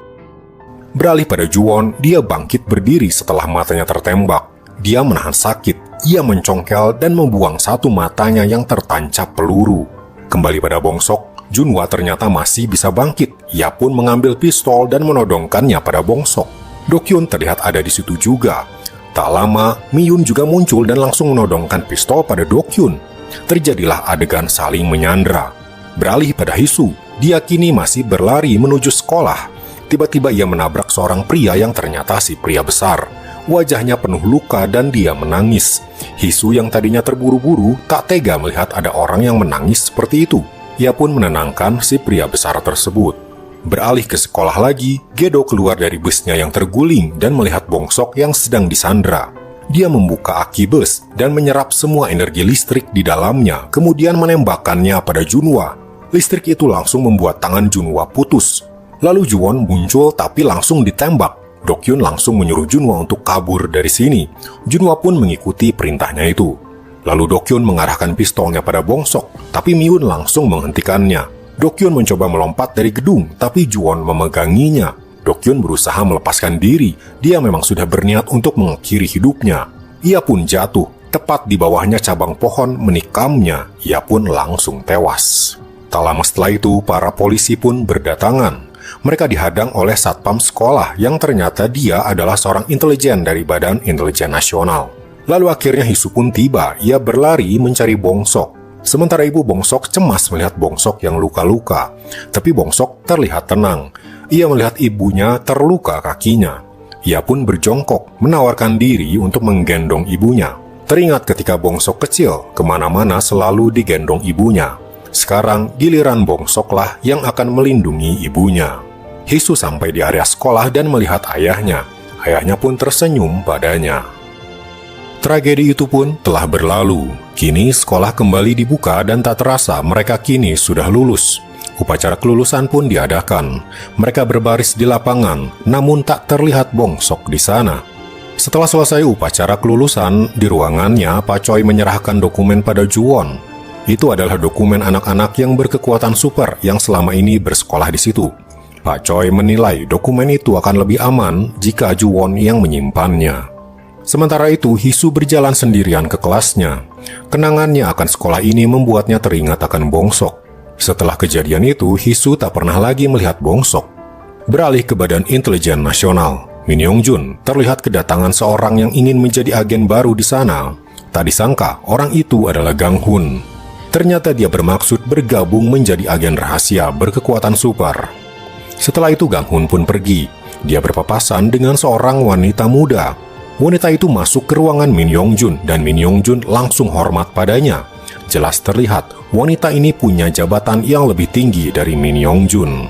Beralih pada Juwon, dia bangkit berdiri setelah matanya tertembak. Dia menahan sakit, ia mencongkel dan membuang satu matanya yang tertancap peluru. Kembali pada Bongsok, Junhwa ternyata masih bisa bangkit. Ia pun mengambil pistol dan menodongkannya pada Bongsok. Dokyun terlihat ada di situ juga. Tak lama, Miyun juga muncul dan langsung menodongkan pistol pada Dokyun. Terjadilah adegan saling menyandra. Beralih pada Hisu, dia kini masih berlari menuju sekolah. Tiba-tiba ia menabrak seorang pria yang ternyata si pria besar. Wajahnya penuh luka dan dia menangis. Hisu yang tadinya terburu-buru tak tega melihat ada orang yang menangis seperti itu. Ia pun menenangkan si pria besar tersebut. Beralih ke sekolah lagi, Gedo keluar dari busnya yang terguling dan melihat Bongsok yang sedang disandra. Dia membuka aki bus dan menyerap semua energi listrik di dalamnya, kemudian menembakkannya pada Junhwa. Listrik itu langsung membuat tangan Junhwa putus. Lalu Juwon muncul tapi langsung ditembak. Dokyun langsung menyuruh Junhwa untuk kabur dari sini. Junhwa pun mengikuti perintahnya itu. Lalu Dokyun mengarahkan pistolnya pada Bongsok, tapi Miun langsung menghentikannya. Dokyun mencoba melompat dari gedung, tapi Juwon memeganginya. Dokyun berusaha melepaskan diri. Dia memang sudah berniat untuk mengakhiri hidupnya. Ia pun jatuh. Tepat di bawahnya cabang pohon menikamnya. Ia pun langsung tewas. Tak lama setelah itu, para polisi pun berdatangan. Mereka dihadang oleh satpam sekolah yang ternyata dia adalah seorang intelijen dari Badan Intelijen Nasional. Lalu akhirnya Hisu pun tiba. Ia berlari mencari Bongsok. Sementara ibu Bongsok cemas melihat Bongsok yang luka-luka. Tapi Bongsok terlihat tenang. Ia melihat ibunya terluka kakinya. Ia pun berjongkok menawarkan diri untuk menggendong ibunya. Teringat ketika Bongsok kecil, kemana-mana selalu digendong ibunya. Sekarang giliran Bongsoklah yang akan melindungi ibunya. Hisu sampai di area sekolah dan melihat ayahnya. Ayahnya pun tersenyum padanya. Tragedi itu pun telah berlalu. Kini sekolah kembali dibuka dan tak terasa mereka kini sudah lulus. Upacara kelulusan pun diadakan. Mereka berbaris di lapangan, namun tak terlihat Bongsok di sana. Setelah selesai upacara kelulusan, di ruangannya Pak Choi menyerahkan dokumen pada Juwon. Itu adalah dokumen anak-anak yang berkekuatan super yang selama ini bersekolah di situ. Pak Choi menilai dokumen itu akan lebih aman jika Juwon yang menyimpannya. Sementara itu, Hisu berjalan sendirian ke kelasnya. Kenangannya akan sekolah ini membuatnya teringat akan Bongsok. Setelah kejadian itu, Hisu tak pernah lagi melihat Bongsok. Beralih ke Badan Intelijen Nasional, Min Yongjun terlihat kedatangan seorang yang ingin menjadi agen baru di sana. Tak disangka, orang itu adalah Gang Hun. Ternyata dia bermaksud bergabung menjadi agen rahasia berkekuatan super. Setelah itu Gang Hun pun pergi. Dia berpapasan dengan seorang wanita muda. Wanita itu masuk ke ruangan Min Yongjun dan Min Yongjun langsung hormat padanya. Jelas terlihat wanita ini punya jabatan yang lebih tinggi dari Min Yongjun.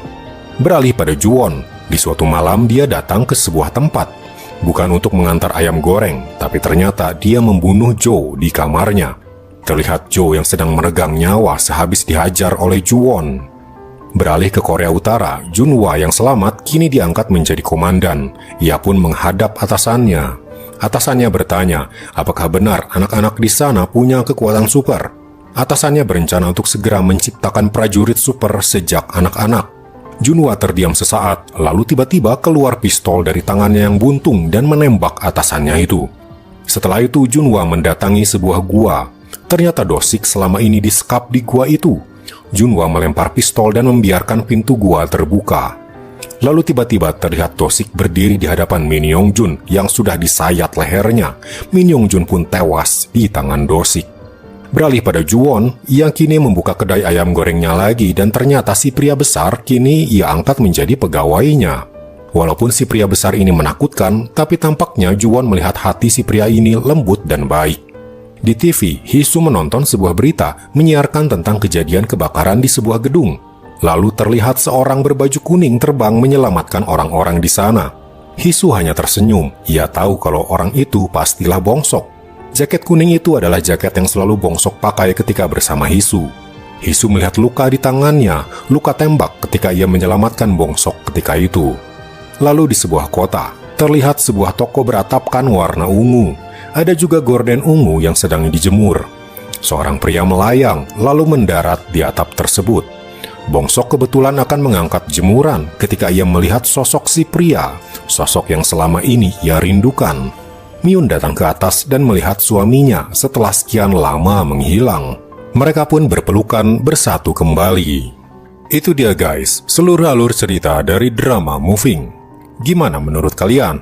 Beralih pada Juwon, di suatu malam dia datang ke sebuah tempat. Bukan untuk mengantar ayam goreng, tapi ternyata dia membunuh Jo di kamarnya. Terlihat Jo yang sedang meregang nyawa sehabis dihajar oleh Juwon. Beralih ke Korea Utara, Junhwa yang selamat kini diangkat menjadi komandan. Ia pun menghadap atasannya. Atasannya bertanya, apakah benar anak-anak di sana punya kekuatan super? Atasannya berencana untuk segera menciptakan prajurit super sejak anak-anak. Junhwa terdiam sesaat, lalu tiba-tiba keluar pistol dari tangannya yang buntung dan menembak atasannya itu. Setelah itu Junhwa mendatangi sebuah gua. Ternyata Dosik selama ini disekap di gua itu. Junhwa melempar pistol dan membiarkan pintu gua terbuka. Lalu tiba-tiba terlihat Dosik berdiri di hadapan Min Yongjun yang sudah disayat lehernya. Min Yongjun pun tewas di tangan Dosik. Beralih pada Juwon, ia kini membuka kedai ayam gorengnya lagi dan ternyata si pria besar kini ia angkat menjadi pegawainya. Walaupun si pria besar ini menakutkan, tapi tampaknya Juwon melihat hati si pria ini lembut dan baik. Di TV, Hisu menonton sebuah berita menyiarkan tentang kejadian kebakaran di sebuah gedung. Lalu terlihat seorang berbaju kuning terbang menyelamatkan orang-orang di sana. Hisu hanya tersenyum. Ia tahu kalau orang itu pastilah Bongsok. Jaket kuning itu adalah jaket yang selalu Bongsok pakai ketika bersama Hisu. Hisu melihat luka di tangannya, luka tembak ketika ia menyelamatkan Bongsok ketika itu. Lalu di sebuah kota, terlihat sebuah toko beratapkan warna ungu. Ada juga gorden ungu yang sedang dijemur. Seorang pria melayang lalu mendarat di atap tersebut. Bongsok kebetulan akan mengangkat jemuran ketika ia melihat sosok si pria, sosok yang selama ini ia rindukan. Miun datang ke atas dan melihat suaminya setelah sekian lama menghilang. Mereka pun berpelukan bersatu kembali. Itu dia guys, seluruh alur cerita dari drama Moving. Gimana menurut kalian?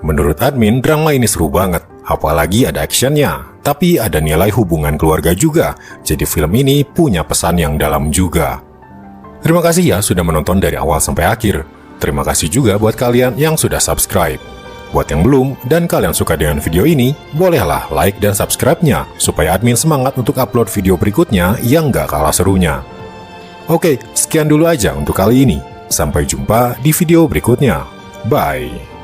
Menurut admin, drama ini seru banget. Apalagi ada actionnya, tapi ada nilai hubungan keluarga juga. Jadi film ini punya pesan yang dalam juga. Terima kasih ya sudah menonton dari awal sampai akhir. Terima kasih juga buat kalian yang sudah subscribe. Buat yang belum dan kalian suka dengan video ini, bolehlah like dan subscribe-nya supaya admin semangat untuk upload video berikutnya yang gak kalah serunya. Oke, sekian dulu aja untuk kali ini. Sampai jumpa di video berikutnya. Bye.